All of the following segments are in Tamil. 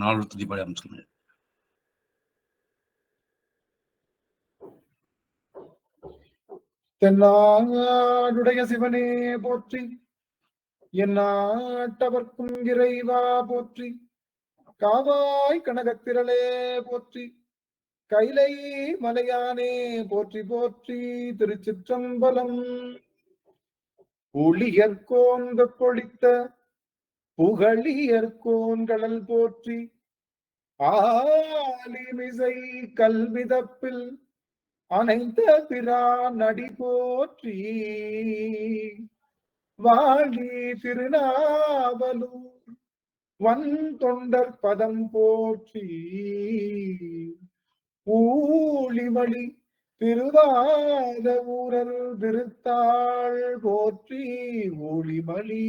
நாலு துதிப்பாடி ஆரம்பிச்சுங்க. தென்னாடுடைய சிவனே போற்றி, எந்நாட்டவர்க்கும் இறைவா போற்றி, காவாய் கனகத்திரளே போற்றி, கைலை மலையானே போற்றி போற்றி. திருச்சிற்றம்பலம். ஒளியர்கோன் பொழித்த புகழியர்கோன் கடல் போற்றி, ஆலிமிசை கல்விதப்பில் அனைந்த பிரான் அடி போற்றி, வாழி திருநாவலூர் வன் தொண்டர் பதம் போற்றி, ஊழிமணி திருவாத ஊரர் திருத்தாள் போற்றி, ஊழிமணி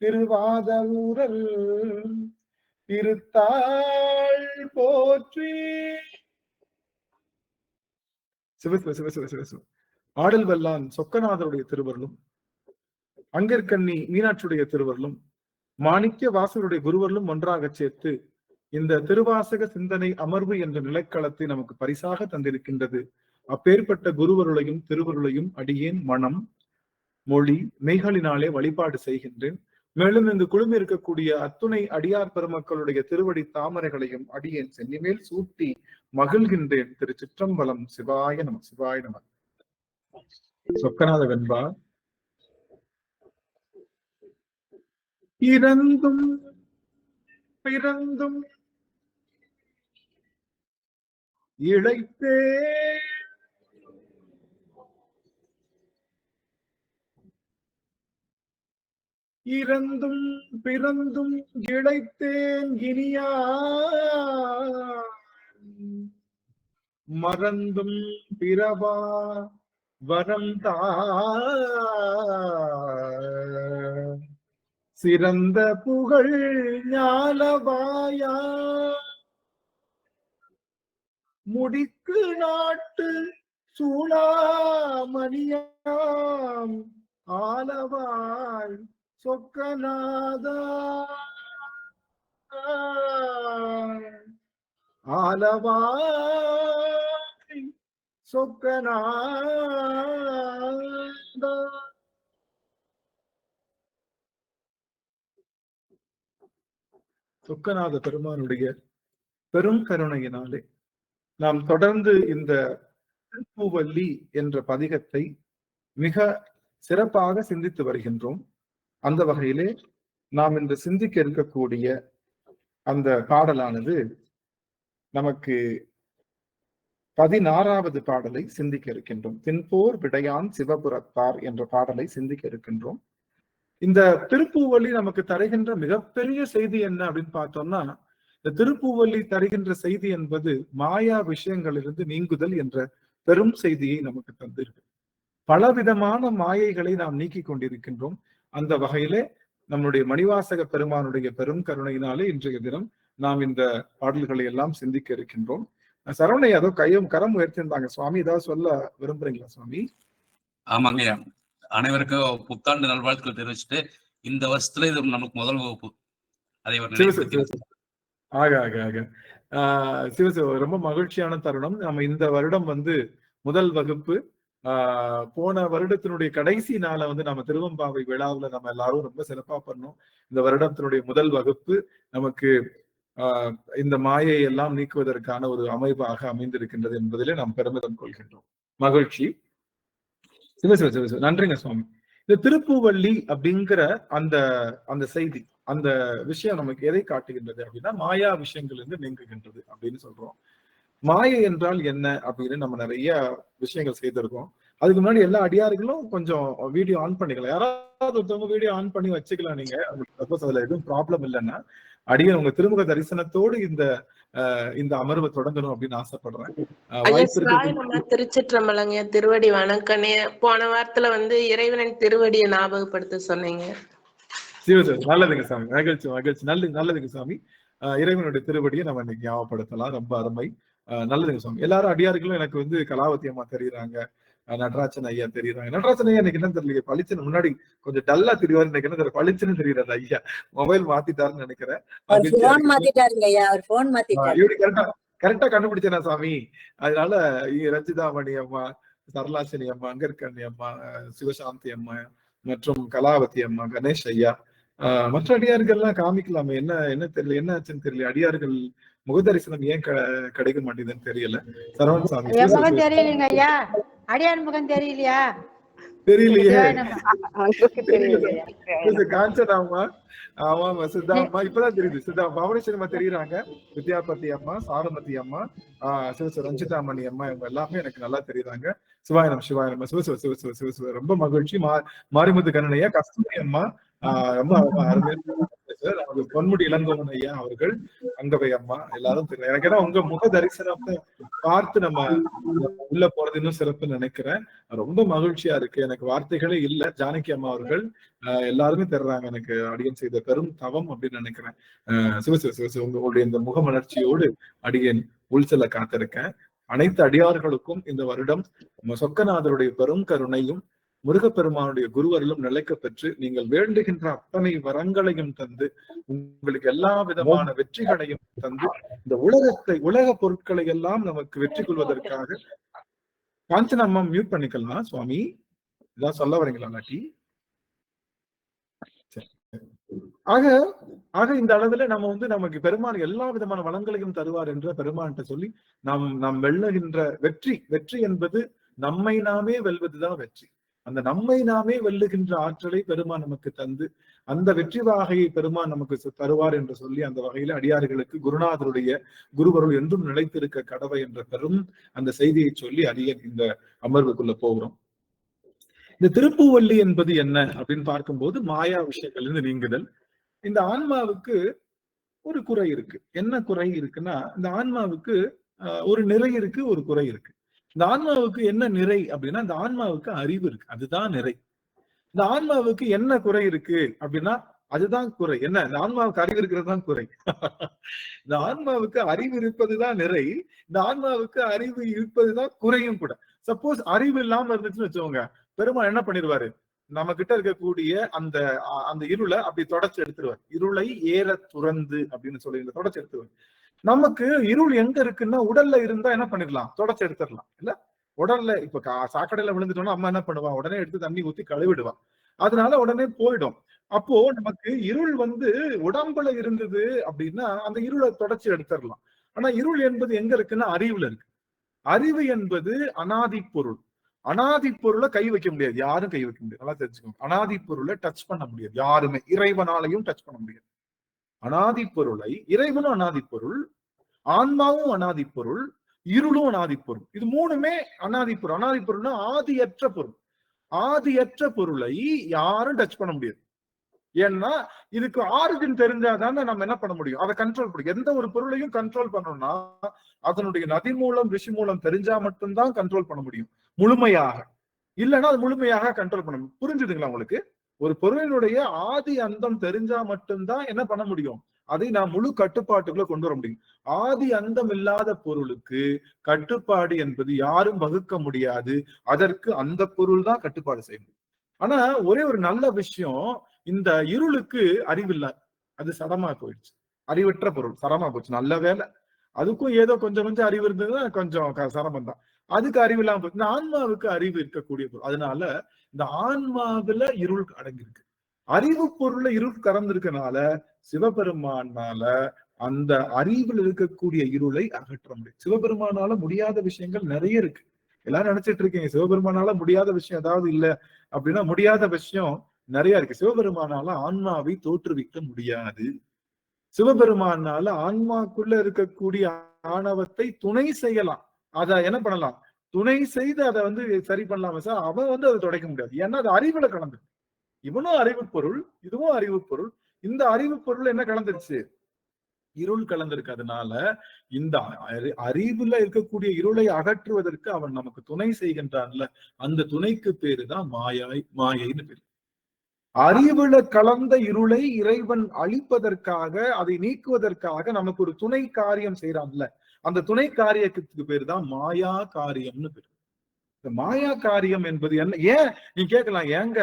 திருவாத ஊரல் திருத்தாள் போற்றி. சிவசிவ சிவ சிவ சிவ சிவ. ஆடல் வல்லான் சொக்கநாதருடைய திருவருளும், அங்கற்கண்ணி மீனாட்சியுடைய திருவருளும், மாணிக்க வாசகருடைய குருவருளும் ஒன்றாக சேர்த்து இந்த திருவாசக சிந்தனை அமர்வு என்ற நிலைக்களத்தை நமக்கு பரிசாக தந்திருக்கின்றது. அப்பேற்பட்ட குருவருளையும் திருவருளையும் அடியேன் மனம் மொழி மெய்களினாலே வழிபாடு செய்கின்றேன். மேலும் இந்த குழுமி இருக்கக்கூடிய அத்துணை அடியார் பெருமக்களுடைய திருவடி தாமரைகளையும் அடியேன் சென்னிமேல் சூட்டி மகிழ்கின்றேன். திருச்சிற்றம்பலம். சிவாய நம சிவாய நம. சொக்கநாத வெண்பா. இறந்தும் பிறந்தும் இழைத்தே இறந்தும் பிறந்தும் இழைத்தேன் இனியா மறந்தும் பிறவா வரந்தா சிறந்த புகழ் ஞாலவாயா முடிக்கு நாட்டு சூளாமணியாம் ஆலவாய் சொக்கநாதா ஆலவாய் சொக்கநாதா. சொக்கநாத பெருமானுடைய பெரும் கருணையினாலே நாம் தொடர்ந்து இந்த திருப்பூவல்லி என்ற பதிகத்தை மிக சிறப்பாக சிந்தித்து வருகின்றோம். அந்த வகையிலே நாம் இன்று சிந்திக்க இருக்கக்கூடிய அந்த பாடலானது நமக்கு 16வது பாடலை சிந்திக்க இருக்கின்றோம். தின்போர் விடையான் சிவபுரத்தார் என்ற பாடலை சிந்திக்க இருக்கின்றோம். இந்த திருப்பூவல்லி நமக்கு தருகின்ற மிகப்பெரிய செய்தி என்ன அப்படின்னு பார்த்தோம்னா, இந்த திருப்பூவல்லி தருகின்ற செய்தி என்பது மாயா விஷயங்களிலிருந்து நீங்குதல் என்ற பெரும் செய்தியை நமக்கு தந்திருக்கு. பலவிதமான மாயைகளை நாம் நீக்கி கொண்டிருக்கின்றோம். அந்த வகையிலே நம்முடைய மணிவாசக பெருமானுடைய பெரும் கருணையினாலே இன்றைய தினம் நாம் இந்த பாடல்களை எல்லாம் சிந்திக்க இருக்கின்றோம். சரவணை ஏதோ கரம் உயர்த்தியிருந்தாங்க. சுவாமி ஏதாவது சொல்ல விரும்புறீங்களா சுவாமி? ஆமாங்க, அனைவருக்கும் புத்தாண்டு நல்வாழ்த்துக்கள் தெரிவிச்சுட்டு, இந்த வருஷத்துல இது நமக்கு முதல் வகுப்பு. அதை ஆக ஆக ஆக சிவசிவ ரொம்ப மகிழ்ச்சியான தருணம். நம்ம இந்த வருடம் முதல் வகுப்பு. போன வருடத்தினுடைய கடைசி நாளை நம்ம திருவம்பாவை விழாவுல நம்ம எல்லாரும் ரொம்ப சிறப்பா பண்ணோம். இந்த வருடத்தினுடைய முதல் வகுப்பு நமக்கு இந்த மாயை எல்லாம் நீக்குவதற்கான ஒரு அமைப்பாக அமைந்திருக்கின்றது என்பதிலே நாம் பெருமிதம் கொள்கின்றோம். மகிழ்ச்சி. சிவசிவ சிவசிவ. நன்றிங்க சுவாமி. இந்த திருப்பூவல்லி அப்படிங்கிற அந்த செய்தி, அந்த விஷயம் நமக்கு எதை காட்டுகின்றது அப்படின்னா, மாயா விஷயங்கள் இருந்து நீங்குகின்றது அப்படின்னு சொல்றோம். மாயை என்றால் என்ன அப்படின்னு நம்ம நிறைய விஷயங்கள் செய்திருக்கோம். அதுக்கு முன்னாடி எல்லா அடியார்களும் கொஞ்சம் வீடியோ ஆன் பண்ணிக்கலாம். யாராவது ஒருத்தவங்க வீடியோ ஆன் பண்ணி வச்சுக்கலாம். நீங்க சப்போஸ் அதுல எதுவும் ப்ராப்ளம் இல்லைன்னா அடியே உங்க திருமுக தரிசனத்தோடு இந்த அமர்வை தொடங்கணும் அப்படின்னு ஆசைப்படுறேன். திருச்சிற்றம்பலங்க. திருவடி வணக்கனே. போன வாரத்துல இறைவனின் திருவடியை ஞாபகப்படுத்த சொன்னீங்க. சிவசாமி நல்லதுங்க சாமி. மகிழ்ச்சி மகிழ்ச்சி. நல்லதுங்க சாமி. இறைவனுடைய திருவடியை நம்ம இன்னைக்கு ஞாபகப்படுத்தலாம். ரொம்ப அருமை. நல்லதுங்க சாமி. எல்லாரும் அடியார்களும் எனக்கு கலாவத்தியமா தெரியுறாங்க. நடராஜன் ஐயா தெரியுறாங்க. நடராஜன் ஐயா இன்னைக்கு என்ன தெரியல, பளிச்சுன்னு முன்னாடி கொஞ்சம் டல்லா தெரியுவாரு, இன்னைக்கு என்ன தெரியல, பளிச்சுன்னு தெரியுறாரு ஐயா. மொபைல் மாத்திட்டாருன்னு நினைக்கிறேன். கரெக்டா கண்டுபிடிச்சேனா சாமி. அதனால ரஞ்சிதாமணி அம்மா, சரலாசினி அம்மா, அங்கர்கண்ணி அம்மா, சிவசாந்தி அம்மா மற்றும் கலாவதி அம்மா, கணேஷ் ஐயா, மற்ற அடியார்கள்லாம் காமிக்கலாமே. என்ன தெரியல, என்ன ஆச்சுன்னு தெரியல. அடியார்கள் முகதரிசனம் ஏன் கிடைக்க மாட்டேங்குதுன்னு தெரியல. சரவண சாமி தெரியலங்க ஐயா, அடியார் முகம் தெரியலையா? தெரியலையே. காஞ்சனா அம்மா, ஆமா சித்தா அம்மா இப்பதான் தெரியுது. சித்தா பவனேஸ்வரி அம்மா தெரியுறாங்க. வித்யாபதி அம்மா, சாரமதி அம்மா, ரஞ்சிதாமணி அம்மா, இவங்க எல்லாமே எனக்கு நல்லா தெரியுறாங்க. சிவாயனம் சிவாயனம் சிவ ரொம்ப மகிழ்ச்சி. மாரிமுத்து கண்ணனையா, கஸ்தூரி அம்மா, ரொம்ப அருமையான பொன்முடி இளங்கோவன் ஐயா அவர்கள், அங்கவை அம்மா, எல்லாரும் தெரியும் எனக்கு. ஏன்னா உங்க முக தரிசனத்தை பார்த்து நம்ம உள்ள போறது இன்னும் சிறப்புன்னு நினைக்கிறேன். ரொம்ப மகிழ்ச்சியா இருக்கு. எனக்கு வார்த்தைகளே இல்ல. ஜானகி அம்மா அவர்கள் எல்லாருமே தர்றாங்க. எனக்கு அடியன் செய்த பெரும் தவம் அப்படின்னு நினைக்கிறேன். சிவசிவ உங்களுடைய இந்த முகமலர்ச்சியோடு அடியன் உள்செல்ல காத்திருக்கேன். அனைத்து அடியார்களுக்கும் இந்த வருடம் சொக்கநாதருடைய பெரும் கருணையும் முருகப்பெருமானுடைய குருவர்களும் நிலைக்க பெற்று நீங்கள் வேண்டுகின்ற அத்தனை வரங்களையும் தந்து உங்களுக்கு எல்லா விதமான வெற்றிகளையும் தந்து இந்த உலக பொருட்களை எல்லாம் நமக்கு வெற்றி கொள்வதற்காக. காஞ்சனா அம்மா மியூட் பண்ணிக்கலாம் சுவாமி, இதான் சொல்ல வரீங்களா நாட்டி? ஆக இந்த அளவுல நம்ம நமக்கு பெருமான் எல்லா விதமான வளங்களையும் தருவார் என்ற பெருமான்கிட்ட சொல்லி நாம் வெல்லுகின்ற வெற்றி என்பது நம்மை நாமே வெல்வதுதான் வெற்றி. அந்த நம்மை நாமே வெல்லுகின்ற ஆற்றலை பெருமான் நமக்கு தந்து அந்த வெற்றி வாகையை பெருமான் நமக்கு தருவார் என்று சொல்லி அந்த வகையில அடியார்களுக்கு குருநாதருடைய குருவருள் என்றும் நிலைத்திருக்க கடவை என்ற பெரும் அந்த செய்தியை சொல்லி அடியன் இந்த அமர்வுக்குள்ள போகிறோம். இந்த திருப்பூவல்லி என்பது என்ன அப்படின்னு பார்க்கும்போது மாயா விஷயங்கள் இருந்து நீங்குதல். இந்த ஆன்மாவுக்கு ஒரு குறை இருக்கு. என்ன குறை இருக்குன்னா, இந்த ஆன்மாவுக்கு ஒரு நிறை இருக்கு, ஒரு குறை இருக்கு. இந்த ஆன்மாவுக்கு என்ன நிறை அப்படின்னா, இந்த ஆன்மாவுக்கு அறிவு இருக்கு, அதுதான் நிறை. இந்த ஆன்மாவுக்கு என்ன குறை இருக்கு அப்படின்னா, அதுதான் குறை. என்ன, இந்த ஆன்மாவுக்கு அறிவு இருக்கிறது தான் குறை. இந்த ஆன்மாவுக்கு அறிவு இருப்பதுதான் நிறை, இந்த ஆன்மாவுக்கு அறிவு இருப்பதுதான் குறையும் கூட. சப்போஸ் அறிவு இல்லாம இருந்துச்சுன்னு வச்சுக்கோங்க, பெருமாள் என்ன பண்ணிடுவாரு, நம்ம கிட்ட இருக்கக்கூடிய அந்த இருளை அப்படி தொடச்சு எடுத்துருவார். இருளை ஏற துறந்து அப்படின்னு சொல்லி தொடச்சு எடுத்துருவார். நமக்கு இருள் எங்க இருக்குன்னா, உடல்ல இருந்தா என்ன பண்ணிடலாம், தொடச்சு எடுத்துடலாம். இல்ல உடல்ல இப்ப சாக்கடையில விழுந்துட்டோம்னா அம்மா என்ன பண்ணுவா, உடனே எடுத்து தண்ணி ஊத்தி கழுவிடுவா. அதனால உடனே போயிடும். அப்போ நமக்கு இருள் உடம்புல இருந்தது அப்படின்னா அந்த இருளை தொடச்சு எடுத்துடலாம். ஆனா இருள் என்பது எங்க இருக்குன்னா அறிவுல இருக்கு. அறிவு என்பது அனாதி பொருள். அனாதி பொருளை கை வைக்க முடியாது, யாரும் கை வைக்க முடியாது. நல்லா தெரிஞ்சுக்கோங்க. அனாதி பொருளை டச் பண்ண முடியாது யாருமே, இறைவனாலையும் டச் பண்ண முடியாது. அனாதி பொருளை, இறைவனும் அனாதி பொருள், ஆன்மாவும் அனாதி பொருள், இருளும் அனாதி பொருள். இது மூணுமே அனாதி பொருள். அனாதி பொருள்னா ஆதியற்ற பொருள். ஆதியற்ற பொருளை யாரும் டச் பண்ண முடியாது. ஏன்னா இதுக்கு ஆரிஜின் தெரிஞ்சாதானே நம்ம என்ன பண்ண முடியும், அதை கண்ட்ரோல் பண்ண. எந்த ஒரு பொருளையும் கண்ட்ரோல் பண்ணணும்னா அதனுடைய நதி மூலம் ரிஷி மூலம் தெரிஞ்சா மட்டும்தான் கண்ட்ரோல் பண்ண முடியும் முழுமையாக. இல்லைன்னா அது முழுமையாக கண்ட்ரோல் பண்ண முடியும். புரிஞ்சுதுங்களா உங்களுக்கு? ஒரு பொருளினுடைய ஆதி அந்தம் தெரிஞ்சா மட்டும்தான் என்ன பண்ண முடியும், அதை நான் முழு கட்டுப்பாட்டுக்குள்ள கொண்டு வர முடியும். ஆதி அந்தம் இல்லாத பொருளுக்கு கட்டுப்பாடு என்பது யாரும் வகுக்க முடியாது. அதற்கு அந்த பொருள் தான் கட்டுப்பாடு செய்ய முடியும். ஆனா ஒரே ஒரு நல்ல விஷயம், இந்த இருளுக்கு அறிவில்லை, அது சடமா போயிடுச்சு. அறிவற்ற பொருள் சரமா போச்சு. நல்ல வேலை, அதுக்கும் ஏதோ கொஞ்சம் அறிவு இருந்ததுன்னா கொஞ்சம் சிரமம் தான். அதுக்கு அறிவு இல்லாம போச்சு. இந்த ஆன்மாவுக்கு அறிவு இருக்கக்கூடிய பொருள். அதனால இந்த ஆன்மாவில இருள் அடங்கியிருக்கு. அறிவு பொருள்ல இருள் கறந்திருக்கனால சிவபெருமானால அந்த அறிவில் இருக்கக்கூடிய இருளை அகற்ற முடியும். சிவபெருமானால முடியாத விஷயங்கள் நிறைய இருக்கு. எல்லாரும் நினைச்சிட்டு இருக்கீங்க சிவபெருமானால முடியாத விஷயம் ஏதாவது இல்ல அப்படின்னா, முடியாத விஷயம் நிறைய இருக்கு. சிவபெருமானால ஆன்மாவை தோற்றுவிக்க முடியாது. சிவபெருமானால ஆன்மாக்குள்ள இருக்கக்கூடிய ஆணவத்தை துணை செய்யலாம். அதை என்ன பண்ணலாம், துணை செய்து அதை சரி பண்ணலாம சார், அவன் அதை துடைக்க முடியாது. ஏன்னா அது அறிவுல கலந்து. இவனும் அறிவு பொருள், இதுவும் அறிவு பொருள். இந்த அறிவு பொருள் என்ன கலந்துருச்சு, இருள் கலந்திருக்கு. அதனால இந்த அறிவுல இருக்கக்கூடிய இருளை அகற்றுவதற்கு அவன் நமக்கு துணை செய்கின்றான்ல, அந்த துணைக்கு பேருதான் மாயைன்னு பேரு. அறிவுல கலந்த இருளை இறைவன் அழிப்பதற்காக, அதை நீக்குவதற்காக நமக்கு ஒரு துணை காரியம் செய்யறான்ல, அந்த துணை காரியத்துக்கு பேரு தான் மாயா காரியம்னு பேரு. இந்த மாயா காரியம் என்பது என்ன? ஏன் நீ கேட்கலாம், ஏங்க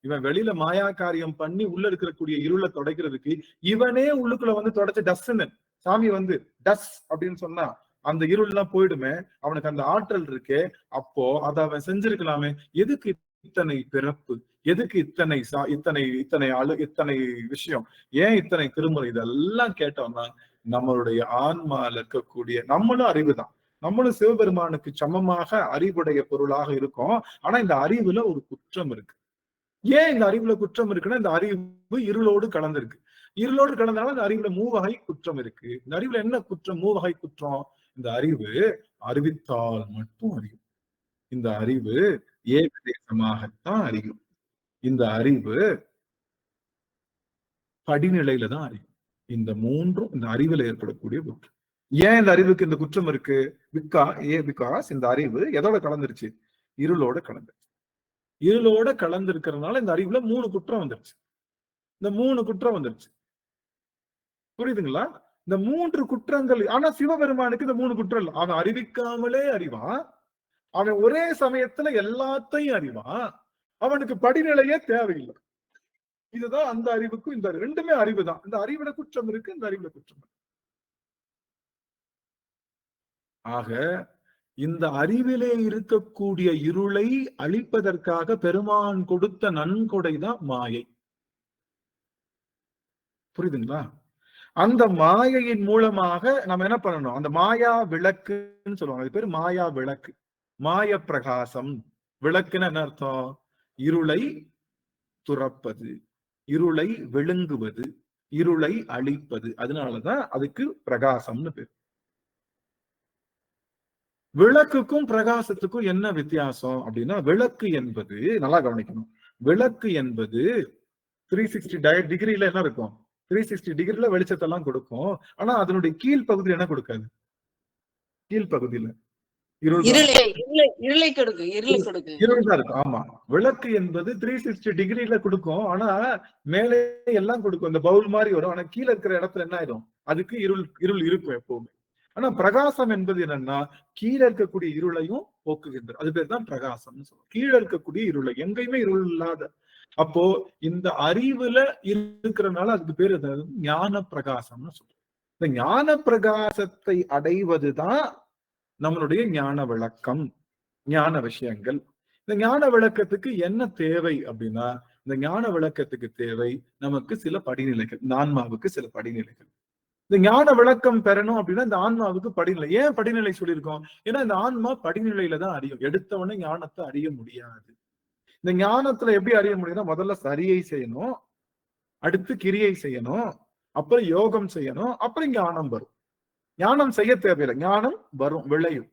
இவன் வெளியில மாயா காரியம் பண்ணி உள்ள இருக்கக்கூடிய இருளை தொடைக்கிறதுக்கு இவனே உள்ளுக்குள்ள வந்து தொடச்சு டஸ்ன்னு சாமி வந்து டஸ் அப்படின்னு சொன்னா அந்த இருள் எல்லாம் போயிடுமே, அவனுக்கு அந்த ஆற்றல் இருக்கே, அப்போ அதை அவன் செஞ்சிருக்கலாமே. எதுக்கு இத்தனை பிறப்பு, எதுக்கு இத்தனை இத்தனை விஷயம், ஏன் இத்தனை திருமுறை? இதெல்லாம் கேட்டோம்னா நம்மளுடைய ஆன்மால இருக்கக்கூடிய நம்மளும் அறிவுதான், நம்மளும் சிவபெருமானுக்கு சமமாக அறிவுடைய பொருளாக இருக்கும். ஆனா இந்த அறிவுல ஒரு குற்றம் இருக்கு. ஏன் இந்த அறிவுல குற்றம் இருக்குன்னா, இந்த அறிவு இருளோடு கலந்திருக்கு. இருளோடு கலந்தாலும் இந்த அறிவுல மூவகை குற்றம் இருக்கு. இந்த அறிவுல என்ன குற்றம், மூவகை குற்றம்? இந்த அறிவு அறிவித்தால் மட்டும் அறியும். இந்த அறிவு ஏகதேசமாகத்தான் அறியும். இந்த அறிவு படிநிலையில தான் அறியும். இந்த மூன்றும் இந்த அறிவுல ஏற்படக்கூடிய குற்றம். ஏன் இந்த அறிவுக்கு இந்த குற்றம் இருக்கு? பிகாஸ் இந்த அறிவு எதோட கலந்துருச்சு? இருளோட கலந்துருச்சு. இருளோட கலந்திருக்கிறதுனால இந்த அறிவுல 3 குற்றம் வந்துருச்சு. இந்த 3 குற்றம் வந்துருச்சு. புரியுதுங்களா? இந்த 3 குற்றங்கள். ஆனா சிவபெருமானுக்கு இந்த 3 குற்றம் இல்லை. அவன் அறிவிக்காமலே அறிவான். அவன் ஒரே சமயத்துல எல்லாத்தையும் அறிவான். அவனுக்கு படிநிலையே தேவையில்லை. இதுதான் அந்த அறிவுக்கும் இந்த ரெண்டுமே அறிவு தான். இந்த அறிவுல குற்றம் இருக்கு, இந்த அறிவுல குற்றம் இருக்கு. ஆக இந்த அறிவிலே இருக்கக்கூடிய இருளை அழிப்பதற்காக பெருமான் கொடுத்த நன்கொடைதான் மாயை. புரியுதுங்களா? அந்த மாயையின் மூலமாக நம்ம என்ன பண்ணணும்? அந்த மாயா விளக்குன்னு சொல்லுவாங்க. அது பேரு மாயா விளக்கு, மாய பிரகாசம். விளக்குன்னு என்ன அர்த்தம்? இருளை துறப்பது, இருளை விழுங்குவது, இருளை அழிப்பது. அதனாலதான் அதுக்கு பிரகாசம்னு பேர். விளக்குக்கும் பிரகாசத்துக்கும் என்ன வித்தியாசம் அப்படின்னா, விளக்கு என்பது நல்லா கவனிக்கணும். விளக்கு என்பது 360 டிகிரில என்ன இருக்கும்? 360 டிகிரில வெளிச்சத்தெல்லாம் கொடுக்கும். ஆனா அதனுடைய கீழ் பகுதியில் என்ன கொடுக்காது? கீழ் பகுதியில இருள் தான் இருக்கும். ஆமா, விளக்கு என்பது 360 டிகிரில கொடுக்கும். ஆனா மேலே எல்லாம் கொடுக்கும். இந்த பவுல் மாதிரி வரும். ஆனா கீழே இருக்கிற இடத்துல என்ன ஆயிடும்? அதுக்கு இருள் இருக்கும் எப்பவுமே. ஆனா பிரகாசம் என்பது என்னன்னா, கீழே இருக்கக்கூடிய இருளையும் போக்குகின்றது. அது பேர் தான் பிரகாசம்னு சொல்லுவோம். கீழே இருக்கக்கூடிய இருளை, எங்கேயுமே இருள் இல்லாத. அப்போ இந்த அறிவுல இருக்கிறதுனால அதுக்கு பேர் ஞான பிரகாசம்னு சொல்றோம். இந்த ஞான பிரகாசத்தை அடைவதுதான் நம்மளுடைய ஞான விளக்கம், ஞான விஷயங்கள். இந்த ஞான விளக்கத்துக்கு என்ன தேவை அப்படின்னா, இந்த ஞான விளக்கத்துக்கு தேவை நமக்கு சில படிநிலைகள், இந்த ஆன்மாவுக்கு சில படிநிலைகள். இந்த ஞான விளக்கம் பெறணும் அப்படின்னா இந்த ஆன்மாவுக்கு படிநிலை. ஏன் படிநிலை சொல்லியிருக்கோம்? ஏன்னா இந்த ஆன்மா படிநிலையில தான் அறியும். எடுத்தவொடனே ஞானத்தை அறிய முடியாது. இந்த ஞானத்துல எப்படி அறிய முடியும்னா, முதல்ல சரியை செய்யணும், அடுத்து கிரியை செய்யணும், அப்புறம் யோகம் செய்யணும், அப்புறம் ஞானம் வரும். ஞானம் செய்ய தேவையில்லை, ஞானம் வரும், விளையும்.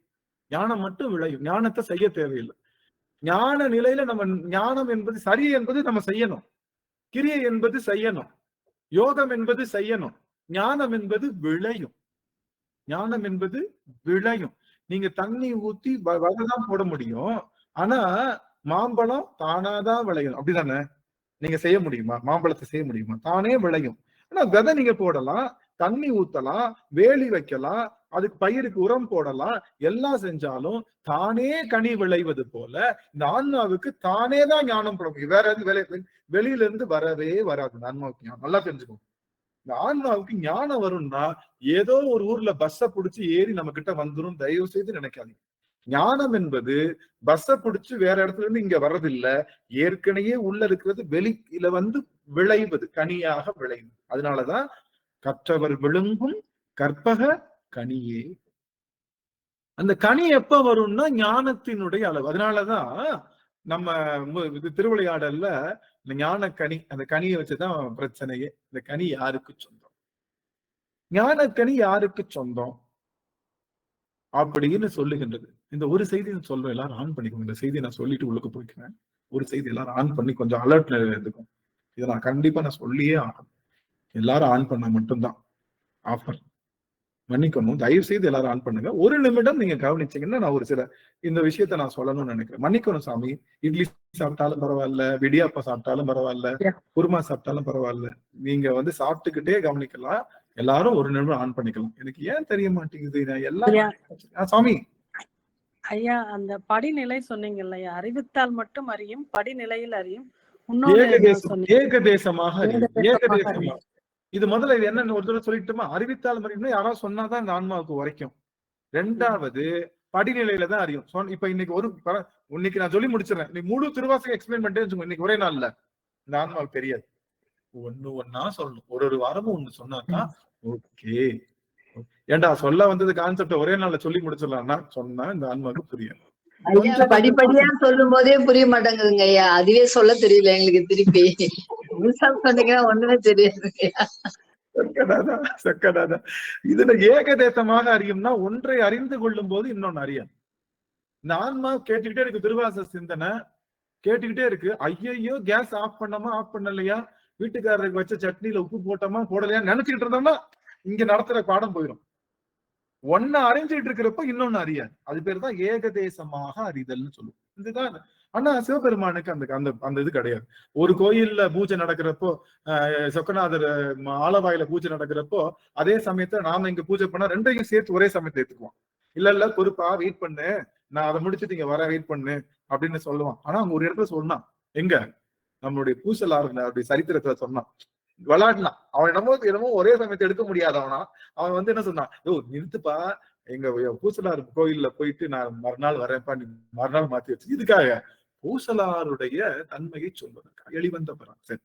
ஞானம் மட்டும் விளையும், ஞானத்தை செய்ய தேவையில்லை. ஞான நிலையில நம்ம ஞானம் என்பது சரி என்பது நம்ம செய்யணும், கிரியை என்பது செய்யணும், யோகம் என்பது செய்யணும், ஞானம் என்பது விளையும். ஞானம் என்பது விளையும். நீங்க தண்ணி ஊத்தி வகைதான் போட முடியும். ஆனா மாம்பழம் தானாதான் விளையும். அப்படிதானே? நீங்க செய்ய முடியுமா? மாம்பழத்தை செய்ய முடியுமா? தானே விளையும். ஆனா விதை நீங்க போடலாம், தண்ணி ஊத்தலாம், வேலி வைக்கலாம், அதுக்கு பயிருக்கு உரம் போடலாம், எல்லாம் செஞ்சாலும் தானே கனி விளைவது போல இந்த ஆன்மாவுக்கு தானே தான் ஞானம் படும். வேற எது வெளியில இருந்து வரவே வராது. இந்த ஆன்மாவுக்கு ஞானம் நல்லா தெரிஞ்சுக்கணும். இந்த ஆன்மாவுக்கு ஞானம் வரும்னா ஏதோ ஒரு ஊர்ல பஸ்ஸை பிடிச்சி ஏறி நம்ம கிட்ட வந்துடும், தயவு செய்து நினைக்காதீங்க. ஞானம் என்பது பஸ்ஸை பிடிச்சு வேற இடத்துல இருந்து இங்க வர்றதில்லை, ஏற்கனவே உள்ள இருக்கிறது வெளியில வந்து விளைவது, கனியாக விளைவது. அதனாலதான் கற்றவர் விழுங்கும் கற்பக கனியே. அந்த கனி எப்ப வரும்னா ஞானத்தினுடைய அளவு. அதனாலதான் நம்ம திருவிளையாடல்ல இந்த ஞான கனி, அந்த கனியை வச்சுதான் பிரச்சனையே. இந்த கனி யாருக்கு சொந்தம்? ஞானக்கனி யாருக்கு சொந்தம் அப்படின்னு சொல்லுகின்றது. இந்த ஒரு செய்தி சொல்றேன், எல்லாரும் ஆன் பண்ணிக்கோங்க. இந்த செய்தியை நான் சொல்லிட்டு உள்ளுக்கு போய்க்கிறேன். ஒரு செய்தி எல்லாரும் ஆன் பண்ணி கொஞ்சம் அலர்ட் எடுத்துக்கும். இதை நான் கண்டிப்பா நான் சொல்லியே ஆகணும். எல்லாரும் ஆன் பண்ணா மட்டும்தான் ஆஃபர். மன்னிக்கணும், தயவு செய்து எல்லாரும் ஆன் பண்ணுங்க. ஒரு நிமிடம் நீங்க கவனிச்சீங்கன்னா நான் ஒரு சில இந்த விஷயத்த நான் சொல்லணும்னு நினைக்கிறேன். மன்னிக்கணும் சாமி, இட்லி சாப்பிட்டாலும் பரவாயில்ல, விடியாப்பா சாப்பிட்டாலும் பரவாயில்ல, குருமா சாப்பிட்டாலும் பரவாயில்ல, நீங்க சாப்பிட்டுக்கிட்டே கவனிக்கலாம். எல்லாரும் ஒரு நிமிடம் ஆன் பண்ணிக்கலாம். எனக்கு ஏன் தெரிய மாட்டேங்குது? நான் எல்லாரும் சாமி ஐயா அந்த படிநிலை சொன்னீங்க இல்லையா, அறிவித்தால் மட்டும் அறியும், படிநிலையில் அறியும். இன்னொன்னு என்ன சொன்னீங்க? ஏகதேசமாக அறியும். ஏகதேசமாக ஏகதேசமாக. அறியும். இது முதல்ல இது என்னன்னு ஒரு தடவை சொல்லிட்டுமா, அறிவித்தால் அறியும்னா யாராவது சொன்னாதான் இந்த ஆன்மாவுக்கு உரைக்கும். ரெண்டாவது படிநிலையில தான் அறியும். இப்ப இன்னைக்கு இன்னைக்கு நான் சொல்லி முடிச்சிடறேன். நீ முழு திருவாசகம் எக்ஸ்பிளைன் பண்ணிட்டே இன்னைக்கு ஒரே நாள்ல இந்த ஆன்மாவுக்கு தெரியாது. ஒன்னா சொல்லணும். ஒரு வாரமும் ஒண்ணு சொன்னாதான் ஓகே. ஏண்டா சொல்ல வந்தது கான்செப்ட் ஒரே நாள்ல சொல்லி முடிச்சிடலாம்னா சொன்னா இந்த ஆன்மாவுக்கு புரியும். படிப்படியா சொல்லும் போதே புரிய மாட்டேங்குதுங்க ஐயா. அதுவே சொல்ல தெரியல எங்களுக்கு. திருப்பி சொன்னீங்கன்னா ஒண்ணுமே தெரியாது. இதுல ஏகதேசமாக அறியும்னா ஒன்றை அறிந்து கொள்ளும் போது இன்னொன்னு அறியும். இந்த ஆன்மா கேட்டுக்கிட்டே இருக்கு, திருவாச சிந்தனை கேட்டுக்கிட்டே இருக்கு. ஐயையோ கேஸ் ஆஃப் பண்ணாமா ஆஃப் பண்ணலையா, வீட்டுக்காரருக்கு வச்ச சட்னியில உப்பு போட்டோமா போடலையா நினைச்சுக்கிட்டு இருந்தோம்னா இங்க நடத்துற பாடம் போயிடும். ஒன்னு அறிஞ்சிட்டு இருக்கிறப்ப இன்னொன்னு அறியாது. அது பேர் தான் ஏகதேசமாக அறிதல்னு சொல்லுவோம். இதுதான். ஆனா சிவபெருமானுக்கு அந்த அந்த இது கிடையாது. ஒரு கோயில்ல பூஜை நடக்கிறப்போ சொக்கநாதர் ஆலவாயில பூஜை நடக்கிறப்போ அதே சமயத்துல நாம இங்க பூஜை பண்ணா ரெண்டையும் சேர்த்து ஒரே சமயத்தை எடுத்துக்குவோம். இல்ல பொறுப்பா வெயிட் பண்ணு, நான் அதை முடிச்சுட்டு இங்க வர வெயிட் பண்ணு அப்படின்னு சொல்லுவான். ஆனா அவங்க ஒரு இடத்துல சொன்னான், எங்க நம்மளுடைய பூசலாறுல அப்படி சரித்திரத்துல சொன்னான், விளையாடினான். அவன் என்னமோ ஒரே சமயத்தை எடுக்க முடியாதவனா. அவன் வந்து என்ன சொன்னான், யோ நிறுத்துப்பா, எங்க பூசலாறு கோயில்ல போயிட்டு நான் மறுநாள் வரேன்ப்பா, நீ மறுநாள் மாத்தி வச்சு. இதுக்காக பூசலாருடைய தன்மையை சொல்வதற்காக எளிவந்த பெறான். சரி,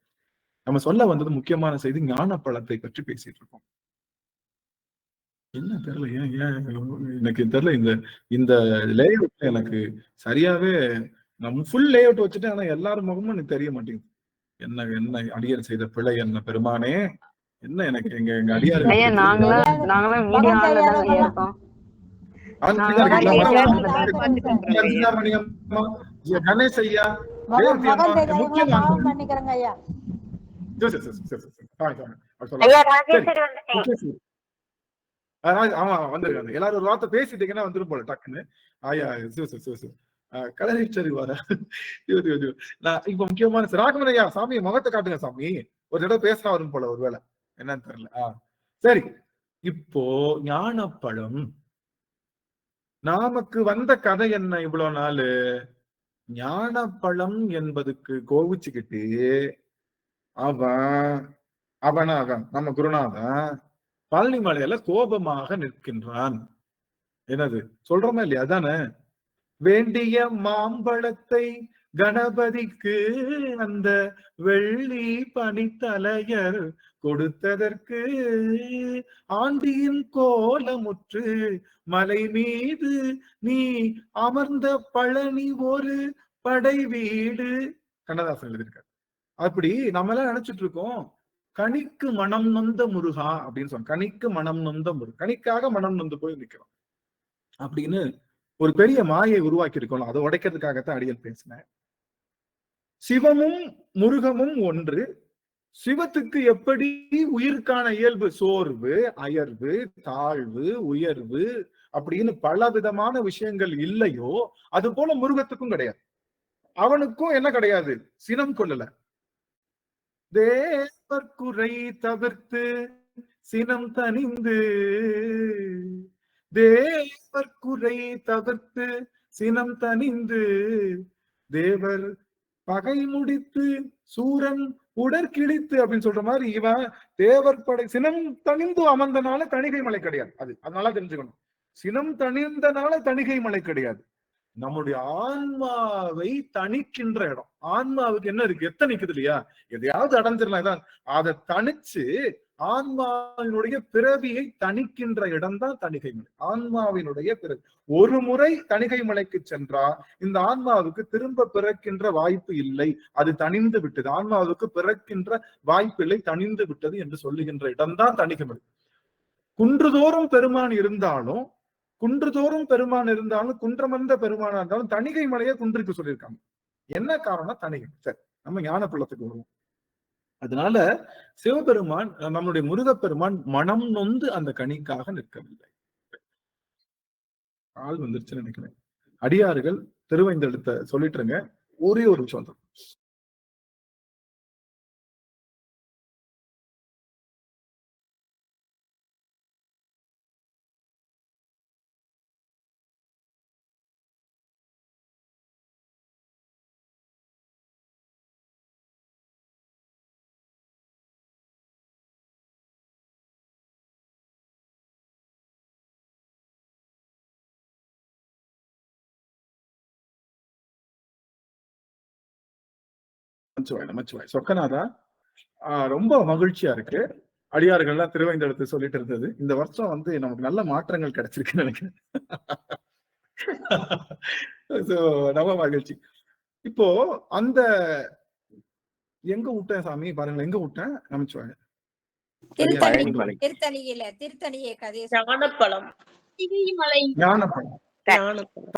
நம்ம சொல்ல வந்தது முக்கியமான செய்தி, ஞான பழத்தை பற்றி பேசிட்டு இருக்கோம். என்ன தெரியல, எனக்கு தெரியல. இந்த லேஅவுட் எனக்கு சரியாவே, நம்ம ஃபுல் லேஅவுட் வச்சுட்டு ஆனா எல்லாரும் முகமும் எனக்கு தெரிய மாட்டேங்குது. என்ன அடியார் செய்த பிழை என்ன பெருமானே, என்ன எனக்கு எங்க அடியார் கணேஷ் ஐயா ஆமா வந்திருக்காங்க. எல்லாரும் ஒரு வார்த்தை பேசிட்டீங்கன்னா வந்துரும் போல டக்குன்னு. ஆயா கலரிச்சரி வர நான் இப்ப முக்கியமான ராகவன் ஐயா, சாமி முகத்தை காட்டுங்க சாமி. ஒரு தடவை பேசினா வரும் போல, ஒருவேளை என்னன்னு தெரியல. சரி, இப்போ ஞானப்பழம் நமக்கு வந்த கதை என்ன இவ்வளவு நாள்? ஞானப்பழம் என்பதுக்கு கோவிச்சுக்கிட்டு அவன் நம்ம குருநாதன் பழனி மலையில கோபமாக நிற்கின்றான். என்னது சொல்றோமா இல்லையா? அதானே, வேண்டிய மாம்பழத்தை கணபதிக்கு அந்த வெள்ளி பனித்தலையர் கொடுத்ததற்கு ஆண்டியின் கோலமுற்று மலை மீது நீ அமர்ந்த பழனி ஒரு படை வீடு. கண்ணதாசன் எழுதியிருக்காரு. அப்படி நம்ம எல்லாம் நினைச்சிட்டு இருக்கோம், கனிக்கு மனம் நொந்த முருகா அப்படின்னு சொன்ன. கனிக்கு மனம் நொந்த முருகன், கனிக்காக மனம் நொந்து போய் நிற்கிறோம் அப்படின்னு ஒரு பெரிய மாயை உருவாக்கி இருக்கணும். அதை உடைக்கிறதுக்காகத்தான் அடியல் பேசினேன். சிவமும் முருகமும் ஒன்று. சிவத்துக்கு எப்படி உயிருக்கான இயல்பு, சோர்வு, அயர்வு, தாழ்வு, உயர்வு அப்படின்னு பல விதமான விஷயங்கள் இல்லையோ, அது போல முருகத்துக்கும் கிடையாது. அவனுக்கும் என்ன கிடையாது, சினம் கொள்ளல. தேவர் குறை தவிர்த்து சினம் தனிந்து, தேவர் குறை தவிர்த்து சினம் தனிந்து, தேவர் பகை முடித்து சூரன் உடற்கிழித்து அப்படின்னு சொல்ற மாதிரி இவன் தேவர் படை சினம் தணிந்து அமர்ந்தனால தணிகை மலை கிடையாது. அதனால தெரிஞ்சுக்கணும், சினம் தணிந்தனால தணிகை மலை கிடையாது. நம்முடைய ஆன்மாவை தணிக்கின்ற இடம். ஆன்மாவுக்கு என்ன இருக்கு, எத்தனைக்குது இல்லையா, எதையாவது அடைஞ்சிடலாம். அதை தணிச்சு ஆன்மாவினுடைய பிறவியை தணிக்கின்ற இடம் தான் தணிகை மலை. ஆன்மாவினுடைய பிறவி ஒரு முறை தணிகை மலைக்கு சென்றா இந்த ஆன்மாவுக்கு திரும்ப பிறக்கின்ற வாய்ப்பு இல்லை, அது தணிந்து விட்டது. ஆன்மாவுக்கு பிறக்கின்ற வாய்ப்பு இல்லை, தணிந்து விட்டது என்று சொல்லுகின்ற இடம்தான் தணிகை மலை. குன்றுதோறும் பெருமான் இருந்தாலும் குன்றமர்ந்த பெருமானா இருந்தாலும் தணிகை மலையை குன்றுக்கு சொல்லியிருக்காங்க. என்ன காரணம்? தணிகை. சரி, நம்ம ஞான பள்ளத்துக்கு வருவோம். அதனால சிவபெருமான், நம்முடைய முருகப்பெருமான் மனம் நொந்து அந்த கனிக்காக நிற்கவில்லை. ஆள் வந்துருச்சுன்னு நினைக்கிறேன். அடியார்கள் திருவைந்தெழுத்த சொல்லிட்டுருங்க. ஒரே ஒரு விஷயம் நமச்சிவாய் நமச்சிவாய். சொக்கநாதா, ரொம்ப மகிழ்ச்சியா இருக்கு. அடியார்கள்லாம் திருவைந்தெழுத்து சொல்லிட்டு இருந்தது. இந்த வருஷம் வந்து நமக்கு நல்ல மாற்றங்கள் கிடைச்சிருக்குன்னு நினைக்கிறேன். ரொம்ப மகிழ்ச்சி. இப்போ அந்த எங்க விட்டேன் சாமி பாருங்களேன், எங்க விட்டேன்? நமச்சிவாய். திருத்தணியே கதையை ஞானப்பழம். ஞானப்பழம்.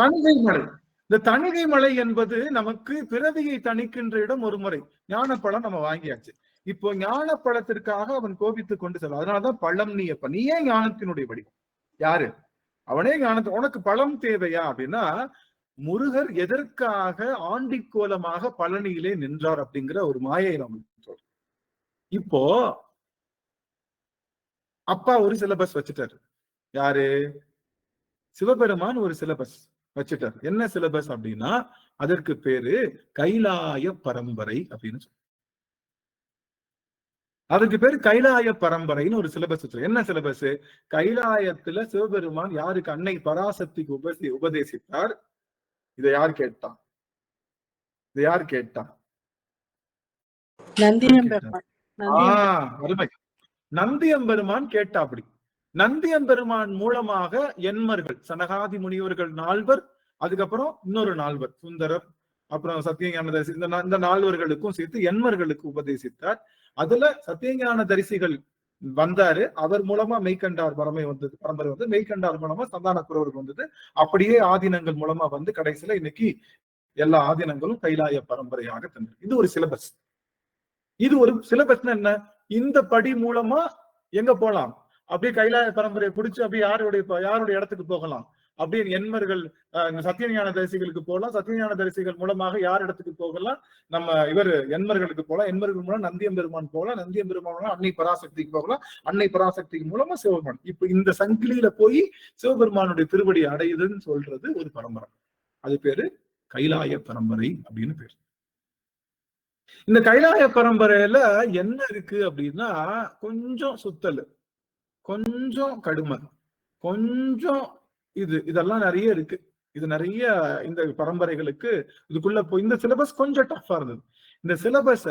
தணிகை மலை. இந்த தணிகை மலை என்பது நமக்கு பிறவியை தணிக்கின்ற இடம் ஒரு முறை. ஞானப்பழம் நம்ம வாங்கியாச்சு. இப்போ ஞானப்பழத்திற்காக அவன் கோபித்துக் கொண்டு செல்ல. அதனாலதான் பழம் நீயப்ப. நீயே ஞானத்தினுடைய வடிவம். யாரு? அவனே ஞானத்தை. உனக்கு பழம் தேவையா அப்படின்னா, முருகர் எதற்காக ஆண்டிக்கோலமாக பழனியிலே நின்றார் அப்படிங்கிற ஒரு மாயை நமக்கு சொல்றோம். இப்போ அப்பா ஒரு சிலபஸ் வச்சுட்டாரு. யாரு? சிவபெருமான் ஒரு சிலபஸ் வச்சுட்டார். என்ன சிலபஸ் அப்படின்னா, அதற்கு பேரு கைலாய பரம்பரை அப்படின்னு சொல்லுவாங்க. அதுக்கு பேரு கைலாய பரம்பரைன்னு ஒரு சிலபஸ் வச்சு. என்ன சிலபஸ்? கைலாயத்துல சிவபெருமான் யாருக்கு அன்னை பராசக்திக்கு உபதேசித்தார்? இதை யார் கேட்டா? இதை யார் கேட்டா? அருமை. நந்தியம்பெருமான் கேட்டா. அப்படி நந்தியம்பெருமான் மூலமாக என்மர்கள், சனகாதி முனிவர்கள் 4 அதுக்கப்புறம் இன்னொரு 4 சுந்தரர், அப்புறம் சத்தியஞான தரிசி, இந்த 4 சேர்த்து என்மர்களுக்கு உபதேசித்தார். அதுல சத்தியஞான தரிசிகள் வந்தாரு. அவர் மூலமா மெய்கண்டார் பரம்பரை வந்து மெய்கண்டார் மூலமா சந்தானக்குறவருக்கு வந்தது. அப்படியே ஆதீனங்கள் மூலமா வந்து கடைசியில இன்னைக்கு எல்லா ஆதீனங்களும் கைலாய பரம்பரையாக தந்தது. இது ஒரு சிலபஸ். இது ஒரு சிலபஸ்னா என்ன? இந்த படி மூலமா எங்க போலாம்? அப்படியே கைலாய பரம்பரையை பிடிச்சு அப்படியே யாருடைய இடத்துக்கு போகலாம்? அப்படியே என்மர்கள் சத்தியஞான தரிசிகளுக்கு போகலாம். சத்தியஞான தரிசிகள் மூலமாக யார் இடத்துக்கு போகலாம்? நம்ம என்மர்களுக்கு போகலாம். என்மர்கள் மூலம் நந்தியம்பெருமான் போகலாம். நந்தியம்பெருமான் மூலம் அன்னை பராசக்திக்கு போகலாம். அன்னை பராசக்திக்கு மூலமா சிவபெருமான். இப்ப இந்த சங்கிலியில போய் சிவபெருமானுடைய திருவடி அடையுதுன்னு சொல்றது ஒரு பரம்பரை. அது பேரு கைலாய பரம்பரை அப்படின்னு பேரு. இந்த கைலாய பரம்பரையில என்ன இருக்கு அப்படின்னா, கொஞ்சம் சுத்தல், கொஞ்சம் கடுமை, கொஞ்சம் இதெல்லாம் நிறைய இருக்கு. இது நிறைய இந்த பரம்பரைகளுக்கு இதுக்குள்ள போய் இந்த சிலபஸ் கொஞ்சம் டஃபா இருந்தது. இந்த சிலபஸ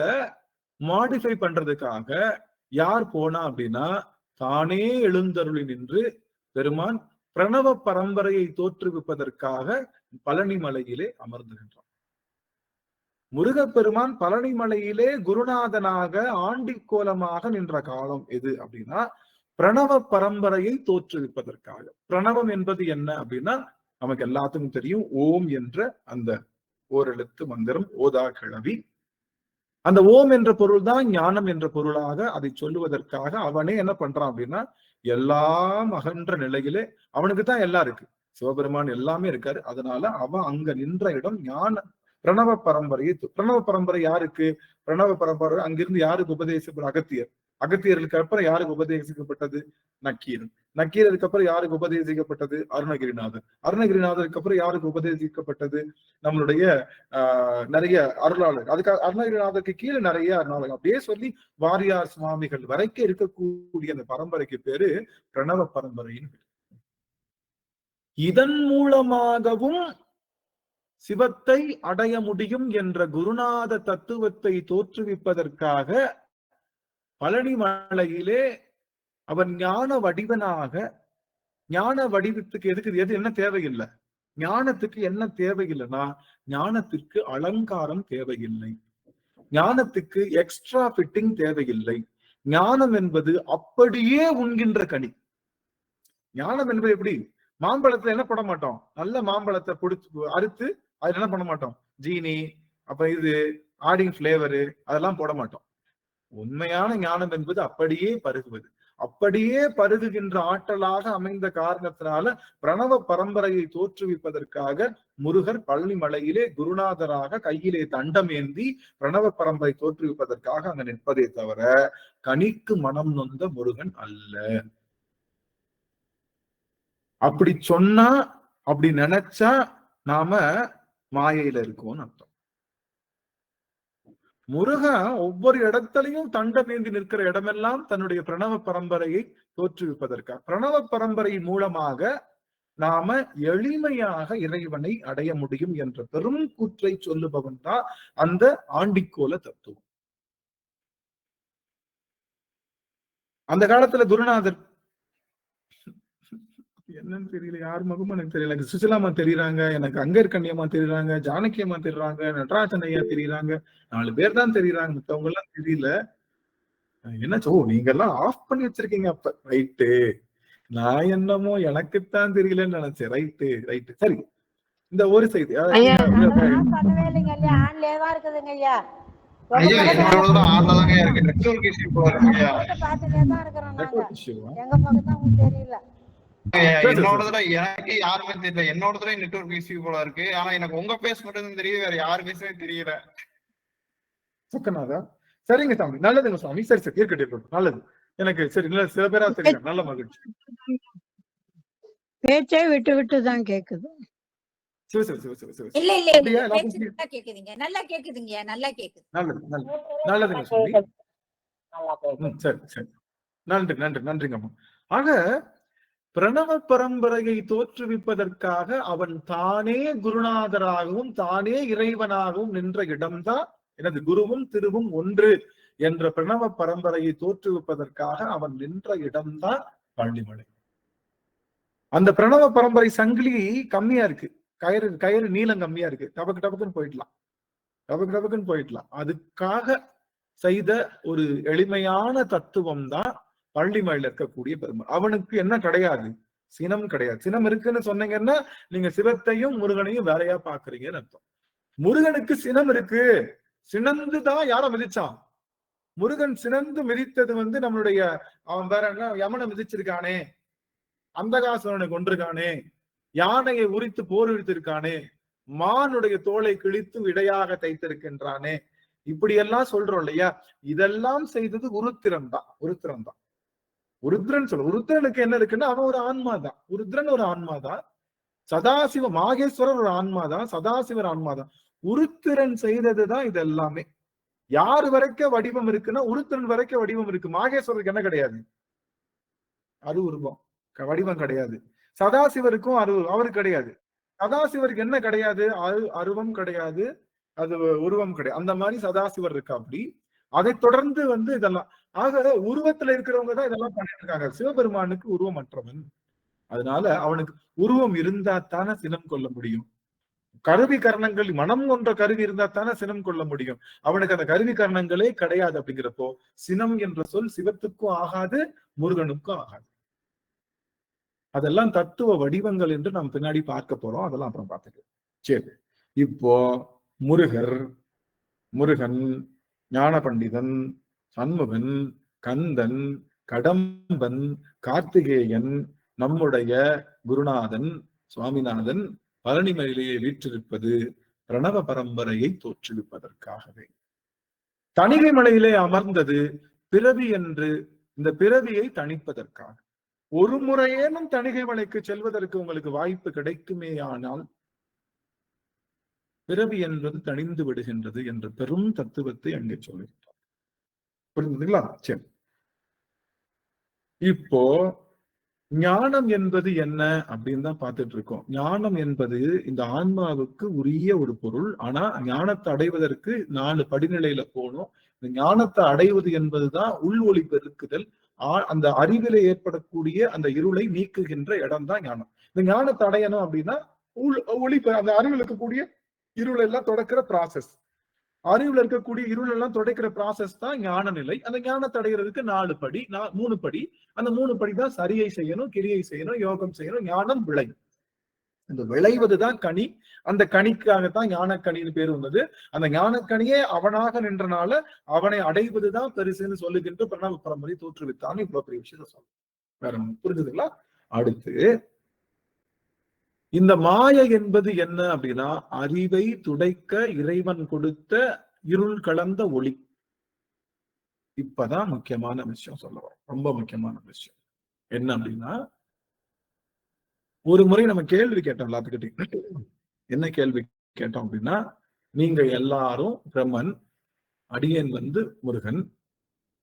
மாடிஃபை பண்றதுக்காக யார் போனா அப்படின்னா, தானே எழுந்தருளி நின்று பெருமான் பிரணவ பரம்பரையை தோற்றுவிப்பதற்காக பழனி மலையிலே அமர்ந்துகின்றான். முருகப்பெருமான் பழனி மலையிலே குருநாதனாக ஆண்டிக்கோலமாக நின்ற காலம் எது அப்படின்னா, பிரணவ பரம்பரையை தோற்றுவிப்பதற்காக. பிரணவம் என்பது என்ன அப்படின்னா, நமக்கு எல்லாத்துக்கும் தெரியும். ஓம் என்ற அந்த ஓரெழுத்து மந்திரம், ஓதா கிளவி. அந்த ஓம் என்ற பொருள் தான் ஞானம் என்ற பொருளாக அதை சொல்லுவதற்காக அவனே என்ன பண்றான் அப்படின்னா, எல்லாம் அகன்ற நிலையிலே அவனுக்கு தான் எல்லாம் இருக்கு. சிவபெருமான் எல்லாமே இருக்காரு. அதனால அவன் அங்க நின்ற இடம் ஞான பிரணவ பரம்பரையை. பிரணவ பரம்பரை யாருக்கு? பிரணவ பரம்பரை அங்கிருந்து யாருக்கு உபதேசிக்கப்பட்ட? அகத்தியர். அகத்தியருக்கு அப்புறம் யாருக்கு உபதேசிக்கப்பட்டது? நக்கீரன். நக்கீரருக்கு அப்புறம் யாருக்கு உபதேசிக்கப்பட்டது? அருணகிரிநாதர். அருணகிரிநாதருக்கு அப்புறம் யாருக்கு உபதேசிக்கப்பட்டது? நம்மளுடைய நிறைய அருளாளர். அதுக்காக அருணகிரிநாதருக்கு கீழே நிறைய அருளாளர். அப்படியே சொல்லி வாரியார் சுவாமிகள் வரைக்கும் இருக்கக்கூடிய அந்த பரம்பரைக்கு பேரு பிரணவ பரம்பரைன்னு பேரு. இதன் மூலமாகவும் சிவத்தை அடைய முடியும் என்ற குருநாத தத்துவத்தை தோற்றுவிப்பதற்காக பழனி மலையிலே அவன் ஞான வடிவனாக, ஞான வடிவத்துக்கு எது என்ன தேவையில்லை? ஞானத்துக்கு என்ன தேவையில்லைன்னா, ஞானத்திற்கு அலங்காரம் தேவையில்லை, ஞானத்துக்கு எக்ஸ்ட்ரா ஃபிட்டிங் தேவையில்லை. ஞானம் என்பது அப்படியே உண்கின்ற கனி. ஞானம் என்பது எப்படி? மாம்பழத்துல என்ன பண்ண மாட்டோம்? நல்ல மாம்பழத்தை அறுத்து அதுல என்ன பண்ண மாட்டோம்? ஜீனி, அப்ப ஆடிங் பிளேவரு அதெல்லாம் போட மாட்டோம். உண்மையான ஞானம் என்பது அப்படியே பருகுவது. அப்படியே பருகுகின்ற ஆற்றலாக அமைந்த காரணத்தினால பிரணவ பரம்பரையை தோற்றுவிப்பதற்காக முருகர் பழனி மலையிலே குருநாதராக கையிலே தண்டம் ஏந்தி பிரணவ பரம்பரை தோற்றுவிப்பதற்காக அங்க நிற்பதே தவிர கனிக்கு மனம் நொந்த முருகன் அல்ல. அப்படி சொன்னா, அப்படி நினைச்சா நாம மாயையில இருக்கோம்னு அர்த்தம். முருகன் ஒவ்வொரு இடத்துலையும் தண்டம் ஏந்தி நிற்கிற இடமெல்லாம் தன்னுடைய பிரணவ பரம்பரையை தோற்றுவிப்பதற்காக. பிரணவ பரம்பரை மூலமாக நாம எளிமையாக இறைவனை அடைய முடியும் என்ற பெரும் கூற்றை சொல்லுபவன் தான் அந்த ஆண்டிக்கோல தத்துவம். அந்த காலத்துல குருநாதர் என்னன்னு தெரியல, யார் முகமும் எனக்கு தெரியல. எனக்கு சுசிலாமா தெரியுறாங்க, எனக்கு அங்கர்கண்ணியம்மா தெரியுறாங்க, ஜானகியம்மா தெரியுறாங்க, நடராஜன் ஐயா தெரியுறாங்க, 4 பேர் தான் தெரியுறாங்க, மத்தவங்க எல்லாம் தெரியல. என்ன நீங்க எல்லாம் ஆஃப் பண்ணி வச்சிருக்கீங்க அப்ப. ரைட்டு, நான் என்னமோ எனக்குத்தான் தெரியலன்னு நினைச்சேன். ரைட்டு சரி. இந்த ஒரு செய்தி பண்ணவே இல்லைங்க ஐயா, ஆன்லயே தான் இருக்குதுங்க ஐயா. பாத்துட்டே தான் இருக்கிறோம் நாங்க. எங்க பக்கம் தான் உங்களுக்கு தெரியல. என்னோடதுல எனக்கு யாருமே தெரியல. என்னோடதுல நெட்வொர்க் இஷ்யூ போல இருக்கு. ஆனா எனக்கு உங்க பேஸ் மட்டும் தெரியுது, வேற யாரு பேசுமே தெரியல. சொக்கநாதா, சரிங்க சாமி, நல்லதுங்க சாமி. சரி இருக்கட்டும், நல்லது. எனக்கு சரி, சில பேரா தெரியும், நல்ல மகிழ்ச்சி. பேச்சே விட்டு விட்டு தான் கேக்குது. இல்ல இல்ல நல்லா கேக்குதுங்க, நல்லா கேக்குதுங்க, நல்லா கேக்குது. நல்லதுங்க சாமி. சரி, நன்றிங்கம்மா. ஆக பிரணவ பரம்பரையை தோற்றுவிப்பதற்காக அவன் தானே குருநாதராகவும் தானே இறைவனாகவும் நின்ற இடம்தான் எனது குருவும் திருவும் ஒன்று என்ற பிரணவ பரம்பரையை தோற்றுவிப்பதற்காக அவன் நின்ற இடம்தான் பழனிமலை. அந்த பிரணவ பரம்பரை சங்கிலி கம்மியா இருக்கு, கயிறு நீளம் கம்மியா இருக்கு, டபக்குன்னு போயிடலாம். அதுக்காக செய்த ஒரு எளிமையான தத்துவம் தான் பழனிமலையில இருக்கக்கூடிய பெருமாள். அவனுக்கு என்ன கிடையாது? சினம் கிடையாது. சினம் இருக்குன்னு சொன்னீங்கன்னா நீங்க சிவத்தையும் முருகனையும் வேறையா பாக்குறீங்கன்னு அர்த்தம். முருகனுக்கு சினம் இருக்கு. சினந்துதான் யார மிதிச்சான்? முருகன் சினந்து மிதித்தது நம்மளுடைய அவன் வேற என்ன யமனை மிதிச்சிருக்கானே, அந்தகாசுரனை கொண்டிருக்கானே, யானையை உரித்து போர் இழுத்திருக்கானே, மானுடைய தோலை கிழித்து இடையாக தைத்திருக்கின்றானே, இப்படி எல்லாம் சொல்றோம் இல்லையா? இதெல்லாம் செய்தது உருத்திரன் தான். உருத்திரன் சொல்ல, உருத்திரனுக்கு என்ன இருக்குன்னா அவன் ஒரு ஆன்மாதான். உருத்திரன் ஒரு ஆன்மாதான். சதாசிவ மாகேஸ்வரர் ஒரு ஆன்மாதான். சதாசிவர் ஆன்மாதான். உருத்திரன் செய்ததுதான் இது எல்லாமே. யாரு வரைக்கும் வடிவம் இருக்குன்னா உருத்திரன் வரைக்கும் வடிவம் இருக்கு. மாகேஸ்வரருக்கு என்ன கிடையாது? அது உருவம், வடிவம் கிடையாது. சதாசிவருக்கும் அவரு கிடையாது. சதாசிவருக்கு என்ன கிடையாது? அருவம் கிடையாது, அது உருவம் கிடையாது. அந்த மாதிரி சதாசிவர் இருக்கா. அப்படி அதை தொடர்ந்து இதெல்லாம் ஆக உருவத்துல இருக்கிறவங்க தான் இதெல்லாம் பண்ணிட்டு இருக்காங்க. சிவபெருமானுக்கு உருவமற்றவன். அதனால அவனுக்கு உருவம் இருந்தா தானே சினம் கொள்ள முடியும். கருவி கரணங்கள், மனம் கொன்ற கருவி இருந்தா தானே சினம் கொள்ள முடியும். அவனுக்கு அந்த கருவி கரணங்களே கிடையாது. அப்படிங்கிறப்போ சினம் என்ற சொல் சிவத்துக்கும் ஆகாது, முருகனுக்கும் ஆகாது. அதெல்லாம் தத்துவ வடிவங்கள் என்று நாம் பின்னாடி பார்க்க போறோம். அதெல்லாம் அப்புறம் பார்த்துக்கலாம். சரி, இப்போ முருகன், ஞான பண்டிதன், சண்முகன், கந்தன், கடம்பன், கார்த்திகேயன், நம்முடைய குருநாதன் சுவாமிநாதன் பழனிமலையிலேயே வீற்றிருப்பது பிரணவ பரம்பரையை தோற்றுவிப்பதற்காகவே. தணிகை மலையிலே அமர்ந்தது பிறவி என்று இந்த பிறவியை தணிப்பதற்காக. ஒரு முறையேனும் தணிகை மலைக்கு செல்வதற்கு உங்களுக்கு வாய்ப்பு கிடைக்குமே ஆனால் பிறவி என்பது தணிந்து விடுகின்றது என்ற பெரும் தத்துவத்தை அங்கே சொல்லுகின்றார். புரிஞ்சுதுங்களா? சரி, இப்போ ஞானம் என்பது என்ன அப்படின்னு தான் பார்த்துட்டு இருக்கோம். ஞானம் என்பது இந்த ஆன்மாவுக்கு உரிய ஒரு பொருள். ஆனா ஞானத்தை அடைவதற்கு 4 படிநிலையில போகணும். இந்த ஞானத்தை அடைவது என்பதுதான் உள் ஒளி பெருக்குதல். அந்த அறிவிலே ஏற்படக்கூடிய அந்த இருளை நீக்குகின்ற இடம் தான் ஞானம். இந்த ஞானத்தை அடையணும் அப்படின்னா ஒளி, அந்த அறிவில் இருக்கக்கூடிய இருள் எல்லாம் தொடக்கிற ப்ராசஸ், அறிவுல இருக்கக்கூடிய இருள் எல்லாம் தொடக்கிற ப்ராசஸ் தான் ஞான நிலை. அந்த ஞானத்தை அடைகிறதுக்கு 4 படி, 3 படி. அந்த 3 படி தான் சரியை செய்யணும், கிரியை செய்யணும், யோகம் செய்யணும். ஞானம் விளையும். இந்த விளைவதுதான் கனி. அந்த கனிக்காகத்தான் ஞானக்கனின்னு பேர் வந்தது. அந்த ஞானக்கனியே அவனாக நின்றனால அவனை அடைவதுதான் பெருசுன்னு சொல்லுகின்ற பிரணவ பரம்பரை தோற்றுவித்தான். இவ்வளவு பெரிய விஷயத்த சொல்ல வேற புரிஞ்சுதுங்களா? அடுத்து இந்த மாயை என்பது என்ன அப்படின்னா அறிவை துடைக்க இறைவன் கொடுத்த இருள் கலந்த ஒளி. இப்பதான் முக்கியமான விஷயம் சொல்ல வரோம். ரொம்ப முக்கியமான விஷயம் என்ன அப்படின்னா, ஒரு முறை நம்ம கேள்வி கேட்டோம் எல்லாத்துக்கிட்டையும். என்ன கேள்வி கேட்டோம் அப்படின்னா, நீங்க எல்லாரும் பிரம்மன், அடியன் முருகன்,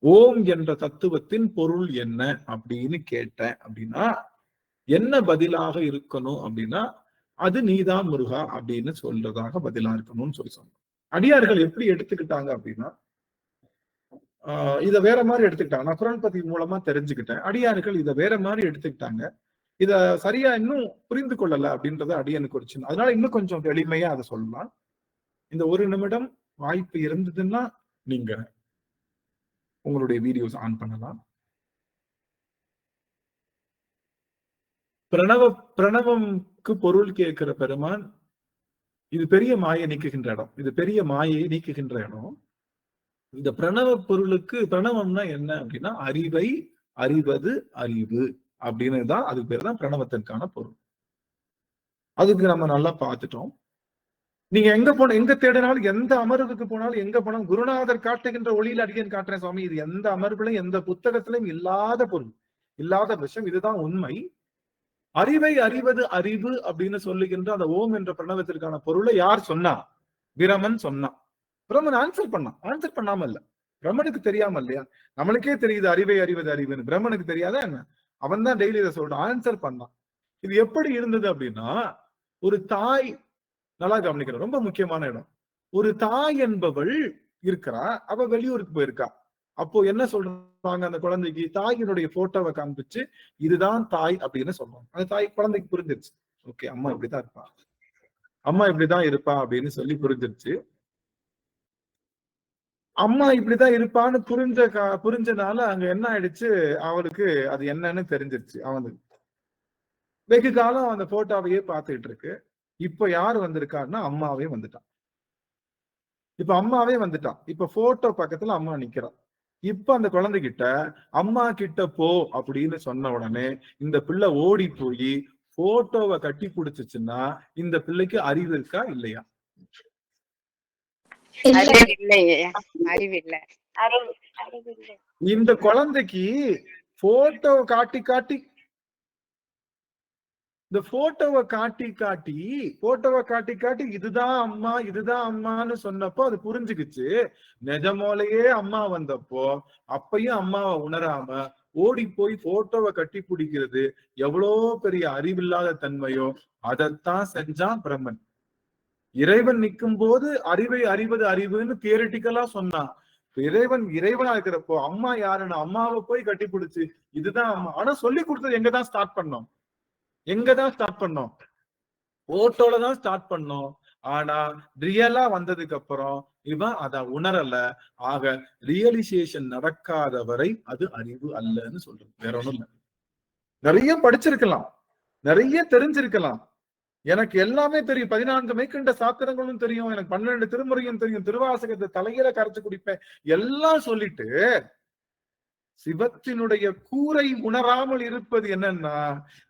ஓம் என்ற தத்துவத்தின் பொருள் என்ன அப்படின்னு கேட்டேன் அப்படின்னா என்ன பதிலாக இருக்கணும் அப்படின்னா, அது நீதான் முருகா அப்படின்னு சொல்றதாக பதிலா இருக்கணும்னு சொல்லி சொன்னோம். அடியார்கள் எப்படி எடுத்துக்கிட்டாங்க அப்படின்னா, இத வேற மாதிரி எடுத்துக்கிட்டாங்க. நான் குரான் பத்தி மூலமா தெரிஞ்சுக்கிட்டேன். அடியார்கள் இத வேற மாதிரி எடுத்துக்கிட்டாங்க. இத சரியா இன்னும் புரிந்து கொள்ளல அப்படின்றத அடியனுக்கு ஒரு சின்ன, அதனால இன்னும் கொஞ்சம் எளிமையா அதை சொல்லலாம். இந்த 1 நிமிடம் வாய்ப்பு இருந்ததுன்னா நீங்க உங்களுடைய வீடியோஸ் ஆன் பண்ணலாம். பிரணவம்க்கு பொருள் கேட்கிற பெருமான், இது பெரிய மாயை நீக்குகின்ற இடம். இது பெரிய மாயை நீக்குகின்ற இடம். இந்த பிரணவ பொருளுக்கு பிரணவம்னா என்ன அப்படின்னா, அறிவை அறிவது அறிவு அப்படின்னு தான், அதுக்கு பேர் தான் பிரணவத்திற்கான பொருள். அதுக்கு நம்ம நல்லா பார்த்துட்டோம். நீங்க எங்க தேடினாலும், எந்த அமர்வுக்கு போனாலும், எங்க போனாலும் குருநாதர் காட்டுகின்ற ஒளியில் அடியேன் காட்டுறேன் சுவாமி, இது எந்த அமர்வுலையும் எந்த புத்தகத்திலையும் இல்லாத பொருள், இல்லாத விஷயம். இதுதான் உண்மை. அறிவை அறிவது அறிவு அப்படின்னு சொல்லுகின்ற அந்த ஓம் என்ற பிரணவத்திற்கான பொருளை யார் சொன்னா? பிரமன் சொன்னான். பிரமன் ஆன்சர் பண்ணாம இல்ல, பிரம்மனுக்கு தெரியாம இல்லையா? நம்மளுக்கே தெரியுது அறிவை அறிவது அறிவுன்னு, பிரம்மனுக்கு தெரியாதா என்ன? அவன் தான் டெய்லி இதை சொல்றான், ஆன்சர் பண்ணான். இது எப்படி இருந்தது அப்படின்னா, ஒரு தாய், நல்லா கவனிக்கிறோம், ரொம்ப முக்கியமான இடம். ஒரு தாய் என்பவள் இருக்கிறா, அவ வெளியூருக்கு போயிருக்கா. அப்போ என்ன சொல்றாங்க அந்த குழந்தைக்கு? தாயினுடைய போட்டோவை காண்பிச்சு இதுதான் தாய் அப்படின்னு சொல்றாங்க. அந்த தாய் குழந்தைக்கு புரிஞ்சிருச்சு, ஓகே அம்மா இப்படிதான் இருப்பா, அம்மா இப்படிதான் இருப்பா அப்படின்னு சொல்லி புரிஞ்சிருச்சு. அம்மா இப்படிதான் இருப்பான்னு புரிஞ்சனால அங்க என்ன ஆயிடுச்சு, அவளுக்கு அது என்னன்னு தெரிஞ்சிருச்சு. அவனுக்கு வெகு காலம் அந்த போட்டோவையே பார்த்துட்டு இருக்கு. இப்ப யாரு வந்திருக்காருன்னா அம்மாவே வந்துட்டான். இப்ப போட்டோ பக்கத்துல அம்மா நிக்கிறான். இப்ப அந்த குழந்தைகிட்ட அம்மா கிட்ட போ அப்படின்னு சொன்ன உடனே இந்த பிள்ளை ஓடி போய் போட்டோவை கட்டி பிடிச்சிச்சுன்னா இந்த பிள்ளைக்கு அறிவு இருக்கா இல்லையா? இந்த குழந்தைக்கு போட்டோவை காட்டி காட்டி, இந்த போட்டோவை காட்டி இதுதான் அம்மா இதுதான் அம்மான்னு சொன்னப்போ அது புரிஞ்சுக்குச்சு. நிஜமோலையே அம்மா வந்தப்போ அப்பயும் அம்மாவை உணராம ஓடி போய் போட்டோவை கட்டி பிடிக்கிறது எவ்வளோ பெரிய அறிவில்லாத தன்மையோ அதைத்தான் செஞ்சான் பிரம்மன். இறைவன் நிற்கும் போது அறிவை அறிவது அறிவுன்னு தியரிட்டிக்கலா சொன்னான். இறைவனா இருக்கிறப்போ அம்மா யாருன்னு அம்மாவை போய் கட்டி பிடிச்சு இதுதான் அம்மா. ஆனா சொல்லி கொடுத்தது எங்கதான் ஸ்டார்ட் பண்ணோம்? போட்டோல தான் ஸ்டார்ட் பண்ணோம். ஆனா ரியலா வந்ததுக்கு அப்புறம் இவன் அத உணரல. ஆக ரியலைசேஷன் நடக்காத வரை அது அறிவு அல்லன்னு சொல்றது, வேற ஒண்ணும் இல்லை. நிறைய படிச்சிருக்கலாம், நிறைய தெரிஞ்சிருக்கலாம், எனக்கு எல்லாமே தெரியும், 14 மேற்கண்ட சாத்திரங்களும் தெரியும், எனக்கு 12 திருமுறையும் தெரியும், திருவாசகத்தை தலையில கரைச்சு குடிப்பேன் எல்லாம் சொல்லிட்டு சிவத்தினுடைய கூரை உணராமல் இருப்பது என்னன்னா,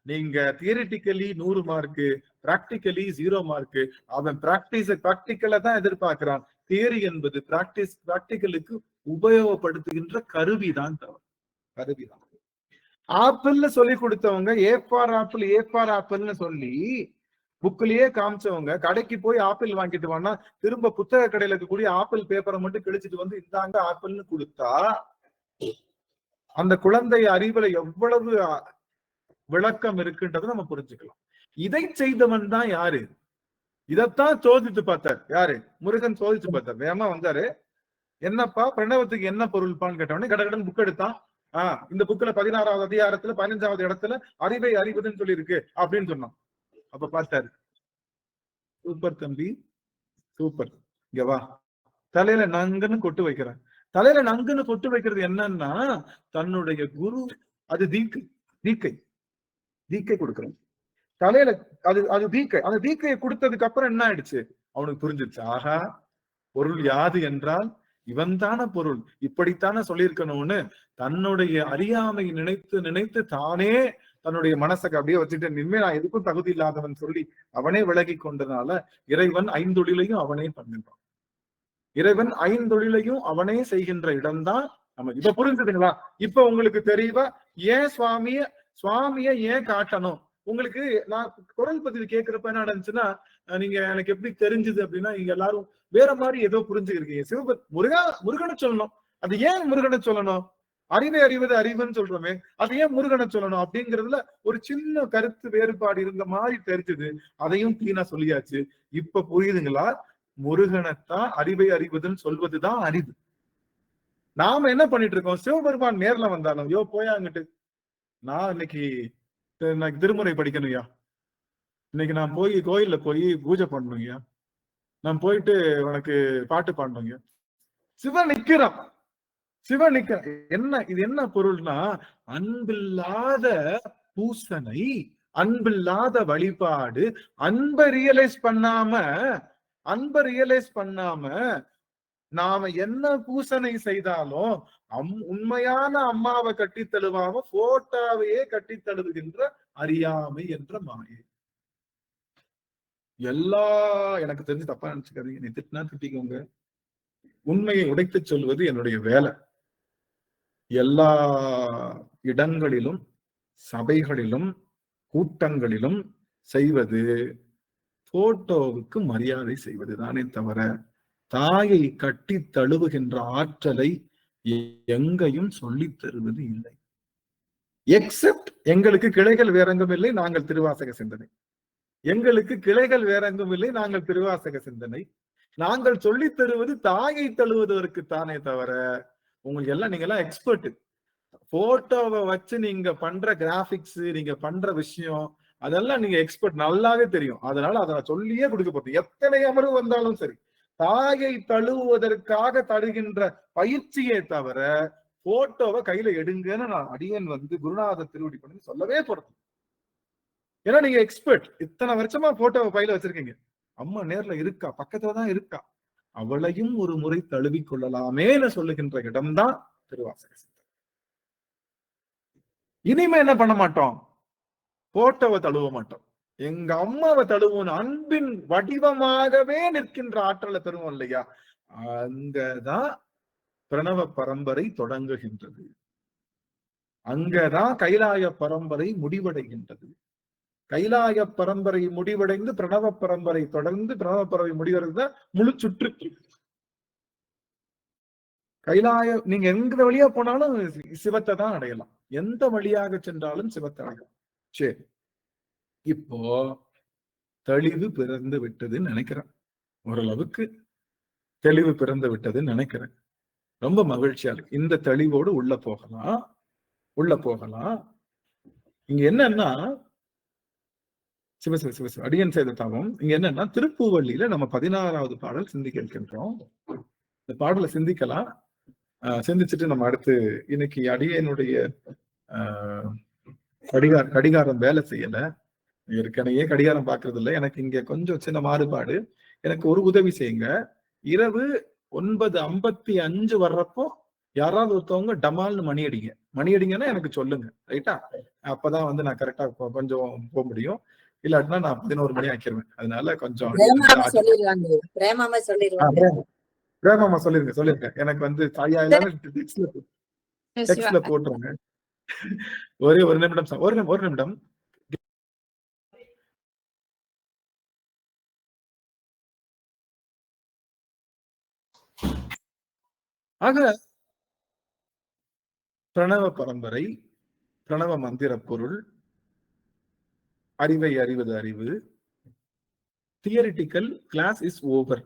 நீங்க தியரிட்டிக்கலி 100 மார்க்கு, பிராக்டிக்கலி 0 மார்க்கு. அவன் பிராக்டிக்கலை தான் எதிர்பார்க்கிறான். தியரி என்பது பிராக்டிக்கலுக்கு உபயோகப்படுத்துகின்ற கருவிதான். கருவிதான். ஆப்பிள்னு சொல்லி கொடுத்தவங்க ஏ ஃபார் ஆப்பிள்னு சொல்லி புக்லயே காமிச்சவங்க கடைக்கு போய் ஆப்பிள் வாங்கிட்டு வானா திரும்ப புத்தக கடையில இருக்கக்கூடிய ஆப்பிள் பேப்பரை மட்டும் கிழிச்சிட்டு வந்து இந்தாங்க ஆப்பிள்னு கொடுத்தா அந்த குழந்தை அறிவுல எவ்வளவு விளக்கம் இருக்குன்றதை நம்ம புரிஞ்சுக்கலாம். இதை செய்தவன் தான் யாரு? இதைத்தான் சோதித்து பார்த்தார். யாரு? முருகன் சோதிச்சு பார்த்தார். வேகமா வந்தாரு, என்னப்பா பிரணவத்துக்கு என்ன பொருள்பான்னு கேட்டவனே கடகடன் புக் எடுத்தான். இந்த புக்ல 16வது அதிகாரத்துல 15வது இடத்துல அறிவை அறிவதுன்னு சொல்லி இருக்கு அப்படின்னு சொன்னான். அப்ப பார்த்தாரு, சூப்பர் தம்பி சூப்பர், இங்க வா, தலையில நங்குன்னு கொட்டு வைக்கிறேன். தலையில நங்குன்னு கொட்டு வைக்கிறது என்னன்னா தன்னுடைய குரு, அது தீக்கை கொடுக்குறோம் தலையில. அது தீக்கை. அந்த தீக்கையை கொடுத்ததுக்கு அப்புறம் என்ன ஆயிடுச்சு, அவனுக்கு புரிஞ்சிருச்சு, ஆகா பொருள் யாது என்றால் இவன் தான பொருள், இப்படித்தானே சொல்லியிருக்கணும்னு தன்னுடைய அறியாமை நினைத்து தானே தன்னுடைய மனசை அப்படியே வச்சுட்டு இனிமே நான் எதுக்கும் தகுதி இல்லாதவன் சொல்லி அவனே விலகி கொண்டனால இறைவன் 5 தொழிலையும் அவனே பண்ணுறான். இறைவன் 5 தொழிலையும் அவனே செய்கின்ற இடம்தான் நமக்கு. இப்ப புரிஞ்சுதுங்களா? இப்ப உங்களுக்கு தெரியவா ஏன் சுவாமிய ஏன் காட்டணும்? உங்களுக்கு நான் குரல் பதிவு கேட்கிறப்ப என்ன நடந்துச்சுன்னா, நீங்க எனக்கு எப்படி தெரிஞ்சுது அப்படின்னா, நீங்க எல்லாரும் வேற மாதிரி ஏதோ புரிஞ்சுக்கிறீங்க. முருகனை சொல்லணும். அது ஏன் முருகனை சொல்லணும்? அறிவை அறிவது அறிவுன்னு சொல்றோமே, அது ஏன் முருகனை சொல்லணும் அப்படிங்கிறதுல ஒரு சின்ன கருத்து வேறுபாடு இருந்த மாதிரி தெரிஞ்சது. அதையும் கிளீனா சொல்லியாச்சு. இப்ப புரியுதுங்களா? முருகனைத்தான் அறிவை அறிவதுன்னு சொல்வதுதான் அறிவு. நாம என்ன பண்ணிட்டு இருக்கோம்? சிவபெருமான் நேர்ல வந்தாலும், யோ போயாங்கிட்டு, நான் இன்னைக்கு திருமுறை படிக்கணும்யா, இன்னைக்கு நான் போய் கோயில்ல போய் பூஜை பண்ணணும்யா, நான் போயிட்டு உனக்கு பாட்டு பாடணும்யா. சிவன் நிக்கிறான், சிவன் நிக்கிறான். என்ன இது? என்ன பொருள்னா, அன்பில்லாத பூசனை, அன்பில்லாத வழிபாடு, அன்பை ரியலைஸ் பண்ணாம நாம என்ன பூசனை செய்தாலும் உண்மையான அம்மாவை கட்டி தழுவாம போட்டோவையே கட்டி தழுவுகின்ற அறியாமை என்ற மாயை. எனக்கு தெரிஞ்சு தப்பா நினைச்சுக்காதீங்க, நீ திட்டினா திட்டிக்கோங்க. உண்மையை உடைத்து சொல்வது என்னுடைய வேலை. எல்லா இடங்களிலும், சபைகளிலும், கூட்டங்களிலும் செய்வது போட்டோவுக்கு மரியாதை செய்வதுதானே தவிர தாயை கட்டி தழுவுகின்ற ஆற்றலை எங்கேயும் சொல்லித் தருவது இல்லை. எக்ஸெப்ட் எங்களுக்கு கிளைகள் வேறெங்கும் இல்லை, நாங்கள் திருவாசக சிந்தனை. எங்களுக்கு கிளைகள் வேறெங்கும் இல்லை, நாங்கள் திருவாசக சிந்தனை. நாங்கள் சொல்லித் தருவது தாயை தழுவுவதற்கு தானே தவிர, உங்களுக்கு எல்லாம் நீங்க எல்லாம் எக்ஸ்பர்ட். போட்டோவை வச்சு நீங்க பண்ற கிராபிக்ஸ், நீங்க பண்ற விஷயம், அதெல்லாம் நீங்க எக்ஸ்பர்ட், நல்லாவே தெரியும். அதனால அதை சொல்லியே கொடுக்க போறேன். எத்தனை அமர்வு வந்தாலும் சரி, தாயை தழுவுவதற்காக தருகின்ற பயிற்சியே தவிர போட்டோவை கையில எடுங்கன்னு நான் அடியன் குருநாத திருவடி பண்ணி சொல்லவே போறது. ஏன்னா நீங்க எக்ஸ்பர்ட். இத்தனை வருஷமா போட்டோவை கையில வச்சிருக்கீங்க. அம்மா நேர்ல இருக்கா, பக்கத்துலதான் இருக்கா, அவளையும் ஒரு முறை தழுவி கொள்ளலாமேன்னு சொல்லுகின்ற இடம்தான் திருவாசக சிந்தனை. இனிமே என்ன பண்ண மாட்டோம்? போட்டோவை தழுவ மாட்டோம். எங்க அம்மாவை தழுவோம், அன்பின் வடிவமாகவே நிற்கின்ற ஆற்றலை பெறுவோம் இல்லையா? அங்கதான் பிரணவ பரம்பரை தொடங்குகின்றது. அங்கதான் கைலாய பரம்பரை முடிவடைகின்றது. கைலாய பரம்பரை முடிவடைந்து பிரணவ பரம்பரை தொடர்ந்து பிரணவ பரம்பரை முடிவடைந்து முழு சுற்று. கைலாய நீங்க எந்த வழியா போனாலும் சிவத்தை தான் அடையலாம். எந்த வழியாக சென்றாலும் சிவத்தை அடையலாம். சரி, இப்போ தெளிவு பிறந்து விட்டதுன்னு நினைக்கிறேன். ஓரளவுக்கு தெளிவு பிறந்து விட்டதுன்னு நினைக்கிறேன். ரொம்ப மகிழ்ச்சியா இருக்கு. இந்த தெளிவோடு உள்ள போகலாம். இங்க என்னன்னா, சிவ சிவ சிவ சிவ அடியன் செய்த தவம். இங்க என்னன்னா, திருப்பூவள்ளியில நம்ம 16வது பாடல் சிந்திக்க இருக்கின்றோம். இந்த பாடலை சிந்திக்கலாம். சிந்திச்சுட்டு நம்ம அடுத்து, இன்னைக்கு அடியனுடைய கடிகாரம் வேலை செய்யல. ஏற்கனவே கடிகாரம் பாக்குறது இல்லை. எனக்கு இங்க கொஞ்சம் சின்ன மாறுபாடு. எனக்கு ஒரு உதவி செய்யுங்க. இரவு 9:55 வர்றப்போ யாராவது ஒருத்தவங்க டமால்னு மணி அடிங்கன்னா எனக்கு சொல்லுங்க, ரைட்டா? அப்பதான் நான் கரெக்டா கொஞ்சம் போக முடியும். இல்லாட்டினா நான் 11 மணி ஆக்கிடுவேன். அதனால கொஞ்சம் பிரேமாமா சொல்லிருங்க. எனக்கு தாயா எல்லாரும் டெக்ஸ்ட்ல போட்டுருங்க. ஒரு நிமிடம் ஒரு நிமிடம். ஆக பிரணவ பரம்பரை, பிரணவ மந்திர பொருள், அறிவை அறிவது அறிவு, தியரிட்டிக்கல் கிளாஸ் இஸ் ஓவர்.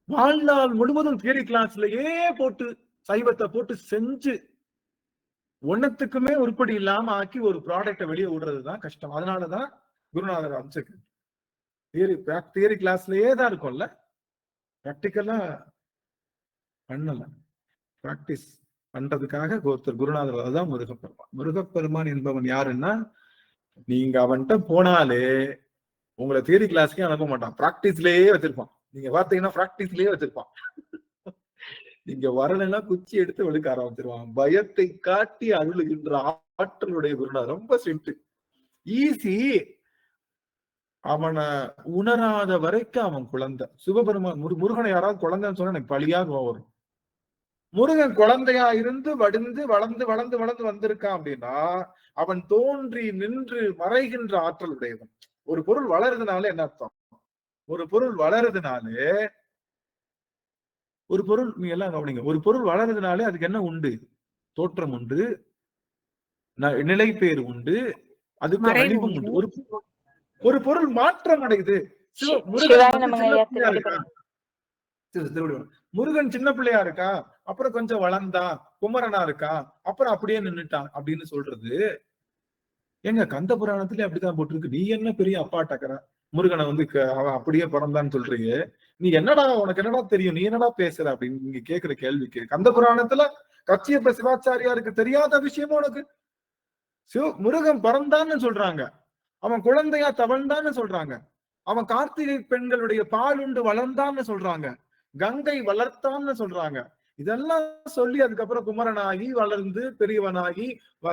வாழ்நாள் முழுவதும் தியரி கிளாஸ்லயே போட்டு சைவத்தை போட்டு செஞ்சு ஒன்னத்துக்குமே உருப்படி இல்லாம ஆக்கி ஒரு ப்ராடக்டை வெளியே விடுறதுதான் கஷ்டம். அதனாலதான் குருநாதர் அமைச்சிருக்கு. தியரி கிளாஸ்லயே தான் இருக்கும்ல, பிராக்டிக்கலா பண்ணல. பிராக்டிஸ் பண்றதுக்காக ஒருத்தர் குருநாதர், அதுதான் முருகப்பெருமான். முருகப்பெருமான் என்பவன் யாருன்னா, நீங்க அவன்கிட்ட போனாலே உங்களை தியரி கிளாஸ்க்கே அனுப்ப மாட்டான், பிராக்டிஸ்லயே வச்சிருப்பான். நீங்க பார்த்தீங்கன்னா பிராக்டிஸ்லயே வச்சிருப்பான். நீங்க வரலைன்னா குச்சி எடுத்து வெளுக்க ஆரம்பிச்சிருவான். பயத்தை காட்டி அருளுகின்ற ஆற்றலுடைய குருநாதர். ரொம்ப ஸ்ட்ரிக்ட், ஈஸி. அவனை உணராத வரைக்கும் அவன் குழந்தை. சிவபெருமான் முருகனை யாராவது குழந்தைன்னு சொன்னா எனக்கு பழியாக வரும். முருகன் குழந்தையா இருந்து வடிந்து வளர்ந்து வந்திருக்கான் அப்படின்னா அவன் தோன்றி நின்று மறைகின்ற ஆற்றல் உடையவன். ஒரு பொருள் வளருதுனாலே என்ன அர்த்தம்? ஒரு பொருள் வளருதுனாலே, ஒரு பொருள் நீ எல்லாம் கவனிங்க, ஒரு பொருள் வளருதுனாலே அதுக்கு என்ன உண்டு? தோற்றம் உண்டு, நிலை பேர் உண்டு, அதுக்கு மறைவு அழிவும் உண்டு. உண்டு. ஒரு பொருள் மாற்றம் அடையுது. முருகன் சின்ன பிள்ளையா இருக்கா, அப்புறம் கொஞ்சம் வளர்ந்தா, குமரனா இருக்கா, அப்புறம் அப்படியே நின்னுட்டான் அப்படின்னு சொல்றது எங்க கந்த புராணத்திலே அப்படிதான் போட்டிருக்கு. நீ என்ன பெரிய அப்பாட்டக்கற முருகனை வந்து அவன் அப்படியே பிறந்தான்னு சொல்றீங்க, நீ என்னடா உனக்கு என்னடா தெரியும், நீ என்னடா பேசுற அப்படின்னு நீங்க கேக்குற கேள்விக்கு கந்த புராணத்துல கச்சியப்ப சிவாச்சாரியாருக்கு தெரியாத விஷயமும் உனக்கு முருகன் பிறந்தான்னு சொல்றாங்க, அவன் குழந்தையா தவழ்ந்தான்னு சொல்றாங்க, அவன் கார்த்திகை பெண்களுடைய பாலுண்டு வளர்ந்தான்னு சொல்றாங்க, கங்கை வளர்த்தான்னு சொல்றாங்க. இதெல்லாம் சொல்லி அதுக்கப்புறம் குமரனாகி வளர்ந்து பெரியவனாகி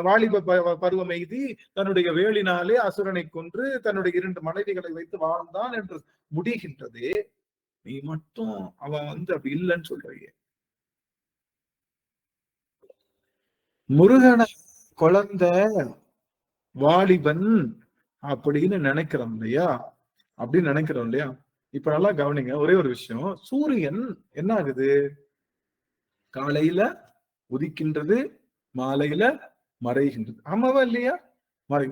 வாலிப பருவம் எய்தி தன்னுடைய வேலினாலே அசுரனை கொன்று தன்னுடைய 2 மனைவிகளை வைத்து வாழ்ந்தான் என்று முடிகின்றதே, நீ மட்டும் அவன் வந்து அப்படி இல்லைன்னு சொல்றீங்க. முருகன குழந்தை வாலிபன் அப்படின்னு நினைக்கிறோம் இல்லையா, அப்படின்னு நினைக்கிறோம் இல்லையா. இப்ப நல்லா கவனிங்க, ஒரே ஒரு விஷயம். சூரியன் என்ன ஆகுது, காலையில உதிக்கின்றது, மாலையில மறைகின்றது. ஆமாவா இல்லையா? மறை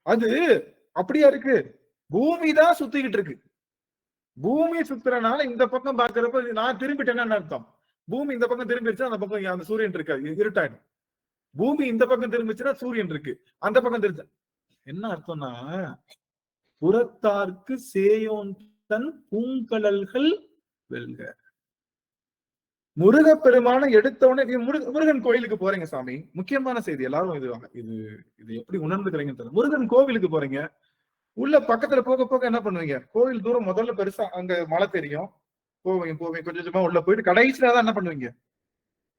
அது அப்படியா இருக்கு, பூமி தான் சுத்திக்கிட்டு இருக்கு. பூமி சுத்துறனால இந்த பக்கம் பாக்குறப்ப நான் திரும்பிட்டேன்னு அர்த்தம். பூமி இந்த பக்கம் திரும்பிடுச்சு, அந்த பக்கம் அந்த சூரியன் இருக்காது, இருட்டாயிடும். பூமி இந்த பக்கம் திரும்பிச்சுன்னா சூரியன் இருக்கு, அந்த பக்கம் திரும்ப என்ன அர்த்தம்னா, புறத்தார்க்கு சேயோன் தன் பூங்கழல்கள் வெல்க. முருகப்பெருமான எடுத்தவொடனே முருகன் கோயிலுக்கு போறீங்க சாமி, முக்கியமான செய்தி, எல்லாரும் இது எப்படி உணர்ந்துக்கிறீங்கன்னு தெரியல. முருகன் கோவிலுக்கு போறீங்க, உள்ள பக்கத்துல போக போக என்ன பண்ணுவீங்க, கோவில் தூரம் முதல்ல பெருசா அங்க மழை தெரியும், போவீங்க கொஞ்சம் கொஞ்சமா உள்ள போயிட்டு கடைசியில தான் என்ன பண்ணுவீங்க,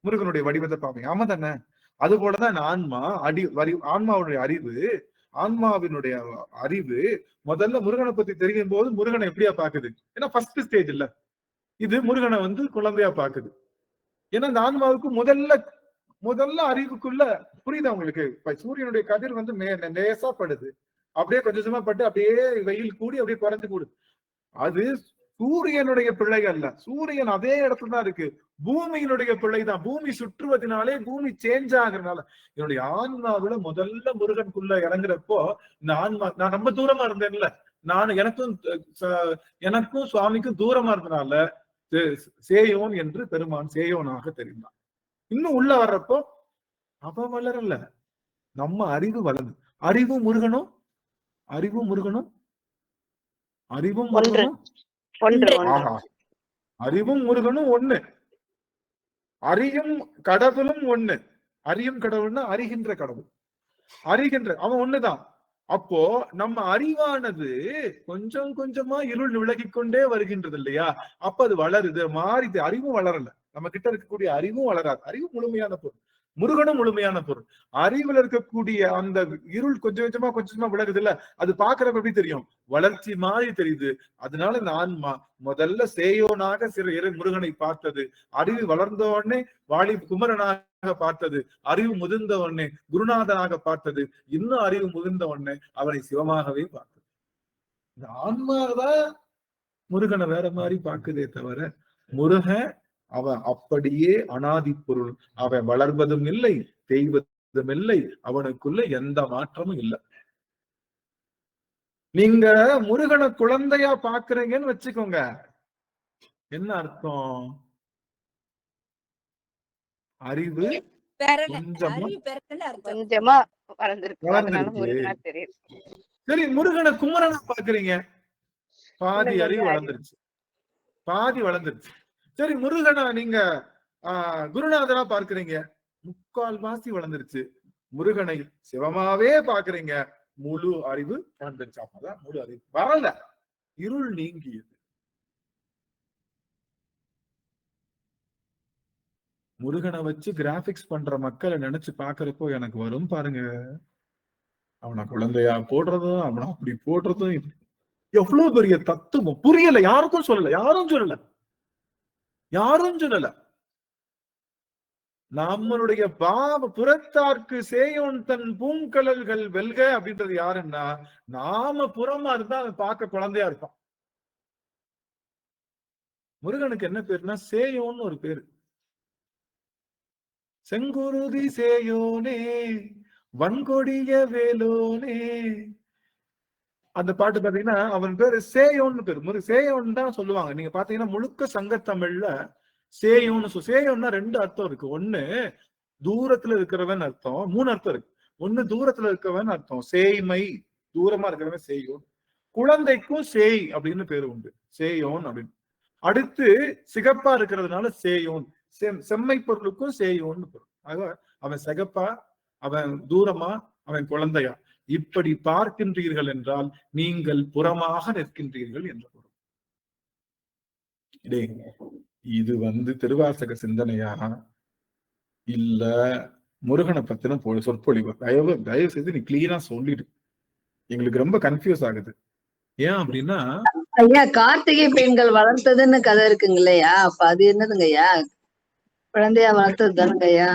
முருகனுடைய வடிவத்தை பார்ப்பீங்க. ஆமா தானே? அது போலதான் ஆன்மா ஆன்மாவுடைய அறிவு, ஆன்மாவினுடைய அறிவு முதல்ல முருகனை பத்தி தெரியும் போது முருகனை எப்படியா பாக்குது, ஏன்னா ஃபர்ஸ்ட் ஸ்டேஜ் இல்ல இது, முருகனை வந்து குழந்தையா பாக்குது. ஏன்னா இந்த ஆன்மாவுக்கு முதல்ல அறிவுக்குள்ள புரியுதா உங்களுக்கு, சூரியனுடைய கதிர் வந்து லேசா படுது, அப்படியே கொஞ்சமா பட்டு அப்படியே வெயில் கூடி அப்படியே குறைஞ்சு கூடுது. அது சூரியனுடைய பிள்ளை அல்ல, சூரியன் அதே இடத்துல தான் இருக்கு, பூமியினுடைய பிள்ளைதான். பூமி சுற்றுவதனாலே பூமி சேஞ்ச் ஆகுறதுனால என்னுடைய ஆன்மாவில முதல்ல முருகனுக்குள்ள இறங்குறப்போ இந்த ஆன்மா, நான் ரொம்ப தூரமா இருந்தேன்ல, எனக்கும் சுவாமிக்கும் தூரமா இருந்தனால சேயோன் என்று பெருமான் சேயோனாக தெரிந்தான். இன்னும் உள்ள வர்றப்போ அவ வளரல, நம்ம அறிவு வளர்ந்து, அறிவும் முருகனும் அறிவும் முருகனும் ஒண்ணு, அறியும் கடவுளும் ஒண்ணு. அறியும் கடவுள்னா அறிகின்ற கடவுள், அவன் ஒண்ணுதான். அப்போ நம்ம அறிவானது கொஞ்சம் கொஞ்சமா இருள் விலகிக் கொண்டே வருகின்றது இல்லையா, அப்ப அது வளருது, மாறிது. அறிவும் வளரல, நம்ம கிட்ட இருக்கக்கூடிய அறிவும் வளராது. அறிவு முழுமையான பொருள், முருகனும் முழுமையான பொருள். அறிவுல இருக்கக்கூடிய அந்த இருள் கொஞ்சம் கொஞ்சமா விலகுது இல்ல, அது பாக்குறப்ப எப்படி தெரியும், வளர்ச்சி மாதிரி தெரியுது. அதனால இந்த ஆன்மா முதல்ல சேயோனாக முருகனை பார்த்தது, அறிவு வளர்ந்த உடனே குமரனாக பார்த்தது, அறிவு முதிர்ந்த உடனே குருநாதனாக பார்த்தது, இன்னும் அறிவு முதிர்ந்த உடனே அவனை சிவமாகவே பார்த்தது. இந்த ஆன்மாதான் முருகனை வேற மாதிரி பாக்குதே தவிர, முருகன் அவன் அப்படியே அனாதி பொருள், அவன் வளர்வதும் இல்லை தேய்வதும் இல்லை, அவனுக்குள்ள எந்த மாற்றமும் இல்லை. நீங்க முருகனை குழந்தையா பாக்குறீங்கன்னு வச்சுக்கோங்க, என்ன அர்த்தம், அறிவு கொஞ்சமா வளர்ந்துருக்கு. சரி, முருகனை குமரனா பாக்குறீங்க, பாதி அறிவு வளர்ந்துருச்சு, பாதி வளர்ந்துருச்சு. சரி, முருகனை நீங்க குருநாதனா பார்க்கிறீங்க, முக்கால் வாசி வளர்ந்துருச்சு. முருகனை சிவமாவே பாக்குறீங்க, முழு அறிவு வளர்ந்துருச்சு. அப்பதான் முழு அறிவு வரல, இருள் நீங்கியது. முருகனை வச்சு கிராபிக்ஸ் பண்ற மக்களை நினைச்சு பாக்குறப்போ எனக்கு வரும் பாருங்க, அவனை குழந்தையா போடுறதும் அவனை அப்படி போடுறதும் எவ்வளவு பெரிய தத்துவம். புரியல, யாருக்கும் சொல்லல. நம்மளுடைய புறத்தார்க்கு சேயோன் தன் பூங்கழல்கள் வெல்க அப்படின்றது யாருன்னா, நாம புறமா இருந்தா அவன் பார்க்க குழந்தையா இருப்பான். முருகனுக்கு என்ன பேருன்னா சேயோன்னு ஒரு பேரு. செங்குருதி சேயோனே வன்கொடிய வேலோனே. அந்த பாட்டு பாத்தீங்கன்னா அவன் பேரு சேயோன்னு பேரு. சேயோன்னு தான் சொல்லுவாங்க. நீங்க பாத்தீங்கன்னா முழுக்க சங்கத்தமிழ்ல சேயோன்னு சேயோன்னா 2 அர்த்தம் இருக்கு. ஒண்ணு தூரத்துல இருக்கிறவன் அர்த்தம், 3 அர்த்தம் இருக்கு. ஒண்ணு தூரத்துல இருக்கிறவன் அர்த்தம் சேய்மை, தூரமா இருக்கிறவன் சேயோன். குழந்தைக்கும் சேய் அப்படின்னு பேரு உண்டு, சேயோன் அப்படின்னு. அடுத்து சிகப்பா இருக்கிறதுனால சேயோன், செம்மை பொருளுக்கும் சேயோன்னு பொருள். ஆக அவன் சிகப்பா, அவன் தூரமா, அவன் குழந்தையா. இப்படி பார்க்கின்றீர்கள் என்றால் நீங்கள் புறமாக நிற்கின்றீர்கள் என்ற பொருள். இது திருவாசக சிந்தனையா இல்ல முருகனை பத்தின சொற்பொழிவு? தயவு செய்து நீ கிளீனா சொல்லிடு, எங்களுக்கு ரொம்ப கன்ஃபியூஸ் ஆகுது. ஏன் அப்படின்னா ஐயா கார்த்திகை பெண்கள் வளர்த்ததுன்னு கதை இருக்குங்க இல்லையா? அப்ப அது என்னதுங்க ஐயா? குழந்தையா வளர்த்தது தானுங்க ஐயா?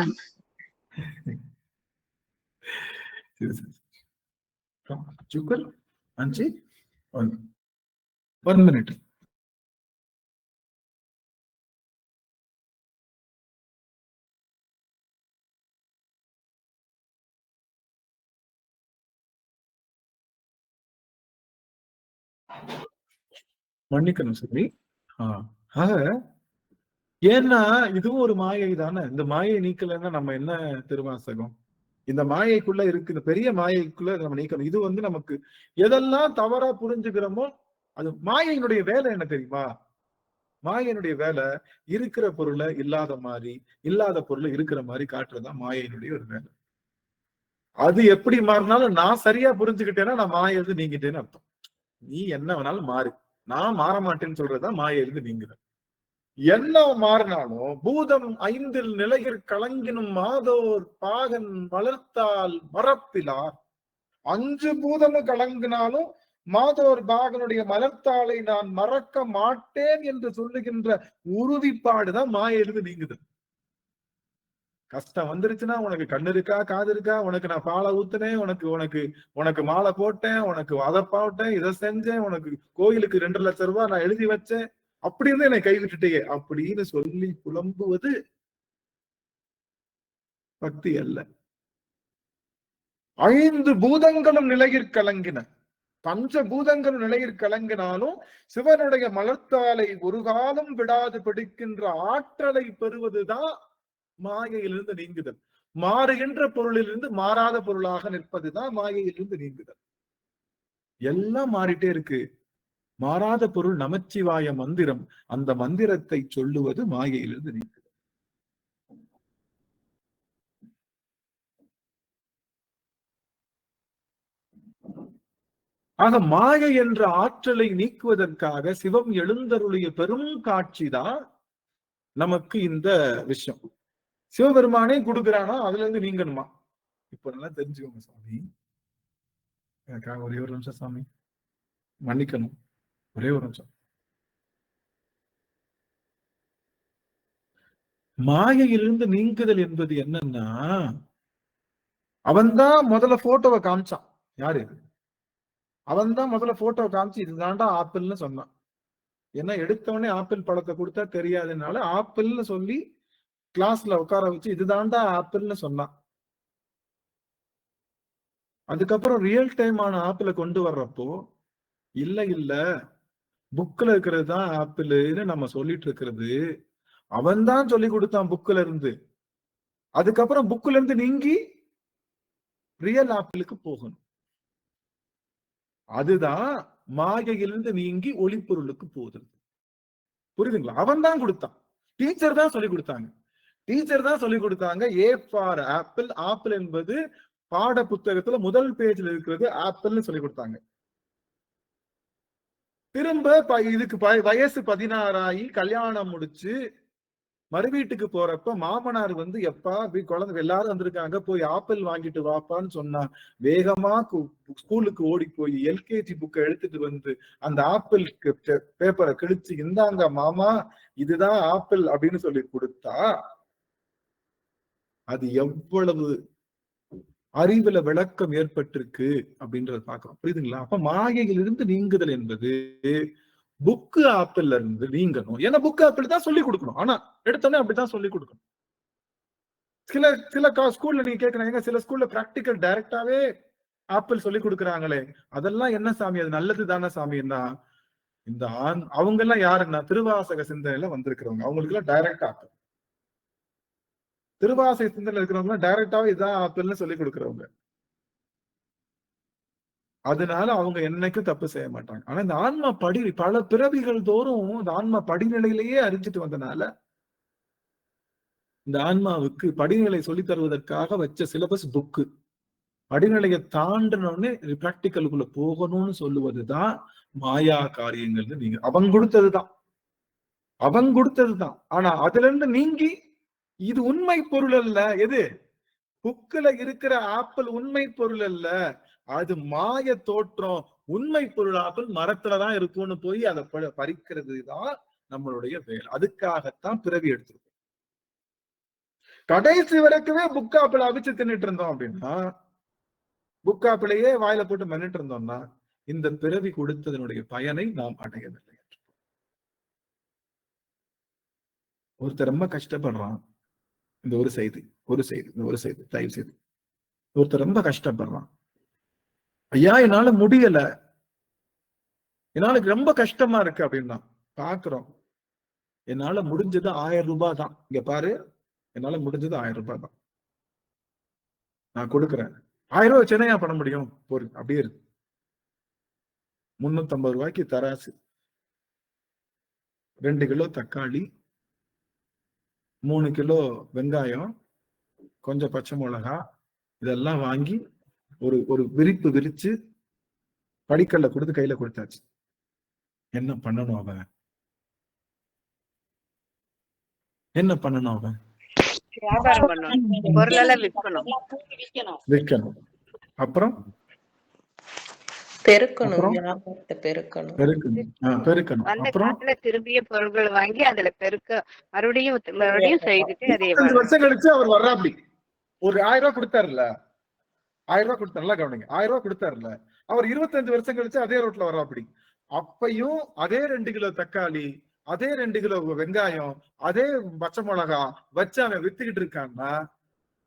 சுகர் அஞ்சு 1 minute. மன்னிக்கணும் சொல்லி. ஏன்னா இதுவும் ஒரு மாயை தானே. இந்த மாயை நீக்கலன்னா நம்ம என்ன திருவாசகம்? இந்த மாயைக்குள்ள இருக்கு, இந்த பெரிய மாயைக்குள்ள நம்ம நீக்கணும். இது நமக்கு எதெல்லாம் தவறா புரிஞ்சுக்கிறோமோ அது மாயையினுடைய வேலை. என்ன தெரியுமா? மாயையினுடைய வேலை இருக்கிற பொருளை இல்லாத மாதிரி, இல்லாத பொருளை இருக்கிற மாதிரி காட்டுறதுதான் மாயையினுடைய ஒரு வேலை. அது எப்படி மாறினாலும் நான் சரியா புரிஞ்சுக்கிட்டேன்னா நான் மாயிலிருந்து நீங்கிட்டேன்னு அர்த்தம். நீ என்ன வேணாலும் மாறு, நான் மாற மாட்டேன்னு சொல்றதுதான் மாயிலிருந்து நீங்குற. என்ன மாறினாலும் பூதம் 5 நிலையில் கலங்கினும் மாதோர் பாகன் வளர்த்தால் மறப்பிலார். 5 பூதமும் கலங்கினாலும் மாதோர் பாகனுடைய மலர்த்தாளை நான் மறக்க மாட்டேன் என்று சொல்லுகின்ற உறுதிப்பாடுதான் மாயிலிருந்து நீங்குது. கஷ்டம் வந்துருச்சுன்னா உனக்கு கண்ணு இருக்கா, காது இருக்கா, உனக்கு நான் பாலை ஊத்துனேன், உனக்கு மாலை போட்டேன், உனக்கு அதை போட்டேன், இதை செஞ்சேன், உனக்கு கோயிலுக்கு 2 லட்சம் ரூபாய் நான் எழுதி வச்சேன், அப்படி இருந்து என்னை கைவிட்டுட்டே அப்படின்னு சொல்லி புலம்புவது பக்தி அல்ல. 5 பூதங்களும் நிலையிற் கலங்கின, 5 பூதங்களும் நிலையிற் கலங்கினாலும் சிவனுடைய மலர்த்தாளை ஒரு காலம் விடாது பிடிக்கின்ற ஆற்றலை பெறுவதுதான் மாயையிலிருந்து நீங்குதல். மாறுகின்ற பொருளிலிருந்து மாறாத பொருளாக நிற்பதுதான் மாயையிலிருந்து நீங்குதல். எல்லாம் மாறிட்டே இருக்கு. மாறாத பொருள் நமச்சிவாய மந்திரம். அந்த மந்திரத்தை சொல்லுவது மாயையிலிருந்து நீங்குதல். ஆக மாயை என்ற ஆற்றலை நீக்குவதற்காக சிவம் எழுந்தருளிய பெரும் காட்சிதான் நமக்கு இந்த விஷயம். சிவபெருமானே கொடுக்குறானா அதுல இருந்து நீங்கணுமா? இப்ப நல்லா தெரிஞ்சுக்கோங்க சாமி. எனக்காக ஒரே ஒரு நிமிஷம் சாமி, மன்னிக்கணும், ஒரே ஒரு நிமிஷம். மாயையிலிருந்து நீங்குதல் என்பது என்னன்னா, அவன்தான் முதல்ல போட்டோவை காமிச்சான். யாரு? அவன்தான் முதல்ல போட்டோவை காமிச்சு இதுதான்டா ஆப்பிள்னு சொன்னான். ஏன்னா எடுத்தவொடனே ஆப்பிள் பழத்தை கொடுத்தா தெரியாதுனால ஆப்பிள்னு சொல்லி கிளாஸ்ல உட்கார வச்சு இதுதான்டா ஆப்பிள்னு சொன்னான். அதுக்கப்புறம் ரியல் டைமான ஆப்பிளை கொண்டு வர்றப்போ இல்ல புக்ல இருக்கிறது தான் ஆப்பிள்னு நம்ம சொல்லிட்டு இருக்கிறது அவன் தான் சொல்லி கொடுத்தான் புக்ல இருந்து. அதுக்கப்புறம் புக்ல இருந்து நீங்கி ரியல் ஆப்பிளுக்கு போகணும். அதுதான் மாயையிலிருந்து நீங்கி ஒளிப்பொருளுக்கு போகுது. புரியுதுங்களா? அவன் தான் கொடுத்தான், டீச்சர் தான் சொல்லி கொடுத்தாங்க. A for apple. ஆப்பிள் என்பது பாட புத்தகத்துல முதல் பேஜ்ல இருக்கிறது ஆப்பிள்னு சொல்லி கொடுத்தாங்க. திரும்ப இதுக்கு வயசு 16 ஆகி கல்யாணம் முடிச்சு மறு வீட்டுக்கு போறப்ப மாமனார் எப்பா குழந்தை எல்லாரும் வந்திருக்காங்க, போய் ஆப்பிள் வாங்கிட்டு வாப்பான்னு சொன்னா வேகமா ஸ்கூலுக்கு ஓடி போய் எல்கேஜி புக்கை எடுத்துட்டு வந்து அந்த ஆப்பிள் பேப்பரை கிழிச்சு இந்தாங்க மாமா இதுதான் ஆப்பிள் அப்படின்னு சொல்லி கொடுத்தா அது எவ்வளவு அறிவுல விளக்கம் ஏற்பட்டிருக்கு அப்படின்றத பார்க்கிறோம். புரியுதுங்களா? அப்ப மாயையிலிருந்து நீங்குதல் என்பது புக்கு ஆப்பிள்ல இருந்து நீங்கணும். ஏன்னா புக்கு ஆப்பிள் தான் சொல்லி கொடுக்கணும். ஆனா எடுத்தோடனே அப்படித்தான் சொல்லி கொடுக்கணும். சில ஸ்கூல்ல நீங்க கேட்கறாங்க, சில ஸ்கூல்ல பிராக்டிக்கல் டைரக்டாவே ஆப்பிள் சொல்லி கொடுக்குறாங்களே, அதெல்லாம் என்ன சாமி, அது நல்லது தானே சாமின்னா, இந்த அவங்க எல்லாம் யாருன்னா திருவாசக சிந்தனையில வந்திருக்கிறவங்க, அவங்களுக்கு எல்லாம் டைரக்ட் ஆப்பிள். திருவாசக சிந்தனையில இருக்கிறவங்க டைரக்டாவே இதான் ஆப்பிள்னு சொல்லி கொடுக்குறவங்க. அதனால அவங்க என்னைக்கும் தப்பு செய்ய மாட்டாங்க. ஆனா இந்த ஆன்மா பல பிறவிகள் தோறும் இந்த ஆன்மா படிநிலையிலேயே அறிஞ்சிட்டு வந்தனால இந்த ஆன்மாவுக்கு படிநிலை சொல்லி தருவதற்காக வச்ச சிலபஸ் புக்கு. படிநிலையை தாண்டினோன்னு பிராக்டிக்கலுக்குள்ள போகணும்னு சொல்லுவதுதான் மாயா காரியங்கள். நீங்க அவங்க கொடுத்ததுதான். ஆனா அதுல இருந்து நீங்கி இது உண்மை பொருள் அல்ல, எது புக்குல இருக்கிற ஆப்பிள் உண்மை பொருள் அல்ல, அது மாய தோற்றம், உண்மை பொருள் ஆப்பிள் மரத்துலதான் இருக்கும்னு போய் அதை பறிக்கிறது தான் நம்மளுடைய வேலை. அதுக்காகத்தான் பிறவி எடுத்திருக்கோம். கடைசி வரைக்குமே புக் ஆப்பிள் அவிச்சு தின்னுட்டு இருந்தோம் அப்படின்னா, புக் ஆப்பிளையே வாயில போட்டு மென்னுட்டு இருந்தோம்னா இந்த பிறவி கொடுத்ததனுடைய பயனை நாம் அடையவில்லை. ஒருத்தர் ரொம்ப கஷ்டப்படுறான். இந்த ஒரு செய்தி தயவு செய்து, ஒருத்தர் ரொம்ப கஷ்டப்படுறான். ஐயா என்னால முடியல, என்னால ரொம்ப கஷ்டமா இருக்கு அப்படின்னா பாக்குறோம். என்னால முடிஞ்சது 1000 ரூபாய் தான். இங்க பாரு, என்னால முடிஞ்சது 1000 ரூபாய் தான், நான் கொடுக்குறேன். 1000 ரூபாய் சென்னையா பண்ண முடியும்? அப்படியே இருக்கு. 350 ரூபாய்க்கு தராசு, 2 கிலோ தக்காளி, 3 கிலோ வெங்காயம், கொஞ்சம் பச்சை மிளகா, இதெல்லாம் வாங்கி ஒரு விரிச்சு படிக்கல்ல கொடுத்து கையில கொடுத்தாச்சு. என்ன பண்ணணும் அவன்? விற்கணும். அப்புறம் பெருக்கணும். திரும்பிய பொருட்கள் வாங்கி அதுல மறுபடியும் செய்துட்டு 25 வருஷம் கழிச்சு அவர் வர்றாப்படி. ஒரு 1000 ரூபாய் கொடுத்தாருல்ல, 1000 ரூபாய் கொடுத்தாருல, கவனிங்க, 1000 ரூபாய் கொடுத்தாருல்ல, அவர் 25 வருஷம் கழிச்சு அதே ரோட்ல வர்றாப்படி. அப்பையும் அதே 2 கிலோ தக்காளி, அதே 2 கிலோ வெங்காயம், அதே பச்சை மிளகா வச்சு அவன் வித்துக்கிட்டு இருக்கான்னா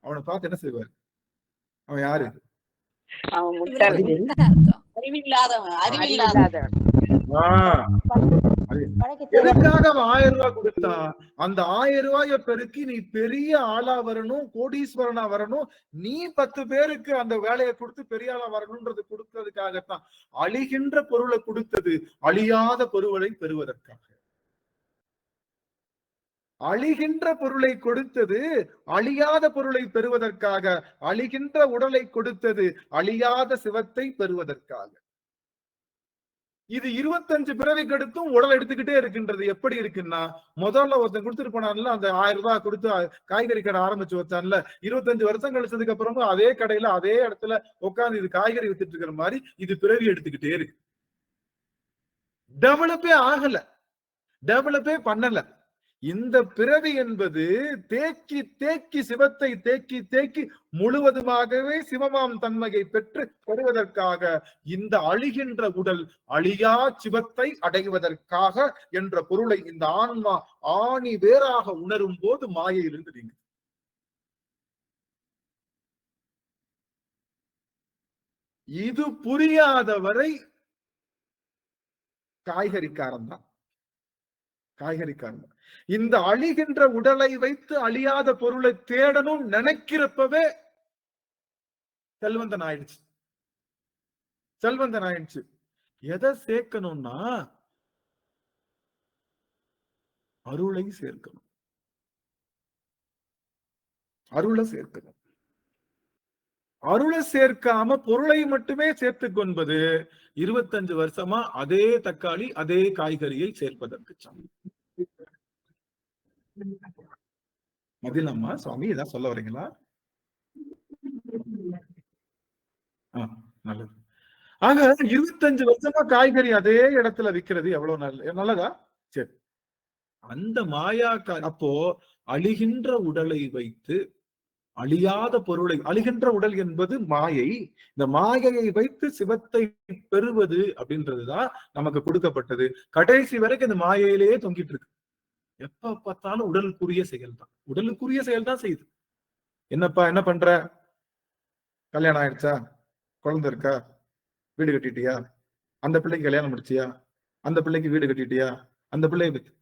அவனை பார்த்து என்ன செய்வார்? அவன் யாரு? எதுக்காக அவன் 1000 ரூபாய் கொடுத்தா? அந்த 1000 ரூபாய பெருக்கி நீ பெரிய ஆளா வரணும், கோடீஸ்வரனா வரணும், நீ 10 பேருக்கு அந்த வேலையை கொடுத்து பெரிய ஆளா வரணும்ன்றது கொடுத்ததுக்காகத்தான். அழிகின்ற பொருளை கொடுத்தது அழியாத பொருளை பெறுவதற்காக. அழிகின்ற பொருளை கொடுத்தது அழியாத பொருளை பெறுவதற்காக. அழிகின்ற உடலை கொடுத்தது அழியாத சிவத்தை பெறுவதற்காக. இது 25 பிறவிக்கு எடுத்தும் உடல் எடுத்துக்கிட்டே இருக்கின்றது. எப்படி இருக்குன்னா, முதல்ல ஒருத்தன் கொடுத்துட்டு போனான்ல, அந்த 1000 ரூபாய் கொடுத்து காய்கறி கடை ஆரம்பிச்சு வச்சான்ல, 25 வருஷம் கழிச்சதுக்கு அப்புறமும் அதே கடையில அதே இடத்துல உட்கார்ந்து இது காய்கறி வித்துட்டு இருக்கிற மாதிரி இது பிறவி எடுத்துக்கிட்டே இருக்கு. டெவலப்பே ஆகல, டெவலப்பே பண்ணல. இந்த பிறவி என்பது தேக்கி சிவத்தை தேக்கி முழுவதுமாகவே சிவமாம் தன்மையை பெற்று பெறுவதற்காக, இந்த அழிகின்ற உடல் அழியா சிவத்தை அடைவதற்காக என்ற பொருளை இந்த ஆன்மா ஆணி வேறாக உணரும் போது மாயையிலிருந்து நீங்க இது புரியாதவரை காய்கறிக்காரன் தான். இந்த அழிகின்ற உடலை வைத்து அழியாத பொருளை தேடணும் நினைக்கிறப்பவே செல்வந்தன் ஆயிடுச்சு. எதை சேர்க்கணும்னா அருளை சேர்க்கணும். அருளை சேர்க்காம பொருளை மட்டுமே சேர்த்துக் கொள்வது 25 வருஷமா அதே தக்காளி அதே காய்கறியை சேர்ப்பதற்கு சமம். மதிலம்மா சுவாமி ஏதாவது சொல்ல வரீங்களா? நல்லது. ஆக 25 வருஷமா காய்கறி அதே இடத்துல விற்கிறது எவ்வளவு நல்லதா? சரி, அந்த அப்போ அழிகின்ற உடலை வைத்து அழியாத பொருளை, அழிகின்ற உடல் என்பது மாயை, இந்த மாயையை வைத்து சிவத்தை பெறுவது அப்படின்றதுதான் நமக்கு கொடுக்கப்பட்டது. கடைசி வரைக்கும் இந்த மாயையிலேயே தொங்கிட்டு இருக்கு. எப்ப பார்த்தாலும் உடலுக்குரிய செயல் தான் செய்யுது. என்னப்பா என்ன பண்ற? கல்யாணம் ஆயிடுச்சா? குழந்தை இருக்கா? வீடு கட்டிட்டியா? அந்த பிள்ளைக்கு கல்யாணம் முடிச்சியா? அந்த பிள்ளைக்கு வீடு கட்டிட்டியா? அந்த பிள்ளைக்கு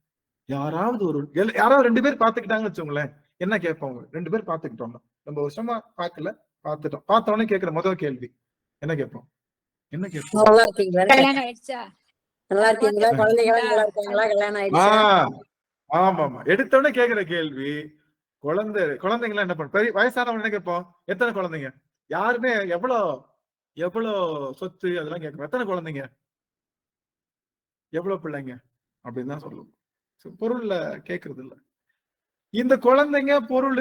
யாராவது யாராவது 2 பேர் பாத்துக்கிட்டாங்கன்னு வச்சுக்கோங்களேன், என்ன கேட்பாங்க? 2 பேர் பாத்துக்கிட்டோம், ரொம்ப வருஷமா பாக்கல, பாத்துட்டோம், பார்த்தவொடனே கேட்கிற முதல் கேள்வி என்ன கேட்போம்? என்ன கேட்போம்? நல்லா இருக்கீங்களா? கல்யாணம் ஆயிடுச்சா? நல்லா இருக்கீங்களா? குழந்தைகள் நல்லா இருக்காங்களா? கல்யாணம் ஆயிடுச்சா? ஆமா ஆமா, எடுத்தோடனே கேக்குற கேள்வி குழந்தைங்களா என்ன பண்ண? பெரிய வயசானவங்க என்ன கேட்போம்? எத்தனை குழந்தைங்க? யாருமே எவ்வளவு சொத்து அதெல்லாம் கேட்கணும். எத்தனை குழந்தைங்க, எவ்வளவு பிள்ளைங்க அப்படின்னு தான் சொல்லுவோம். பொருள்ல கேக்குறது இல்ல. இந்த குழந்தைங்க, பொருள்,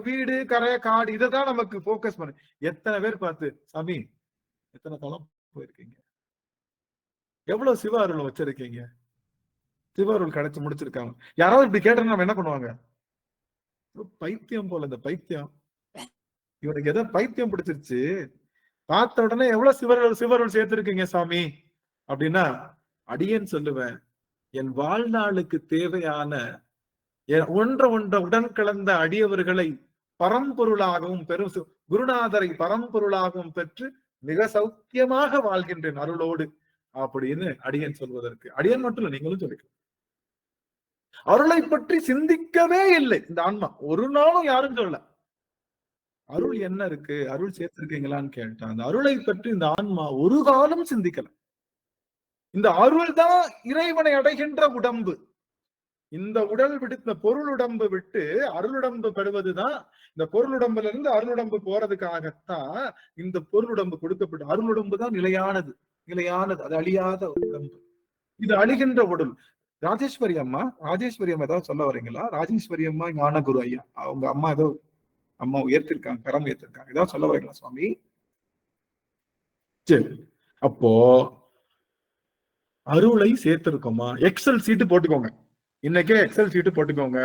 வீடு, கரை, காடு, இதைதான் நமக்கு போக்கஸ் பண்ணு. எத்தனை பேர் பார்த்து, சாமி எத்தனை தளம் போயிருக்கீங்க? எவ்வளவு சிவ அருள் வச்சிருக்கீங்க? சிவ அருள் கிடைச்சு முடிச்சிருக்காங்க. யாராவது இப்படி கேட்டோம்னா நம்ம என்ன பண்ணுவாங்க? பைத்தியம் போல, இந்த பைத்தியம் இவனுக்கு ஏதோ பைத்தியம் பிடிச்சிருச்சு, பார்த்த உடனே எவ்வளவு சிவருள் சேர்த்திருக்கீங்க சாமி அப்படின்னா, அடியேன் சொல்லுவேன், என் வாழ்நாளுக்கு தேவையான ஒன்ற உடன் கலந்த அடியவர்களை பரம்பொருளாகவும் குருநாதரை பரம்பொருளாகவும் பெற்று மிக சௌக்கியமாக வாழ்கின்றேன் அருளோடு அப்படின்னு அடியன் சொல்வதற்கு. அடியன் மட்டும் இல்லை, நீங்களும் சொல்லிக்கலாம். அருளை பற்றி சிந்திக்கவே இல்லை இந்த ஆன்மா, ஒரு நாளும் யாரும் சொல்லல. அருள் என்ன இருக்கு, அருள் சேர்த்திருக்கீங்களான்னு கேட்டா, அந்த அருளை பற்றி இந்த ஆன்மா ஒரு காலம் சிந்திக்கல. இந்த அருள் தான் இறைவனை அடைகின்ற உடம்பு. இந்த உடல் விடுத்த பொருளுடம்பு விட்டு அருளுடம்பு பெறுவதுதான். இந்த பொருளுடம்புல இருந்து அருளுடம்பு போறதுக்காகத்தான் இந்த பொருளுடம்பு கொடுக்கப்பட்டு, அருளுடம்பு தான் நிலையானது, அது அழியாத உடம்பு. இது அழிகின்ற உடல். ராஜேஸ்வரி அம்மா ஏதாவது சொல்ல வரீங்களா? ராஜேஸ்வரி அம்மா ஞானகுரு ஐயா, அவங்க அம்மா உயர்த்திருக்காங்க, கரம் உயர்த்திருக்காங்க, ஏதாவது சொல்ல வரீங்களா சுவாமி? சரி, அப்போ அருளை சேர்த்திருக்கோமா? எக்ஸல் சீட்டு போட்டுக்கோங்க, இன்னைக்கே எக்ஸல் சீட்டு போட்டுக்கோங்க.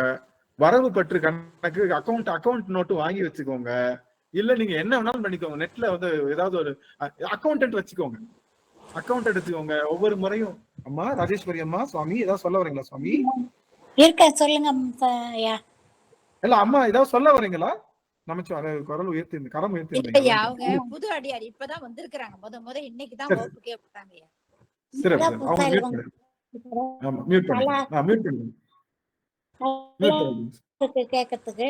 வரவு பற்று கணக்கு அக்கௌண்ட் நோட்டு வாங்கி வச்சுக்கோங்க. இல்ல நீங்க என்ன வேணாலும் பண்ணிக்கோங்க. நெட்ல ஏதாவது ஒரு அக்கௌண்டன்ட் வச்சுக்கோங்க, ஒவ்வொரு முறையும். அம்மா ராஜேஸ்வரி அம்மா, சுவாமி ஏதாவது சொல்ல வரீங்களா சுவாமி? சொல்லுங்க. இல்ல அம்மா ஏதாவது சொல்ல வரீங்களா? குரல் உயர்த்தி, கரம் உயர்த்தி. அவங்க புது அடியார் இப்பதான் வந்திருக்கிறாங்க, முத இன்னைக்குதான் வகுப்புக்கே போட்டாங்க. சிறப்பு. அவங்க மியூட் பண்ணுங்க. கேட்கறதுக்கு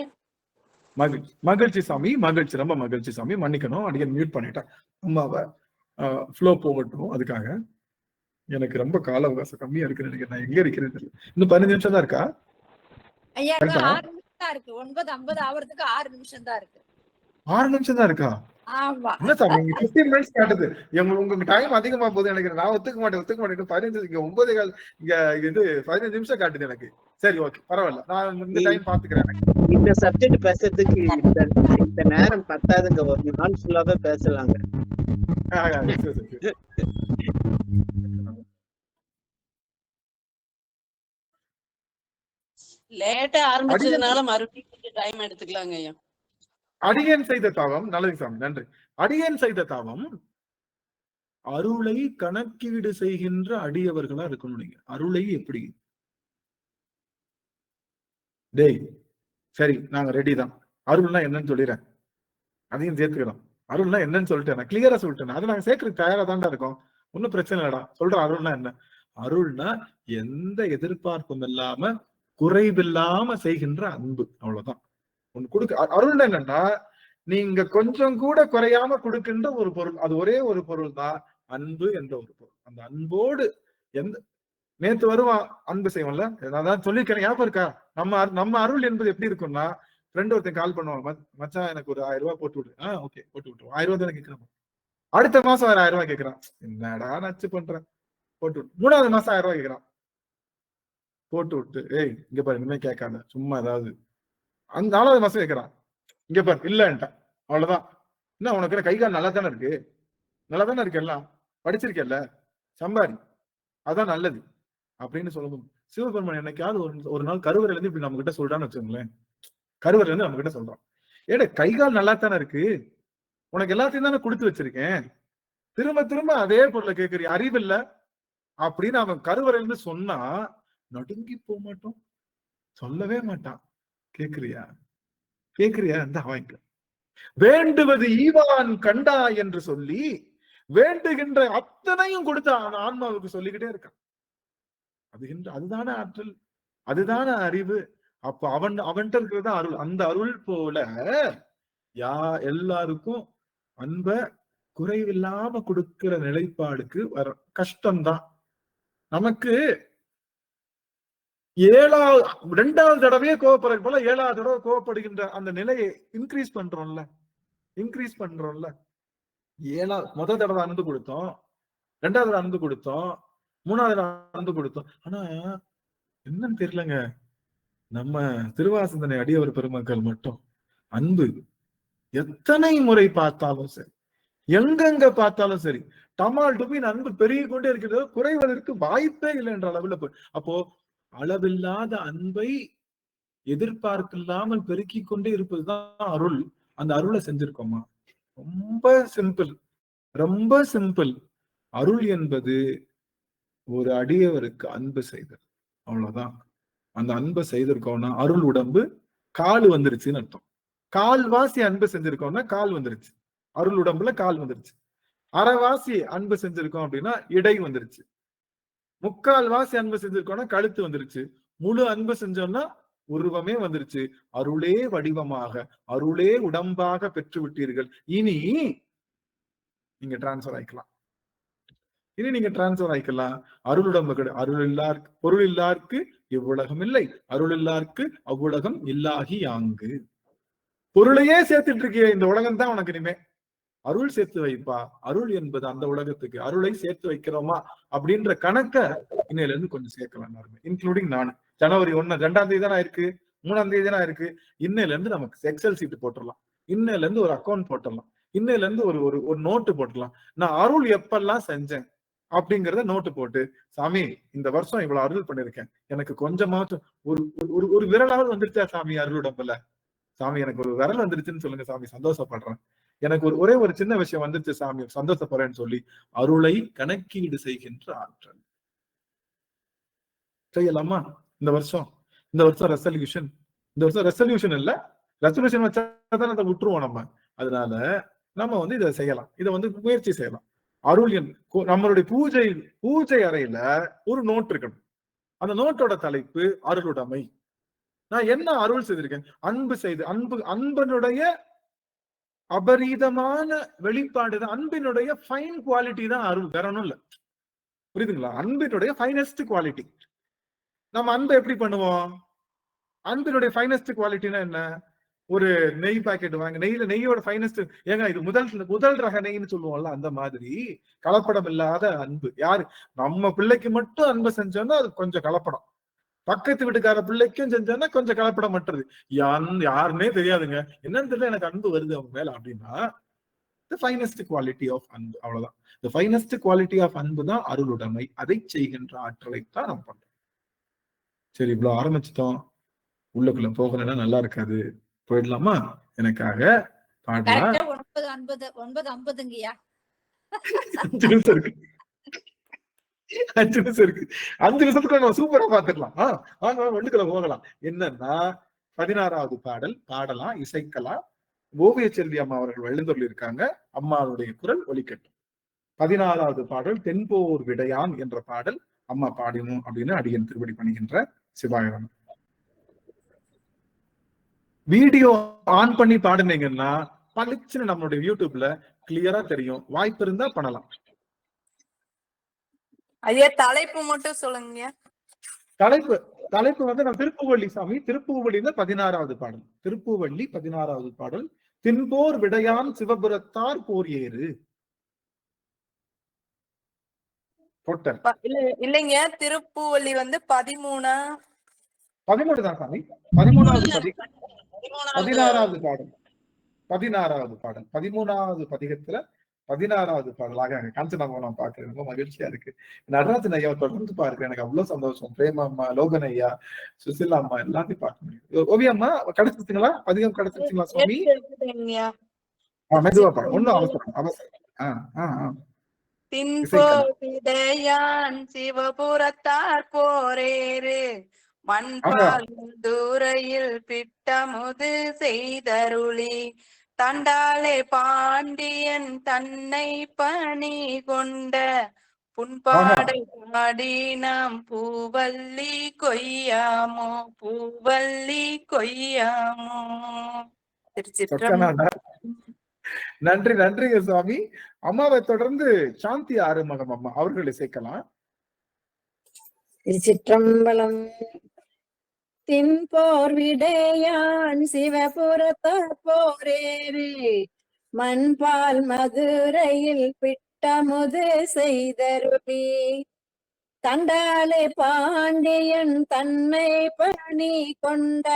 மகிழ்ச்சி சாமி, மகிழ்ச்சி, ரொம்ப மகிழ்ச்சி சாமி. மன்னிக்கணும், அடிக்கடி மியூட் பண்ணிட்டேன். அம்மாவை ஃப்ளோ போகட்டும். அதுக்காக எனக்கு ரொம்ப கால அவகாசம் கம்மியா இருக்கு நினைக்கிறேன். நான் எங்க இருக்கிறேன் தெரியல. இன்னும் 15 நிமிஷம் தான் இருக்கா? ஐயா 6 நிமிஷம் தான் இருக்கு. 9:50 ஆவறதுக்கு 6 நிமிஷம் தான் இருக்கு. 6 நிமிஷம் தான் இருக்கா? ஆமா. என்ன சாமி 15 மினிட்ஸ் காட்டுது. உங்களுக்கு டைம் அதிகமா போகுது எனக்கு. நான் ஒத்துக்க மாட்டேன். 15 இங்க 9 இங்க இது 15 நிமிஷம் காட்டுது எனக்கு. சரி, ஓகே, பரவாயில்ல, நான் இந்த டைம் பாத்துக்கிறேன். இந்த சப்ஜெக்ட் பேசுறதுக்கு இந்த நேரம் பத்தாதுங்க, ஒரு நாள் ஃபுல்லாவே பேசலாங்க. லேட்டா ஆரம்பிச்சதுனால மறுபடியும் டைம் எடுத்துக்கலாங்க ஐயா. அடியேன் செய்த தாவம், நல்லது சாமி, நன்றி. அடியேன் செய்த தாவம் அருளை கணக்கீடு செய்கின்ற அடியவர்களா இருக்கணும். நீங்க அருளை எப்படி? டேய் சரி, நாங்க ரெடி தான். அருள்னா என்னன்னு சொல்லிடுறேன், அதையும் சேர்த்துக்கிறோம். அருள்னா என்னன்னு சொல்லிட்டேன், நான் கிளியரா சொல்லிட்டேன். அதை நாங்க சேர்க்கறதுக்கு தயாரா தாண்டா இருக்கோம், ஒன்னும் பிரச்சனை இல்லடா. சொல்றேன், அருள்னா என்ன? அருள்னா எந்த எதிர்பார்ப்பும் இல்லாம குறைவில்லாம செய்கின்ற அன்பு, அவ்வளவுதான். ஒண்ணு கொடுக்க. அருள்னா என்னன்னா, நீங்க கொஞ்சம் கூட குறையாம கொடுக்கின்ற ஒரு பொருள், அது ஒரே ஒரு பொருள் தான் அன்பு என்ற ஒரு பொருள். அந்த அன்போடு நேத்து வருவான் அன்பு செய்வோம்ல, நான் சொல்லியிருக்கேன், ஞாபகம் இருக்கா? நம்ம அருள் என்பது எப்படி இருக்கும்னா, ஃப்ரெண்ட் ஒருத்தன் கால் பண்ணுவான், மச்சான் எனக்கு ஒரு 1000 ரூபாய் போட்டு விடு. ஓகே, போட்டு விட்டுருவோம். 1000 ரூபாய் தானே கேட்கிறான். அடுத்த மாசம் வேற 1000 ரூபாய் கேட்கிறான். என்னடா நச்சு பண்றேன், போட்டு விட்டு. 3வது மாசம் 1000 ரூபாய் கேட்கிறான், போட்டு விட்டு. ஏய் இங்க பாரு, இனிமே கேட்காத, சும்மா ஏதாவது. அந்த 4வது மாசம் கேட்கிறான், இங்க பாரு இல்லன்ட்டான். அவ்வளவுதான். என்ன உனக்கு கை கால் நல்லா தானே இருக்கு, எல்லாம் படிச்சிருக்கேல்ல, சம்பாரி, அதான் நல்லது அப்படின்னு சொல்லணும். சிவபெருமான் என்னைக்காவது ஒரு நாள் கருவறையில இருந்து இப்படி நம்ம கிட்ட சொல்றான்னு வச்சுக்கோங்களேன். கருவறையில இருந்து நம்ம கிட்ட சொல்றான், ஏடா கை கால் நல்லா தானே இருக்கு, உனக்கு எல்லாத்தையும் தானே கொடுத்து வச்சிருக்கேன், திரும்ப திரும்ப அதே பொருளை கேட்கறிய, அறிவில்ல அப்படின்னு அவன் கருவறையில இருந்து சொன்னா நடுங்கி போக மாட்டோம், சொல்லவே மாட்டான். கேக்குறியா? கேக்குறியா? இந்த வாங்கிக்க. வேண்டுவது ஈவான் கண்டா என்று சொல்லி வேண்டுகின்ற அத்தனையும் கொடுத்து ஆன்மாவுக்கு சொல்லிக்கிட்டே இருக்கான். அதுதான ஆற்றல், அதுதான அறிவு. அப்ப அவன்கிட்ட இருக்கிறதா அருள். அந்த அருள் போல எல்லாருக்கும் அன்ப குறைவில்லாம கொடுக்கிற நிலைப்பாடுக்கு வர கஷ்டம்தான். நமக்கு 2வது தடவையே கோவப்படுறது போல 7வது தடவை கோவப்படுகின்ற அந்த நிலையை இன்க்ரீஸ் பண்றோம்ல. முதல் தடவை அன்பு கொடுத்தோம், 2வது அன்பு கொடுத்தோம், 3வது அன்பு கொடுத்தோம். ஆனா என்னன்னு தெரியலங்க, நம்ம திருவாசந்தனை அடியவர் பெருமக்கள் மட்டும் அன்பு எத்தனை முறை பார்த்தாலும் சரி, எங்கெங்க பார்த்தாலும் சரி, டமால் டுபின் அன்பு பெருகி கொண்டே இருக்கிறது, குறைவதற்கு வாய்ப்பே இல்லை என்ற அளவில். அப்போ அளவில்லாத அன்பை எதிர்பார்க்கில்லாமல் பெருக்கிக் கொண்டே இருப்பதுதான் அருள். அந்த அருளை செஞ்சிருக்கோமா? ரொம்ப சிம்பிள். அருள் என்பது ஒரு அடியவருக்கு அன்பு செய்தல், அவ்வளவுதான். அந்த அன்பை செய்திருக்கோம்னா அருள் உடம்பு கால் வந்துருச்சுன்னு அர்த்தம். கால்வாசி அன்பு செஞ்சிருக்கோம்னா கால் வந்துருச்சு, அருள் உடம்புல கால் வந்துருச்சு. அரைவாசி அன்பு செஞ்சிருக்கோம் அப்படின்னா இடை வந்துருச்சு. 3/4 வாசி அன்பு செஞ்சிருக்கோம்னா கழுத்து வந்துருச்சு. முழு அன்பு செஞ்சோம்னா உருவமே வந்துருச்சு. அருளே வடிவமாக, அருளே உடம்பாக பெற்று விட்டீர்கள். இனி நீங்க டிரான்ஸ்பர் ஆயிக்கலாம். அருள் உடம்பு அருள் இல்லார்க்கு பொருள் இல்லார்க்கு இவ்வுலகம் இல்லை, அருள் இல்லார்க்கு அவ்வுலகம் இல்லாகி யாங்கு. பொருளையே சேர்த்துட்டு இருக்கிய இந்த உலகம் தான் உனக்கு இனிமே. அருள் சேர்த்து வைப்பா. அருள் என்பது அந்த உலகத்துக்கு அருளை சேர்த்து வைக்கிறோமா அப்படின்ற கணக்க இன்னையில இருந்து கொஞ்சம் சேர்க்கலாம். இன்க்ளூடிங் நான் ஜனவரி 1 2ஆம் தேதி தானே இருக்கு, 3ஆம் தேதி தானே இருக்கு. இன்னையில இருந்து நமக்கு எக்ஸல் சீட் போட்டுடலாம், இன்னையில இருந்து ஒரு அக்கௌண்ட் போட்டுடலாம், இன்னையில இருந்து ஒரு நோட்டு போட்டுடலாம். நான் அருள் எப்பெல்லாம் செஞ்சேன் அப்படிங்கறத நோட்டு போட்டு, சாமி இந்த வருஷம் இவ்வளவு அருள் பண்ணிருக்கேன், எனக்கு கொஞ்சமாச்சும் ஒரு விரலாவது வந்துருச்சா சாமி அருள் உடம்புல? சாமி எனக்கு ஒரு விரல் வந்துருச்சுன்னு சொல்லுங்க சாமி, சந்தோஷப்படுறேன். எனக்கு ஒரே ஒரு சின்ன விஷயம் வந்துருச்சு சாமி, சந்தோஷப்படுறேன்னு சொல்லி அருளை கணக்கீடு செய்கின்ற ஆற்றல் செய்யலாமா? இந்த வருஷம் ரெசல்யூஷன், இல்ல ரெசல்யூஷன் வச்சாதான் அதை விட்டுருவோம் நம்ம. அதனால நம்ம இதை செய்யலாம், இதை முயற்சி செய்யலாம். அருள் நம்மளுடைய பூஜை அறையில ஒரு நோட் இருக்கணும். அந்த நோட்டோட தலைப்பு அருளுடைமை. நான் என்ன அருள் செய்திருக்கேன்? அன்பு செய்து, அன்பனுடைய அபரீதமான வெளிப்பாடுதான், அன்பினுடைய ஃபைன் குவாலிட்டி தான் அருள், வேற ஒண்ணும் இல்ல. புரியுதுங்களா? அன்பினுடைய ஃபைனஸ்ட் குவாலிட்டி. நம்ம அன்பை எப்படி பண்ணுவோம்? அன்பினுடைய ஃபைனஸ்ட் குவாலிட்டினா என்ன? ஒரு நெய் பாக்கெட் வாங்க, நெய்யோட ஃபைனஸ்ட் ஏங்க இது முதல் ரக நெய்ன்னு சொல்லுவோம்ல, அந்த மாதிரி கலப்படம் இல்லாத அன்பு. யாரு நம்ம பிள்ளைக்கு மட்டும் அன்பு செஞ்சோம்னா அது கொஞ்சம் கலப்படம், பக்கத்து வீட்டுக்கார பிள்ளைக்கும் செஞ்சோன்னா கொஞ்சம் கலப்படமற்றது. யாருன்னே தெரியாதுங்க, என்னன்னு தெரியல, எனக்கு அன்பு வருது அவங்க மேல அப்படின்னா the finest quality of அன்பு, அவ்வளவுதான். the finest quality of அன்பு தான் அருளுடைமை. அதை செய்கின்ற ஆற்றலை தான் நம்ம பண்றோம். சரி, இவ்வளவு ஆரம்பிச்சிட்டோம், உள்ளுக்குள்ள போகலன்னா நல்லா இருக்காது, போயிடலாமா? எனக்காக பாடலாம். 9:50ங்கய்யா. 5 நிமிஷம் இருக்கு, 5 நிமிஷம் இருக்கு. 5 நிமிஷத்துக்கு நம்ம சூப்பரா பாத்துக்கலாம். ஒண்ணுக்குள்ள போகலாம். என்னன்னா 16வது பாடல் பாடலாம், இசைக்கலாம். ஓவிய செல்வி அம்மா அவர்கள் எழுந்தருளி இருக்காங்க. அம்மாவுடைய குரல் ஒலிக்கட்டும். 16வது பாடல் தென்போர் விடையான் என்ற பாடல் அம்மா பாடினோம் அப்படின்னு அடியன் திருவடி பணிகின்ற சிவாயிரம். வீடியோ ஆன் பண்ணி பாடுனீங்கன்னா பளிச்சுன்னு நம்மளுடைய யூடியூப்ல கிளியரா தெரியும். வாய்ப்பு இருந்தா பண்ணலாம். ஐயா தலைப்பு மட்டும் சொல்லுங்க. தலைப்பு நம்ம திருப்புவள்ளி சாமி, திருப்புவள்ளியில 16வது பாடல், திருப்புவள்ளி 16வது பாடல், தின்போர் விடையான் சிவபுரத்தார் போர் ஏறு. இல்லைங்க, திருப்புவள்ளி 13 தான் சாமி. 13வது 16வது பாடல், 16வது பாடல், 13வது பதிகத்துல 16வது பாடலாக காஞ்சனாம பாக்குறது ரொம்ப மகிழ்ச்சியா இருக்கு. நடராஜன் ஐயா தொடர்ந்து பாருங்க, எனக்கு அவ்வளவு சந்தோஷம். பிரேமா அம்மா, லோகன் ஐயா, சுசிலா அம்மா எல்லாத்தையும் பார்க்க முடியும். ஓவியா அம்மா கிடைச்சிருச்சுங்களா? பதிகம் கிடைச்சிருச்சுங்களா சுவாமி? மெதுவா பாருங்க, ஒன்னும் அவசரம். சிவபுரத்தார் போரேறு மண்பால் தூரையில் பிட்டமுது செய்தருளி தண்டாலே பாண்டியன் தன்னை பணி கொண்ட புண்பாடை பாடி நாம் பூவல்லி கொய்யாமோ பூவல்லி கொய்யாமோ. திருச்சிற்றம்பலம். நன்றி நன்றிங்க சுவாமி. அம்மாவை தொடர்ந்து சாந்தி ஆறுமுகம் அம்மா அவர்கள் இசைக்கலாம். திருச்சிற்றம்பலம். தின்போர் விடையான் சிவபுரத்தார் போரேறு மண்பால் மதுரையில் பிட்டமுது செய்தருளி தண்டாலே பாண்டியன் தன்னை பணி கொண்ட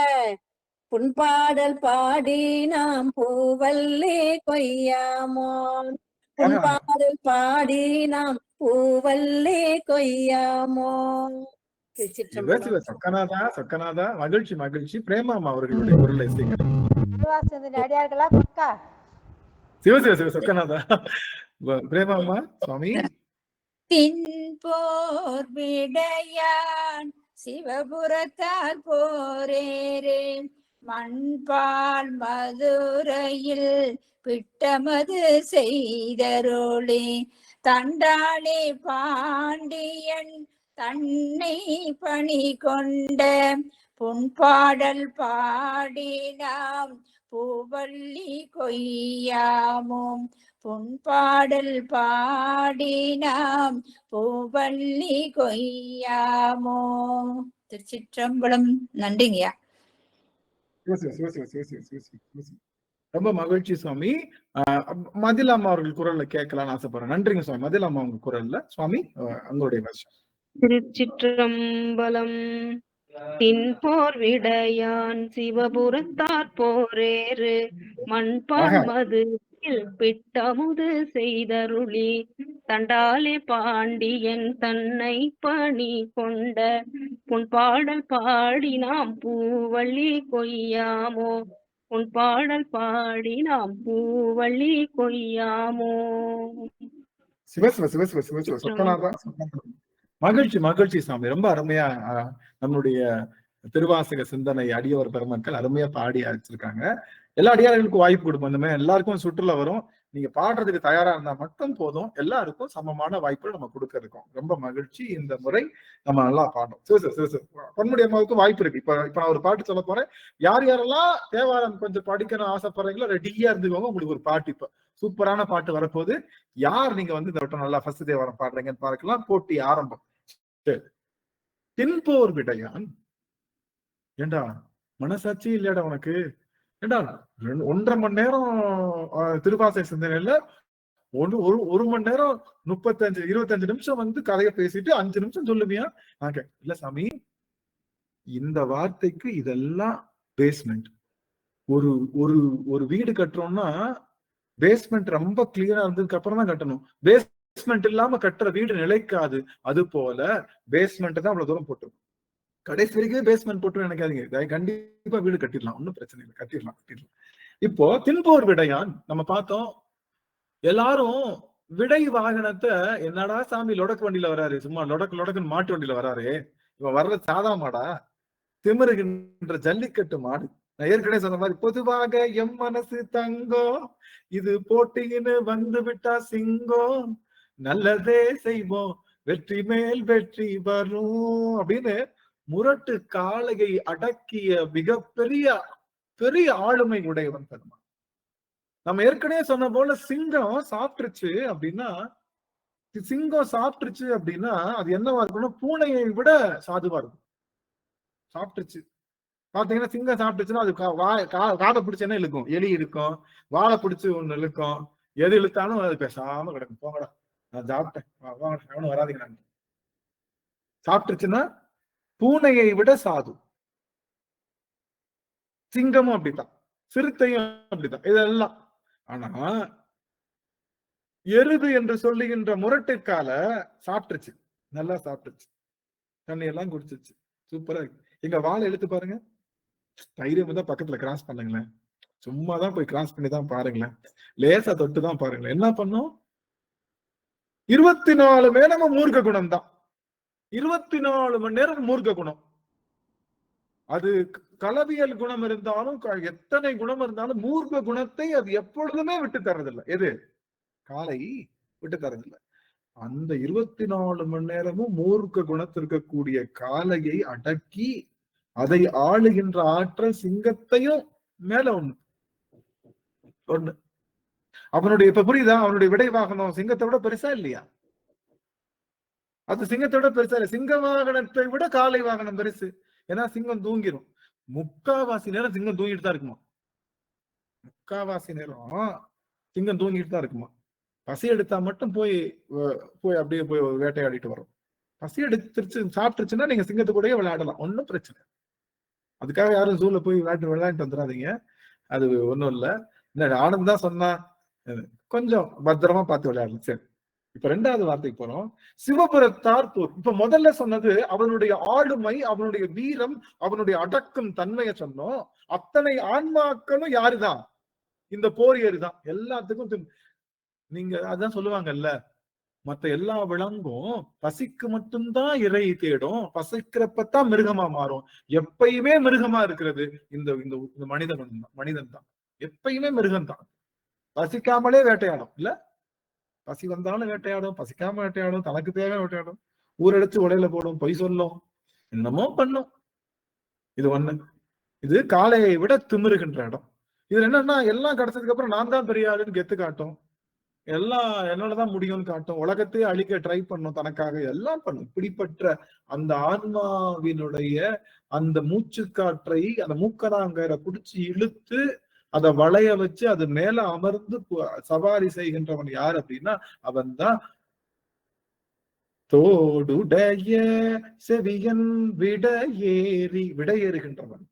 புண்பாடல் பாடி நாம் பூவல்லி கொய்யாமோ புண்பாடல் பாடி நாம் பூவல்லி கொய்யாமோ. சொக்கநாதா சொக்கநாதா மகிழ்ச்சி மகிழ்ச்சி. பிரேமாமா அவர்களுடைய குரலை அடியார்களா பக்கா சிவ சிவ சிவ சொக்கநாதா பிரேமாமா சுவாமி. தின்போர் விடையான் சிவபுரத்தார் போரேரே மண்பால் மதுரையில் பிட்டமது செய்தருளி தண்டாளி பாண்டியன் தன்னை பணி கொண்ட புண்பாடல் பாடி நாம் பூவல்லி கொய்யாமோம் புண்பாடல் பாடி நாம் பூவல்லி கொய்யாமோ. திருச்சிற்றம்பலம். நன்றிங்கய்யா. ரொம்ப மகிழ்ச்சி சுவாமி. மதிலாமா அவர்கள் குரல்ல கேட்கலாம்னு ஆசைப்படுறேன். நன்றிங்க சுவாமி. மதிலாமா உங்க குரல்ல சுவாமி உங்களுடைய வருஷம். திருச்சிற்றம்பலம். தின்போர் விடையான் சிவபுரத்தார் போரேறு மண்பால் மதுரையில் பிட்டமுது செய்தருளி தண்டாலே பாண்டியன் தன்னை பணி கொண்ட புண்பாடல் பாடி நாம் பூவல்லி கொய்யாமோ புண்பாடல் பாடி நாம் பூவல்லி கொய்யாமோ. சிவசிவ சிவசிவ சிவசிவ சொக்கநாதா. மகிழ்ச்சி மகிழ்ச்சி சாமி. ரொம்ப அருமையா நம்மளுடைய திருவாசக சிந்தனை அடியவர் பெருமக்கள் அருமையா பாடி அழைச்சிருக்காங்க. எல்லா அடியார்களுக்கும் வாய்ப்பு கொடுப்போம். இந்த மாதிரி எல்லாருக்கும் சுற்றுலா வரும். நீங்க பாடுறதுக்கு தயாரா இருந்தா மட்டும் போதும். எல்லாருக்கும் சமமான வாய்ப்புகள் நம்ம கொடுக்க இருக்கோம். ரொம்ப மகிழ்ச்சி. இந்த முறை நம்ம நல்லா பாடணும். பொன்முடி அம்மாவுக்கு வாய்ப்பு இருக்கு. இப்ப நான் ஒரு பாட்டு சொல்ல போறேன். யார் யாரெல்லாம் தேவாரம் கொஞ்சம் படிக்கணும் ஆசைப்படுறீங்களோ ரெடியா இருந்துக்கோங்க. உங்களுக்கு ஒரு பாட்டு இப்ப சூப்பரான பாட்டு வரப்போகுது. யார் நீங்க இந்த வட்டம் நல்லா ஃபர்ஸ்ட் தேவாரம் பாடுறீங்கன்னு பார்க்கலாம். போட்டி ஆரம்பம். தின்போர் விடையான். ஏண்டா மனசாட்சி இல்லையாடா உனக்கு? ஏண்டா 1.5 மணி நேரம் திருவாசக சிந்தனையில ஒரு மணி நேரம் 25 நிமிஷம் கதையை பேசிட்டு 5 நிமிஷம் சொல்லுவியா? இல்ல சாமி, இந்த வார்த்தைக்கு இதெல்லாம் பேஸ்மெண்ட். ஒரு வீடு கட்டுறோம்னா பேஸ்மெண்ட் ரொம்ப கிளியரா இருந்ததுக்கு அப்புறம் தான் கட்டணும். பேஸ்மெண்ட் இல்லாம கட்டுற வீடு நிலைக்காது. அது போல பேஸ்மெண்ட் தான் அவ்வளவு தூரம் போட்டுரும். கடைசி வரைக்கும் பேஸ்மெண்ட் போட்டு நினைக்காதீங்க. கண்டிப்பா வீடு கட்டிடலாம். ஒன்னும் பிரச்சனை இல்லை. கட்டிடலாம். இப்போ தின்போர் விடையான் நம்ம பார்த்தோம். எல்லாரும் விடை வாகனத்தை என்னடா சாமி லொடக்கு வண்டியில வராரு, சும்மா லொடக்குன்னு மாட்டு வண்டியில வராரு, இவன் வர்றது சாதா மாடா, திமிருகின்ற ஜல்லிக்கட்டு மாடு. நான் ஏற்கனவே சொன்ன மாதிரி பொதுவாக எம் மனசு தங்கம், இது போட்டின்னு வந்து விட்டா சிங்கம், நல்லதே செய்வோம் வெற்றி மேல் வெற்றி வரும் அப்படின்னு முரட்டு காளையை அடக்கிய பெரிய ஆளுமை உடையவன் பெருமான். நம்ம ஏற்கனவே சொன்ன போல சிங்கம் சாப்பிட்டுருச்சு அப்படின்னா அது என்னவா இருக்கணும்? பூனையை விட சாதுவா இருக்கும். சாப்பிட்டுருச்சு பாத்தீங்கன்னா, சிங்கம் சாப்பிட்டுச்சுன்னா அது காதை பிடிச்சு என்ன இழுக்கும்? எலி இழுக்கும், வாழை பிடிச்சு ஒண்ணு இழுக்கும். எது இழுத்தாலும் அது பேசாம கிடக்கும். போங்கடா நான் சாப்பிட்டேன், அவனும் வராதிங்க. சாப்பிட்டுருச்சுன்னா பூனையை விட சாது. சிங்கமும் அப்படித்தான், சிறுத்தையும் அப்படித்தான், இதெல்லாம். ஆனா எருது என்று சொல்லுகின்ற முரட்டுக்கால சாப்பிட்டுருச்சு, நல்லா சாப்பிட்டுருச்சு, தண்ணி எல்லாம் குடிச்சிருச்சு, சூப்பரா இருக்கு. எங்க வாழை இழுத்து பாருங்க, தைரியம் தான் பக்கத்துல கிராஸ் பண்ணுங்களேன், சும்மாதான் போய் கிராஸ் பண்ணி தான் பாருங்களேன், லேசா தொட்டு தான் பாருங்களேன். என்ன பண்ணும்? 24 மணி நேரம் மூர்க்க குணம் தான். 24 மணி நேரம் மூர்க்க குணம். அது களவியல் குணம் இருந்தாலும் எத்தனை குணம் இருந்தாலும் மூர்க்க குணத்தை அது எப்பொழுதுமே விட்டு தர்றதில்லை. எது? காளை விட்டு தர்றதில்லை. அந்த 24 மணி நேரமும் மூர்க்க குணத்திற்கக்கூடிய காளையை அடக்கி அதை ஆளுகின்ற ஆற்றல் சிங்கத்தையும் மேல ஒண்ணு. அவனுடைய இப்ப புரியுதா? அவனுடைய விடை வாகனம் சிங்கத்தை விட பெருசா இல்லையா? அது சிங்கத்தை விட பெருசா இல்ல. சிங்க வாகனத்தை விட காளை வாகனம் பெருசு. ஏன்னா சிங்கம் தூங்கிரும். முக்காவாசி நேரம் சிங்கம் தூங்கிட்டு தான் இருக்குமா. முக்காவாசி நேரம் சிங்கம் தூங்கிட்டு தான் இருக்குமா. பசி எடுத்தா மட்டும் போய் அப்படியே போய் வேட்டையாடிட்டு வரும். பசி எடுத்துருச்சு சாப்பிட்டுருச்சுன்னா நீங்க சிங்கத்து கூடயே விளையாடலாம், ஒன்னும் பிரச்சனை. அதுக்காக யாரும் ஜூல போய் விளையாட்டு வந்துடாதீங்க. அது ஒண்ணும் இல்ல. ஆனந்த் தான் சொன்னா கொஞ்சம் பத்திரமா பார்த்து விளையாடலாம். சரி, இப்ப 2வது வார்த்தைக்கு போறோம். சிவபுரத்தார் போர். இப்ப முதல்ல சொன்னது அவனுடைய ஆளுமை, அவனுடைய வீரம், அவனுடைய அடக்கும் தன்மையை சொன்னோம். அத்தனை ஆன்மாக்களும் யாருதான்? இந்த போரியர் தான். எல்லாத்துக்கும் நீங்க அதான் சொல்லுவாங்கல்ல, மத்த எல்லா விலங்கும் பசிக்கு மட்டும்தான் இறை தேடும், பசிக்கிறப்பதான் மிருகமா மாறும். எப்பயுமே மிருகமா இருக்கிறது இந்த மனிதன் தான். எப்பயுமே மிருகம் தான். பசிக்காமலே வேட்டையாடும் இல்ல. பசி வந்தாலும் வேட்டையாடும், பசிக்காம வேட்டையாடும், தனக்கு தேவை வேட்டையாடும், ஊரடிச்சு உடையில போடும், பொய் சொல்லும், என்னமோ பண்ணும். இது ஒண்ணு. இது காளையை விட திமிருகின்ற இடம். இதுல என்னன்னா எல்லாம் கிடைச்சதுக்கு அப்புறம் நான் தான் பெரிய ஆளுன்னு கெத்து காட்டும், எல்லாம் என்னோடதான் முடியும்னு காட்டும், உலகத்தையே அழிக்க ட்ரை பண்ணும், தனக்காக எல்லாம் பண்ணும். இப்படிப்பட்ட அந்த ஆன்மாவினுடைய அந்த மூச்சு காற்றை அந்த மூக்கராங்கரை புடிச்சு இழுத்து அதை வளைய வச்சு அது மேல அமர்ந்து சவாரி செய்கின்றவன் யார் அப்படின்னா அவன் தான் தோடுடைய செவியன் விடையேறுகின்றவன்.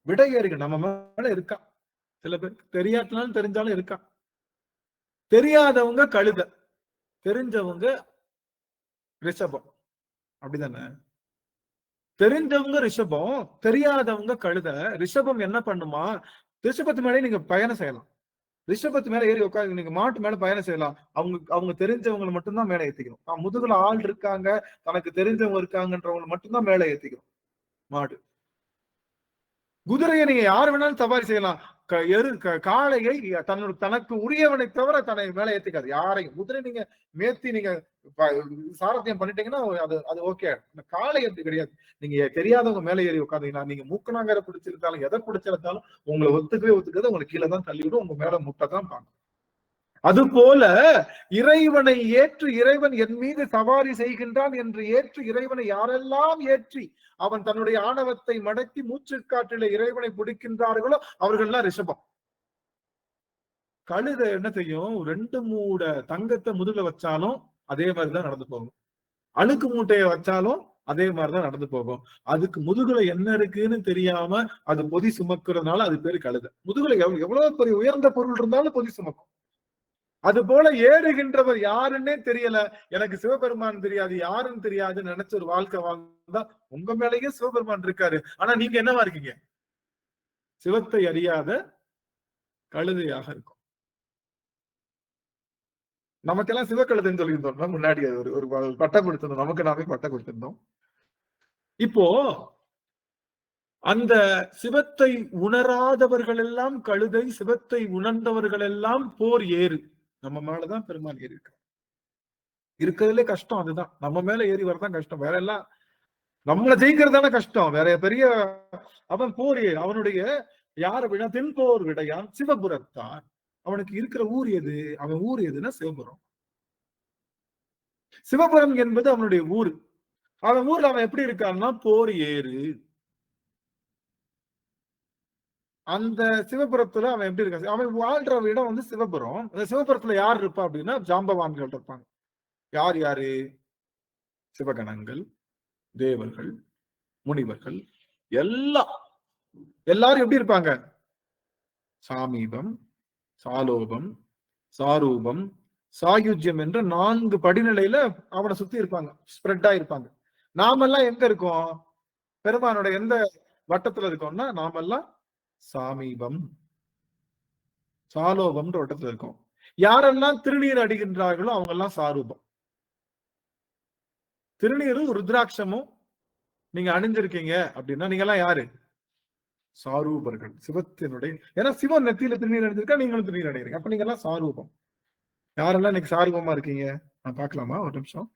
விடையேறுக நம்ம மேல இருக்கான். சில பேர் தெரியாதனாலும் தெரிஞ்சாலும் இருக்கான். தெரியாதவங்க கழுத, தெரிஞ்சவங்க ரிஷபம். அப்படிதானே? தெரிஞ்சவங்க ரிஷபம், தெரியாதவங்க கழுத. ரிஷபம் என்ன பண்ணுமா? ரிஷபத்து மேலே நீங்க பயணம் செய்யலாம். ரிஷபத்து மேல ஏறி உட்காந்து நீங்க மாட்டு மேல பயணம் செய்யலாம். அவங்க தெரிஞ்சவங்களை மட்டும்தான் மேல ஏத்திக்கணும். முதுகுல ஆள் இருக்காங்க, தனக்கு தெரிஞ்சவங்க இருக்காங்கன்றவங்களை மட்டும்தான் மேல ஏத்திக்கணும். மாடு, குதிரையை நீங்க யாரு வேணாலும் சவாரி செய்யலாம். காளையை தனக்கு உரியவனை தவிர தன்னை மேல ஏத்திக்காது யாரையும். குதிரை நீங்க மேத்தி நீங்க சாரத்தியம் பண்ணிட்டீங்கன்னா அது ஓகே. காளை அப்படி கிடையாது. நீங்க தெரியாதவங்க மேல ஏறி உட்காந்தீங்கன்னா நீங்க மூக்கனாங்கரை பிடிச்சிருந்தாலும் எதை பிடிச்சிருந்தாலும் உங்களை ஒத்துக்கவே உங்களுக்கு கீழே தான் தள்ளிவிடும், உங்க மேல முட்டை தான் பார்க்கும். அது போல இறைவனை ஏற்று இறைவன் என் மீது சவாரி செய்கின்றான் என்று ஏற்று இறைவனை யாரெல்லாம் ஏற்றி அவன் தன்னுடைய ஆணவத்தை மடக்கி மூச்சு காற்றில இறைவனை பிடிக்கின்றார்களோ அவர்கள்லாம் ரிஷபம். கழுத என்ன செய்யும்? 2 மூட தங்கத்தை முதுகுல வச்சாலும் அதே மாதிரிதான் நடந்து போகும். அழுக்கு மூட்டையை வச்சாலும் அதே மாதிரிதான் நடந்து போகும். அதுக்கு முதுகுல என்ன இருக்குன்னு தெரியாம அது பொதி சுமக்கிறதுனால அது பேரு கழுத. முதுகுல எவ்வளவு பெரிய உயர்ந்த பொருள் இருந்தாலும் பொதி சுமக்கும். அது போல ஏறுகின்றவர் யாருன்னே தெரியல, எனக்கு சிவபெருமான் தெரியாது, யாருன்னு தெரியாது நினைச்ச ஒரு வாழ்க்கை வாழ்ந்தா உங்க மேலேயே சிவபெருமான் இருக்காரு. ஆனா நீங்க என்னவா இருக்கீங்க? சிவத்தை அறியாத கழுதையாக இருக்கும். நமக்கெல்லாம் சிவக்கழுதைன்னு சொல்லியிருந்தோம் முன்னாடி. ஒரு பட்டம் கொடுத்திருந்தோம், நமக்கு நாமே பட்டம் கொடுத்திருந்தோம். இப்போ அந்த சிவத்தை உணராதவர்கள் எல்லாம் கழுதை, சிவத்தை உணர்ந்தவர்கள் எல்லாம் போர் ஏறு. நம்ம மேலதான் பெருமாள் ஏறி இருக்க. இருக்கிறதுலே கஷ்டம் அதுதான். நம்ம மேல ஏறி வரதான் கஷ்டம். வேற எல்லாம் நம்மளை ஜெயிக்கிறதான கஷ்டம். வேற பெரிய அவன் போர் ஏறு. அவனுடைய யார் அப்படின்னா தென்போர் விடையான் சிவபுரத்தான். அவனுக்கு இருக்கிற ஊர் எது? அவன் ஊர் எதுன்னா சிவபுரம். சிவபுரம் என்பது அவனுடைய ஊர். அவன் ஊர்ல அவன் எப்படி இருக்கான்னா போர் ஏறு. அந்த சிவபுரத்துல அவன் எப்படி இருக்கான்? அவன் வாழ்ற இடம் வந்து சிவபுரம். அந்த சிவபுரத்துல யார் இருப்பா அப்படின்னா ஜாம்பவான்கள் இருப்பாங்க. யார் யாரு? சிவகணங்கள், தேவர்கள், முனிவர்கள், எல்லாரும் எப்படி இருப்பாங்க? சாமீபம், சாலோபம், சாரூபம், சாயுஜ்யம் என்ற 4 படிநிலையில அவனை சுத்தி இருப்பாங்க, ஸ்ப்ரெட் ஆயிருப்பாங்க. நாமெல்லாம் எங்க இருக்கோம்? பெருமானோட எந்த வட்டத்துல இருக்கோம்னா நாமெல்லாம் சாமீபம், சாலோபம்ன்ற வட்டத்துல இருக்கோம். யாரெல்லாம் திருநீர் அடிக்கின்றார்களோ அவங்க எல்லாம் சாரூபம். திருநீரும் ருத்ராட்சமும் நீங்க அணிஞ்சிருக்கீங்க அப்படின்னா நீங்க எல்லாம் யாரு? சாரூபர்கள், சிவத்தினுடைய. ஏன்னா சிவன் நெத்தியில திருநீர் அணிஞ்சிருக்கா, நீங்களும் திருநீர் அணிகிறீங்க. அப்ப நீங்க எல்லாம் சாரூபம். யாரெல்லாம் இன்னைக்கு சாரூபமா இருக்கீங்க? நான் பார்க்கலாமா ஒரு நிமிஷம்?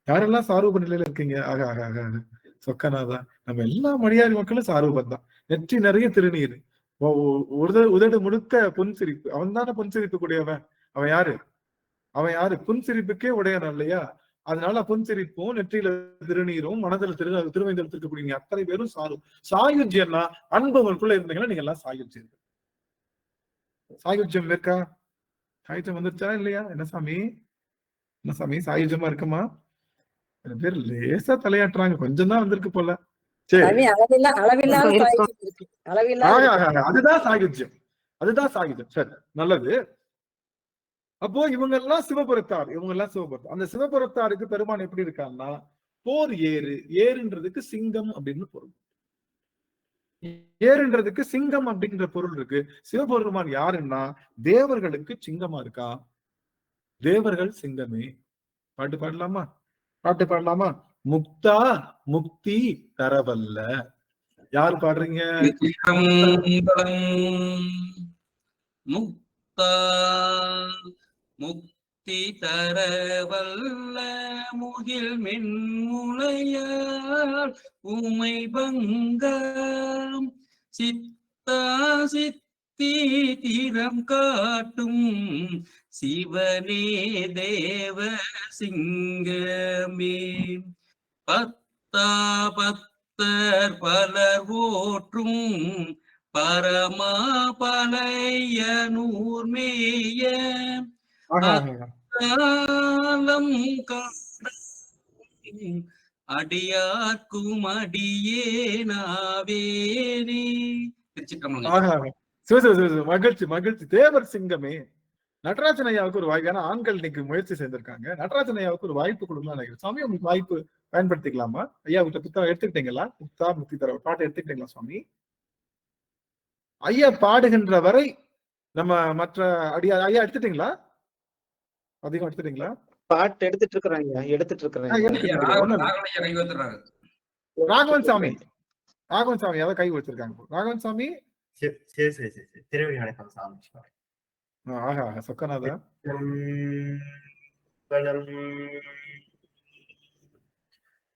யாரெல்லாம் சாரூப நிலையில இருக்கீங்க? ஆக ஆக ஆக ஆக சொக்கநாதா, நம்ம எல்லா மடியாரி மக்களும் சாரூபம் தான். நெற்றி நிறைய திருநீர், உதடு முழுக்க பொன் சிரிப்பு. அவன் தானே பொன் சிரிப்பு கூடியவன். அவன் யாரு? அவன் யாரு? புன் சிரிப்புக்கே உடையவன் இல்லையா? அதனால புன் சிரிப்பும் நெற்றியில திருநீரும் மனதில் திருவைந்தெழுத்து இருக்கக்கூடிய அத்தனை பேரும் சாயுஜ்யம்னா அன்பவனுக்குள்ள இருந்தீங்கன்னா நீங்க எல்லாம் சாயுஜ்யம். சாயுஜ்யம் இருக்கா? சாயுஜ்யம் வந்துருச்சா இல்லையா? என்ன சாமி, என்ன சாமி சாயுஜ்யமா இருக்குமா? பேர் லேசா தலையாட்டுறாங்க, கொஞ்சம் தான் வந்திருக்கு போல. சரி, அதுதான் சாயுஜ்யம், அதுதான் சாயுஜ்யம். சரி, நல்லது. அப்போ இவங்க எல்லாம் சிவபுரத்தார், இவங்க எல்லாம் சிவபுரத்தார். அந்த சிவபுரத்தாருக்கு பெருமான் எப்படி இருக்கான்னா போர் ஏறு. ஏறுன்றதுக்கு சிங்கம் அப்படின்னு பொருள். ஏறுன்றதுக்கு சிங்கம் அப்படின்ற பொருள் இருக்கு. சிவபெருமான் யாருன்னா தேவர்களுக்கு சிங்கமா இருக்கா. தேவர்கள் சிங்கமே. பாட்டு பாடலாமா? பாட்டு பாடலாமா? முக்தா முக்தி தரவல்ல. யார் பாடுறீங்க? முக்தா முக்தி தரவல்ல முகில் மென்முளையால் உமை பங்கம் சித்தா சித்தி தீரம் காட்டும் சிவனே தேவ சிங்கமே. பத்தா பத்தர் பலர் போற்றும் பரமா பழைய நூர்மேய அடியார்க்கும் அடியேனாவேனே. மகிழ்ச்சி மகிழ்ச்சி. தேவர் சிங்கமே. நடராஜன் ஐயாவுக்கு ஒரு வாய்ப்பு. ஏன்னா ஆண்கள் இன்னைக்கு முயற்சி செய்திருக்காங்க. நடராஜன் ஐயாவுக்கு ஒரு வாய்ப்பு கொடுக்கணும்னு நினைக்கிறேன். சுவாமி, உங்களுக்கு வாய்ப்பு பயன்படுத்திக்கலாமா? ஐயா கிட்ட புத்தகம் எடுத்துக்கிட்டீங்களா? முக்தா முக்தி தர பாட்டு எடுத்துக்கிட்டீங்களா சுவாமி? ஐயா பாடுகின்ற வரை நம்ம மற்ற ஐயா எடுத்துட்டீங்களா? அதிகம் எடுத்துட்டீங்களா? பாட்டு எடுத்துட்டு இருக்கிறாங்க, எடுத்துட்டு இருக்கிறாங்க. ராகவன் சாமி, ராகவன் சாமி அதான் கை வச்சிருக்காங்க. ராகவன் சாமி, சரி சரி சரி, திருவடி வணக்கம் சாமி. ஆஹா, சொக்கநாதா.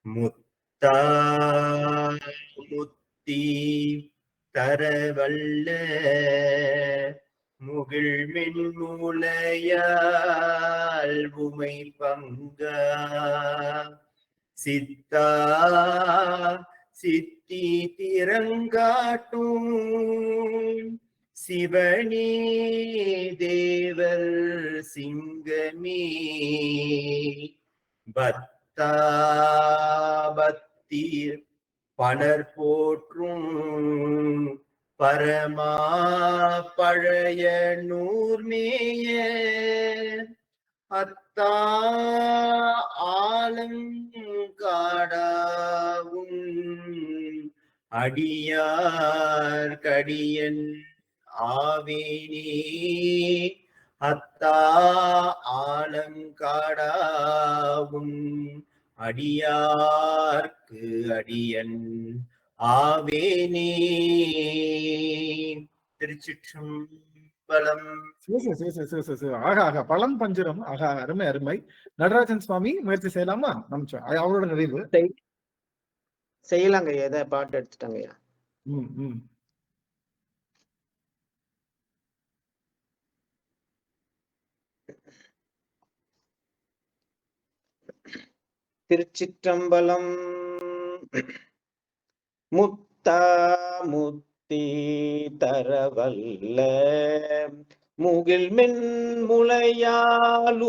முத்தா முத்தி தரவல்ல முகில் மின்முளையால் உமை பங்கா சித்தா சித்தி திறங்காட்டும் சிவனே தேவர் சிங்கமே. பத்தா பத்தீர் பலர் போற்றும் பரமா பழைய நூர்மேய அத்தா ஆலங்காடாவும் அடியார் கடியன் ஆவேனே. அத்தா ஆலங்காடாவும் அடியார்க்கு அடியன் ஆவேனே. திருச்சிற்றம்பலம். ஆகா, பழம் பஞ்சரம். ஆகா, அருமை அருமை. நடராஜன் சுவாமி முயற்சி செய்யலாமா? அவரோட நிறைவு செய்யலாங்க. எதை பாட்டு எடுத்துட்டாங்க. திருச்சிற்றம்பலம். முத்தா முத்தி தரவல்ல முகில் மென்முளையால்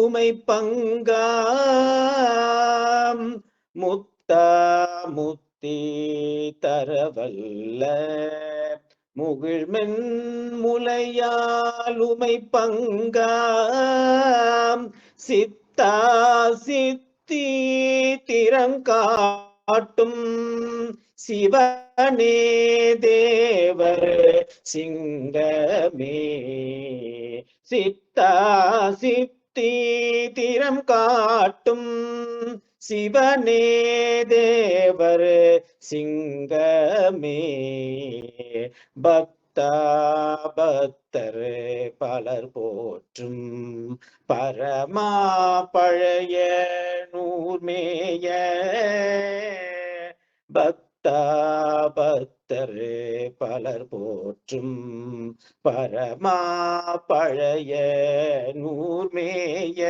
உமை பங்காம். முத்தா முத்தி தரவல்ல முகில் மென்முளையால் உமை பங்காம். சித்தா சித்தி திறங்காட்டும் சிவனே தேவர் சிங்கமே. சித்தா சித்தி முத்தி திறம் காட்டும் சிவனே தேவர் சிங்கமே பக்தா பக்தர் பலர் போற்றும் பரமா பழைய நூர்மேய பக்தா பக்தர் பலர் போற்றும் பரமா பழைய நூர்மேய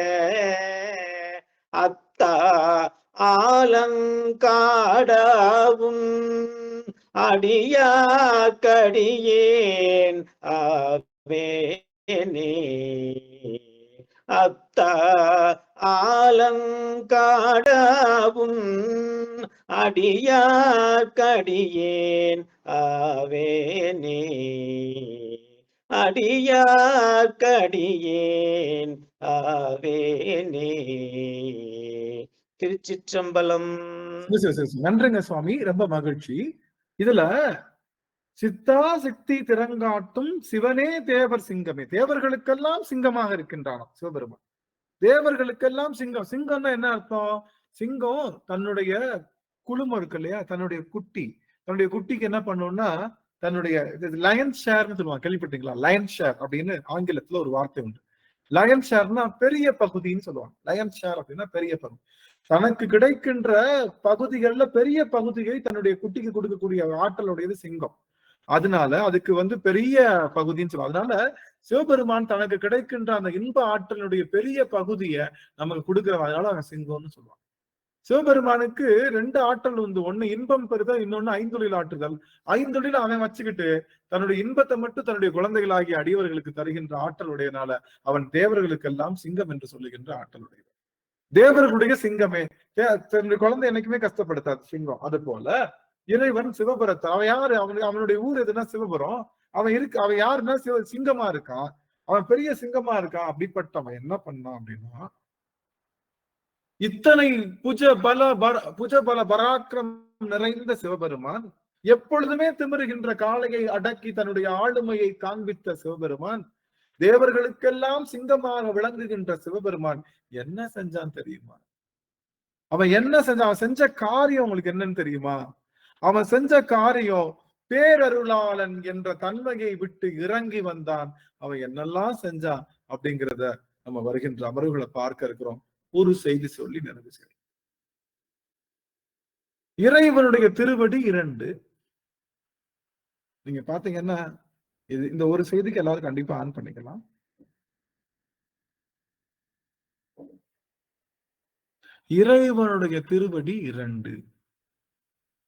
அத்தா ஆலங்காடாவும் அடியாக்கடியேன் ஆவேனே அத்தா ஆலங்காடாவும் அடியாக்கடியேன் ஆவேனே அடியாக்கடியேன் ஆவேனே. திருச்சிற்றம்பலம். நன்றிங்க சுவாமி, ரொம்ப மகிழ்ச்சி. இதுல சித்தா சித்தி திறங்காட்டும் சிவனே தேவர் சிங்கமே, தேவர்களுக்கெல்லாம் சிங்கமாக இருக்கின்றானாம் சிவபெருமான். தேவர்களுக்கெல்லாம் சிங்கம். சிங்கம்னா என்ன அர்த்தம்? சிங்கம் தன்னுடைய குழுமம் இருக்கு இல்லையா, தன்னுடைய குட்டிக்கு என்ன பண்ணும்னா தன்னுடைய லயன் ஷேர்னு சொல்லுவாங்க, கேள்விப்பட்டீங்களா? லயன் ஷேர் அப்படின்னு ஆங்கிலத்துல ஒரு வார்த்தை உண்டு. லயன் ஷேர்னா பெரிய பகுதின்னு சொல்லுவாங்க. லயன் ஷேர் அப்படின்னா பெரிய பகுதி. தனக்கு கிடைக்கின்ற பகுதிகள்ல பெரிய பகுதியை தன்னுடைய குட்டிக்கு கொடுக்கக்கூடிய ஆற்றலுடையது சிங்கம். அதனால அதுக்கு பெரிய பகுதின்னு சொல்லுவாங்க. அதனால சிவபெருமான் தனக்கு கிடைக்கின்ற அந்த இன்ப ஆற்றலுடைய பெரிய பகுதியை நமக்கு கொடுக்கிறவன், அதனால அவன் சிங்கம்னு சொல்லுவான். சிவபெருமானுக்கு 2 ஆற்றல் உண்டு. ஒண்ணு இன்பம் பெறுதல், இன்னொன்னு ஐந்தொழில் ஆற்றுதல். ஐந்தொழில் அவன் வச்சுக்கிட்டு தன்னுடைய இன்பத்தை மட்டும் தன்னுடைய குழந்தைகளாகிய அடியவர்களுக்கு தருகின்ற ஆற்றல் உடையனால அவன் தேவர்களுக்கெல்லாம் சிங்கம் என்று சொல்லுகின்ற ஆற்றல் உடையது. தேவர்களுடைய சிங்கமே, தன்னுடைய குழந்தை என்னைக்குமே கஷ்டப்படுத்தாது சிங்கம். அது போல இறைவன் சிவபுரத்தை, அவன் யாரு? அவனுடைய ஊர் எதுனா சிவபுரம். அவன் யாருன்னா சிங்கமா இருக்கான், அவன் பெரிய சிங்கமா இருக்கான். அப்படிப்பட்டவன் என்ன பண்ணான் அப்படின்னா, இத்தனை புஜ பல பராக்கிரம் நிறைந்த சிவபெருமான், எப்பொழுதுமே திமிருகின்ற காளையை அடக்கி தன்னுடைய ஆளுமையை காண்பித்த சிவபெருமான், தேவர்களுக்கெல்லாம் சிங்கமாக விளங்குகின்ற சிவபெருமான் என்ன செஞ்சான் தெரியுமா? அவன் என்ன செஞ்சான்? அவன் செஞ்ச காரியம் உங்களுக்கு என்னன்னு தெரியுமா? அவன் செஞ்ச காரியம் பேரருளாளன் என்ற தன்மையை விட்டு இறங்கி வந்தான். அவன் என்னெல்லாம் செஞ்சான் அப்படிங்கிறத நம்ம வருகின்ற அமர்வுகளை பார்க்க இருக்கிறோம். ஒரு செய்தி சொல்லி நிறைவு செய்யும். இறைவனுடைய திருவடி 2. நீங்க பாத்தீங்கன்னா இந்த ஒரு செய்திக்கு எல்லாரும் கண்டிப்பா ஆன் பண்ணிக்கலாம். இறைவனுடைய திருவடி 2.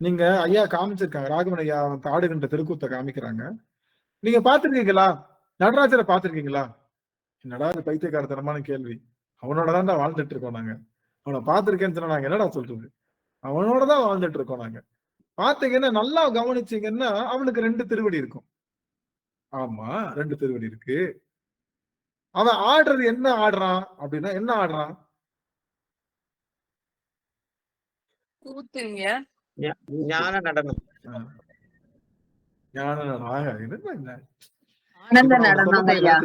நீங்க ஐயா காமிச்சிருக்காங்க, ராகவன் ஐயா ஆடுகின்ற திருக்கூத்தை காமிக்கிறாங்க. நீங்க பாத்திருக்கீங்களா? நடராஜரை பாத்திருக்கீங்களா? என்னடா இது பைத்தியக்காரத்தனமான கேள்வி. அவனோடதான் வாழ்ந்துட்டு இருக்கோம் நாங்க. அவனை பார்த்திருக்கேன்னு சொன்னா நாங்க என்னடா சொல்றது? அவனோடதான் வாழ்ந்துட்டு இருக்கோம் நாங்க. பாத்தீங்கன்னா நல்லா கவனிச்சீங்கன்னா அவனுக்கு 2 திருவடி இருக்கும். ஆமா, 2 திருவடி இருக்கு. அவன் ஆடுறது என்ன ஆடுறான் அப்படின்னா, என்ன ஆடுறான்? கூத்துங்க. ஞான நடனம். ஞான நடனம். ஆனந்த நடனம் ஐயா,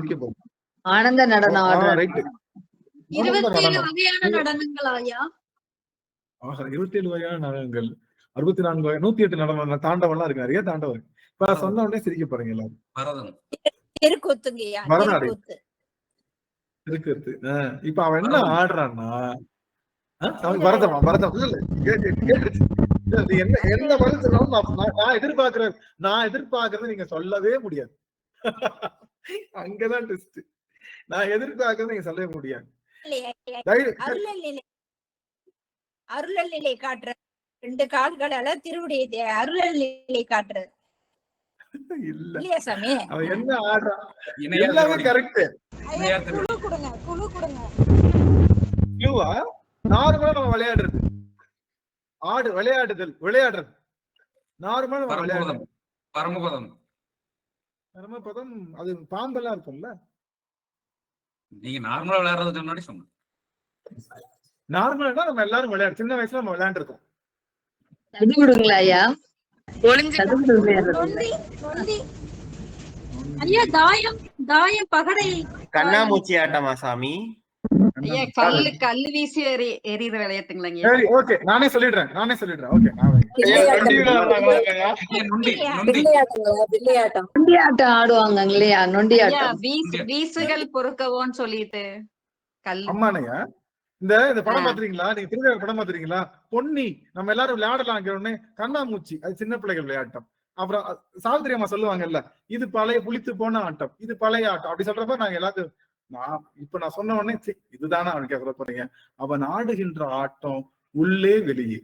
ஆனந்த நடனம். 27 வகையான நடனங்களா ஐயா? 27 வகையான நடனங்கள், 64 வகை, 108 நடனம், தாண்டவம்லாம் இருக்கு. நிறைய தாண்டவம் இருக்கு. இப்ப சொன்ன உடனே சிரிக்க போறீங்க எல்லாரும். தெருக்கூத்துங்கய்யா, தெருக்கூத்து. இருக்குது. இப்ப அவன் என்ன ஆடுறான்னா, பரதமா நீ என்ன பதில் சொன்னாலும் நான் எதிர்பார்க்கறது நீங்க சொல்லவே முடியாது. அங்கதான் டெஸ்ட். நான் எதிர்பார்க்கறது நீங்க சொல்லவே முடியாது. அருளல் நிலை காட்டுற 2 கால்களால திருவுடைய அருளல் நிலை காட்டுறது இல்லையா சாமி? அவன் என்ன ஆடுறான்? எல்லாமே கரெக்ட். குழு கொடுங்க, குழு கொடுங்க. நார்மலா நம்ம விளையாடுறது, விளையாடுறது நார்மலா நம்ம விளையாடுறது. பரமபதம் அது பாம்பெல்லாம் இருக்கும்ல. நீங்க நார்மலா விளையாடுறது சொன்னாடி சொன்ன. நார்மலா நம்ம எல்லாரும் விளையாடு, சின்ன வயசுல நம்ம விளையாண்டுருக்கோம். ஐயா ஐயா தாயம் பகடை கண்ணாமூச்சி ஆட்டமா சாமி? என்ன கல்லு வீசி எறிகிற விளையாட்டுங்களா? சரி, ஓகே, நானே சொல்லிடுறேன். ஓகே, நொண்டி ஆட்டம் ஆடுவாங்க இல்லையா? நொண்டி ஆட்டம் வீசுகள் பொறுக்கவோன்னு சொல்லிட்டு அம்மானையா. இந்த படம் பாத்துறீங்களா? நீங்க திருவிழா படம் பாத்துறீங்களா? பொன்னி நம்ம எல்லாரும் விளையாடலாம். கண்ணாமூச்சி, அது சின்ன பிள்ளைகள் விளையாட்டம். அப்புறம் சாவித்திரி அம்மா சொல்லுவாங்கல்ல, இது பழைய புளித்து போன ஆட்டம், இது பழைய ஆட்டம். அப்படி சொல்றப்ப நாங்க எல்லாத்தையும் நான் சொன்ன உடனே இதுதானே அவனுக்கு சொல்ல போறீங்க. அவன் ஆடுகின்ற ஆட்டம் உள்ளே வெளியே.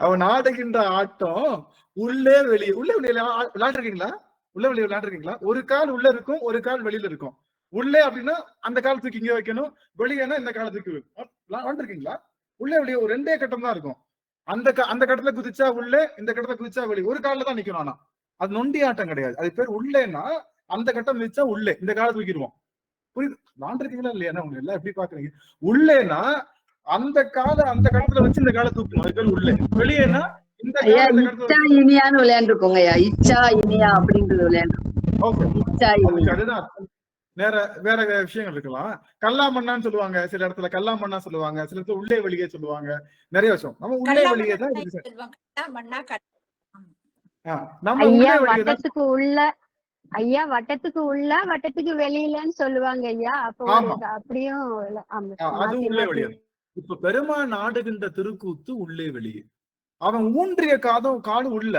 அவன் ஆடுகின்ற ஆட்டம் உள்ளே வெளியே. உள்ளே வெளியே விளையாண்டுருக்கீங்களா? உள்ள வெளியே விளையாண்டுருக்கீங்களா? ஒரு கால் உள்ள இருக்கும், ஒரு கால் வெளியில இருக்கும். உள்ளே அப்படின்னா அந்த காலத்துக்கு இங்க வைக்கணும், வெளியேனா இந்த காலத்துக்கு விளையாண்டுருக்கீங்களா? உள்ளே வெளியே ஒரு 2 கட்டம் தான் இருக்கும். அந்த கட்டத்துல குதிச்சா உள்ளே, இந்த கட்டத்துல குதிச்சா வெளியே. ஒரு காலில் தான் நிக்கணும். ஆனா அது நொண்டி ஆட்டம் கிடையாது. அது பேர் உள்ளேன்னா அந்த கட்டம் மிதிச்சா உள்ளே, இந்த காலத்து தூக்கிடுவோம். புரியுது? விளையாண்டுருக்கீங்களா இல்லையா? உங்க எல்லாம் எப்படி பாக்குறீங்க? உள்ளேனா அந்த கட்டத்துல வச்சு இந்த காலை தூக்கணும், அது பேர் உள்ளே. வெளியேனா இந்த இனியான்னு விளையாண்டுருக்கோங்க. இச்சா இனியா அப்படின்றது விளையாண்டு. அதுதான். வேற விஷயங்கள் இருக்கலாம். கல்லாமண்ணான்னு சொல்லுவாங்க, சில இடத்துல கல்லாமண்ணா சொல்லுவாங்க, சில இடத்துல உள்ளே வெளியே சொல்லுவாங்க. நிறைய விஷயம் நம்ம உள்ளே வெளியே தான் வட்டத்துக்கு உள்ள வட்டத்துக்கு வெளியிலன்னு சொல்லுவாங்க ஐயா. அப்ப அப்படியும் அது உள்ளே வெளியே. இப்ப பெருமான் ஆடுகின்ற திருக்கூத்து உள்ளே வெளியே. அவன் ஊன்றிய காடு உள்ள,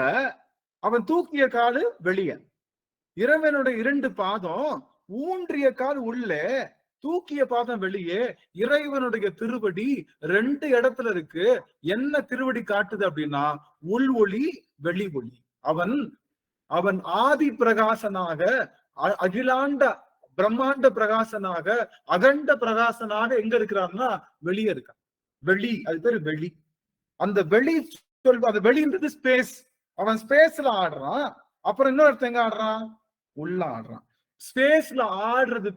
அவன் தூக்கிய காடு வெளியே. இறைவனுடைய 2 பாதம், ஊன்றிய கால் உள்ளே, தூக்கிய பாதம் வெளியே. இறைவனுடைய திருவடி 2 இடத்துல இருக்கு. என்ன திருவடி காட்டுது அப்படின்னா உள் ஒளி, வெளி ஒளி. அவன் ஆதி பிரகாசனாக, அகிலாண்ட பிரம்மாண்ட பிரகாசனாக, அகண்ட பிரகாசனாக எங்க இருக்கிறான்னா வெளியே இருக்கான். வெளி, அது பேரு வெளி. அந்த வெளி அந்த வெளின்றது ஸ்பேஸ். அவன் ஸ்பேஸ்ல ஆடுறான். அப்புறம் இன்னொருத்த எங்க ஆடுறான்? உள்ள ஆடுறான். ஸ்பேஸ்ல ஆடுறது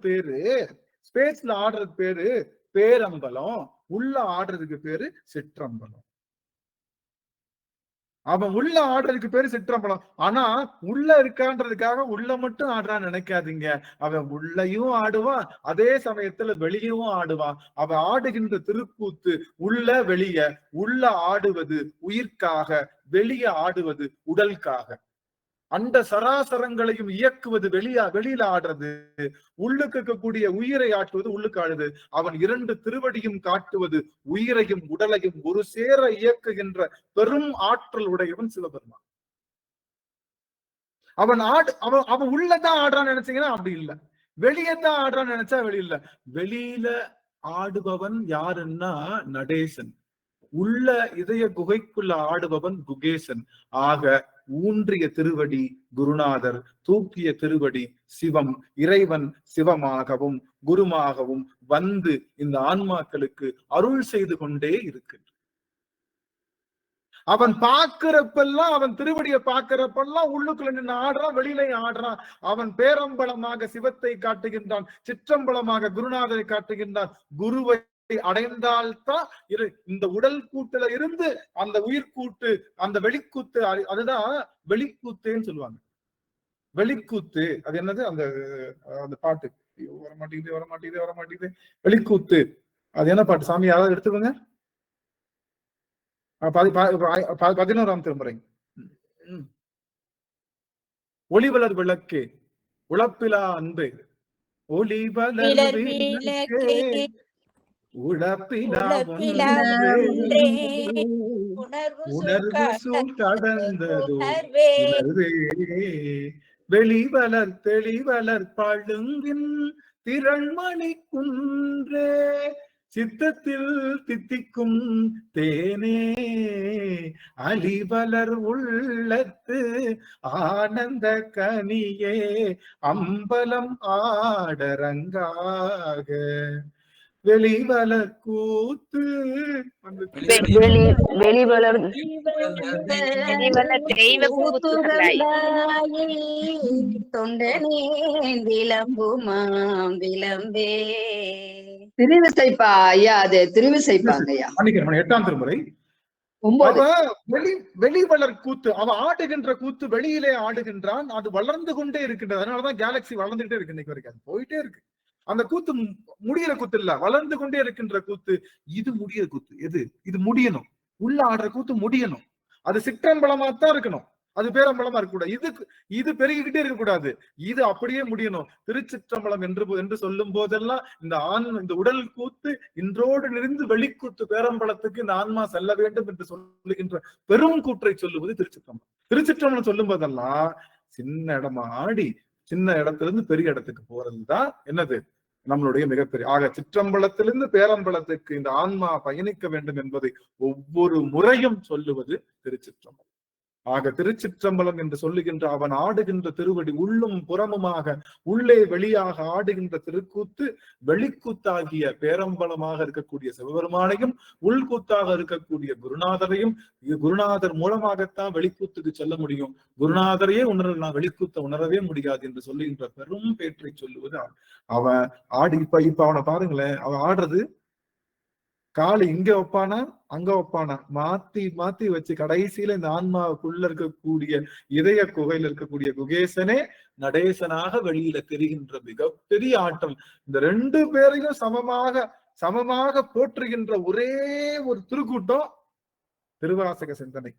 பேரு பேரம்பலம். உள்ள ஆடுறதுக்கு பேரு சிற்றம்பலம். அவன் உள்ள ஆடுறதுக்கு பேரு சிற்றம்பலம். ஆனா உள்ள இருக்கான்றதுக்காக உள்ள மட்டும் ஆடுறான்னு நினைக்காதீங்க. அவன் உள்ளயும் ஆடுவான், அதே சமயத்துல வெளியும் ஆடுவான். அவன் ஆடுகின்ற திருக்கூத்து உள்ள வெளிய. உள்ள ஆடுவது உயிர்க்காக, வெளிய ஆடுவது உடலுக்காக. அண்ட சராசரங்களையும் இயக்குவது வெளியில ஆடுறது, உள்ளுக்கு இருக்கக்கூடிய உயிரை ஆட்டுவது உள்ளுக்கு ஆடுது. அவன் 2 திருவடியும் காட்டுவது உயிரையும் உடலையும் ஒரு சேர இயக்குகின்ற பெரும் ஆற்றல் உடையவன் சிவபெருமான். அவன் உள்ளதான் ஆடுறான்னு நினைச்சீங்கன்னா அப்படி இல்லை. வெளியதான் ஆடுறான்னு நினைச்சா வெளியில. வெளியில ஆடுபவன் யாருன்னா நடேசன். உள்ள இதய குகைக்குள்ள ஆடுபவன் குகேசன். ஆக ஊன்றிய திருவடி குருநாதர், தூக்கிய திருவடி சிவம். இறைவன் சிவமாகவும் குருமாகவும் வந்து இந்த ஆன்மாக்களுக்கு அருள் செய்து கொண்டே இருக்கு. அவன் பார்க்கிறப்பெல்லாம், அவன் திருவடியை பார்க்கிறப்பெல்லாம் உள்ளுக்குள்ள நின்று ஆடுறான், வெளியிலையும் ஆடுறான். அவன் பேரம்பலமாக சிவத்தை காட்டுகின்றான், சிற்றம்பலமாக குருநாதரை காட்டுகின்றான். குருவை அடைந்தால்தான் இந்த உடல் கூட்டுல இருந்து அந்த உயிர்கூட்டு, அந்த வெளிக்கூத்து, அதுதான் வெளிக்கூத்துன்னு சொல்லுவாங்க. வெளிக்கூத்து அது என்னது? அந்த பாட்டு வரமாட்டேங்குது. வெளிக்கூத்து அது என்ன பாட்டு சாமி? யாராவது எடுத்துக்கோங்க. 11ஆம் திருமுறை. ஒளிவளர் விளக்கே உழப்பிலா அன்பு, ஒளிவளர் விளக்கே உழப்பிலா உணர்வு சூழ் கடந்ததோ உணர்வே. வெளிவளர் தெளிவளர் பழுங்கின் திரண்மணி குன்றே, சித்தத்தில் தித்திக்கும் தேனே, அலிவலர் உள்ளத்து ஆனந்த கனியே, அம்பலம் ஆடரங்காக வெளிவளர் கூத்து. வெளிவளர் தெய்வ தொண்டனே விளம்புமாம் விளம்பே. திருவிசைப்பா ஐயா, அது திருவிசைப்பாங்க ஐயா. 8ஆம் திருமுறை. வெளிவளர் கூத்து, அவன் ஆடுகின்ற கூத்து வெளியிலே ஆடுகின்றான். அது வளர்ந்து கொண்டே இருக்கின்றது. அதனாலதான் கேலக்சி வளர்ந்துகிட்டே இருக்கு இன்னைக்கு வரைக்கும். அது போயிட்டே இருக்கு. அந்த கூத்து முடிகிற கூத்து இல்ல, வளர்ந்து கொண்டே இருக்கின்ற கூத்து. இது முடிகிற கூத்து. எது? இது முடியணும். உள்ள ஆடுற கூத்து முடியணும். அது சிற்றம்பலமா தான் இருக்கணும், அது பேரம்பலமா இருக்கக்கூடாது. இது பெருகிக்கிட்டே இருக்கக்கூடாது, இது அப்படியே முடியணும். திருச்சிற்றம்பலம் என்று சொல்லும் போதெல்லாம் இந்த உடல் கூத்து இன்றோடு நிறைந்து வெளிக்கூத்து பேரம்பலத்துக்கு இந்த ஆன்மா செல்ல வேண்டும் என்று சொல்லுகின்ற பெரும் கூற்றை சொல்லுவது திருச்சிற்றம்பலம். திருச்சிற்றம்பலம் சொல்லும் போதெல்லாம் சின்ன இடமா ஆடி சின்ன இடத்துல இருந்து பெரிய இடத்துக்கு போறதுதான் என்னது நம்மளுடைய மிகப்பெரிய. ஆக சிற்றம்பலத்திலிருந்து பேரம்பலத்துக்கு இந்த ஆன்மா பயணிக்க வேண்டும் என்பதை ஒவ்வொரு முறையும் சொல்லுவது திருச்சிற்றம்பலம். ஆக திருச்சிற்றம்பலம் என்று சொல்லுகின்ற அவன் ஆடுகின்ற திருவடி உள்ளும் புறமுமாக உள்ளே வெளியாக ஆடுகின்ற திருக்கூத்து வெளிக்கூத்தாகிய பேரம்பலமாக இருக்கக்கூடிய சிவபெருமானையும் உள்கூத்தாக இருக்கக்கூடிய குருநாதரையும், குருநாதர் மூலமாகத்தான் வெளிக்கூத்துக்கு செல்ல முடியும், குருநாதரையே உணரலாம், வெளிக்கூத்த உணரவே முடியாது என்று சொல்லுகின்ற பெரும் பேற்றை சொல்லுவது அவன் ஆடி. இப்ப அவனை பாருங்களேன், அவன் ஆடுறது காலு இங்க வைப்பானா அங்க வைப்பானா, மாத்தி மாத்தி வச்சு கடைசியில இந்த ஆன்மாவுக்குள்ள இருக்கக்கூடிய இதய குகையில இருக்கக்கூடிய குகேசனே நடேசனாக வெளியில தெரிகின்ற மிகப்பெரிய ஆட்டம். இந்த 2 பேரையும் சமமாக போற்றுகின்ற ஒரே ஒரு திருக்கூட்டம் திருவாசக சிந்தனை.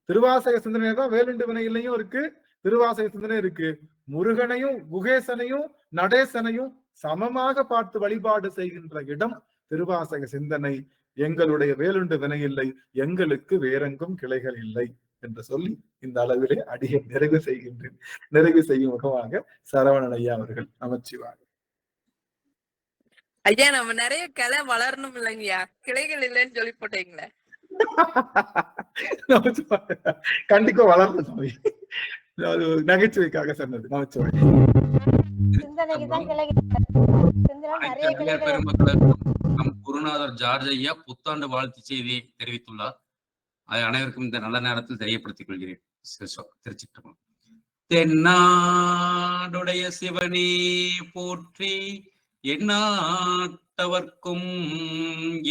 திருவாசக சிந்தனை தான் வேலுண்டு வினையிலையும் இருக்கு, திருவாசக சிந்தனை இருக்கு. முருகனையும் குகேசனையும் நடேசனையும் சமமாக பார்த்து வழிபாடு செய்கின்ற இடம் திருவாசக சிந்தனை. எங்களுடைய வேலுண்டு வினை இல்லை, எங்களுக்கு வேறெங்கும் கிளைகள் இல்லை என்று சொல்லி இந்த அளவிலே அடியை நிறைவு செய்கின்றேன். நிறைவு செய்யும் முகமாக சரவணன் ஐயா அவர்கள். நமச்சிவாய். ஐயா, நம்ம நிறைய கிளை வளரணும் இல்லைங்கய்யா, கிளைகள் இல்லைன்னு சொல்லி போட்டீங்களே. கண்டிப்பா வளரணும் சாமி, நகைச்சுவைக்காக சொன்னது. நமச்சிவாய். நம் குருநாதர் ஜார்ஜ் ஐயா புத்தாண்டு வாழ்த்து செய்தியை தெரிவித்துள்ளார். அதை அனைவருக்கும் இந்த நல்ல நேரத்தில் தெரியப்படுத்திக் கொள்கிறேன். திருச்சிற்றம்பலம். தென்னாடுடைய சிவனே போற்றி, எந்நாட்டவர்க்கும்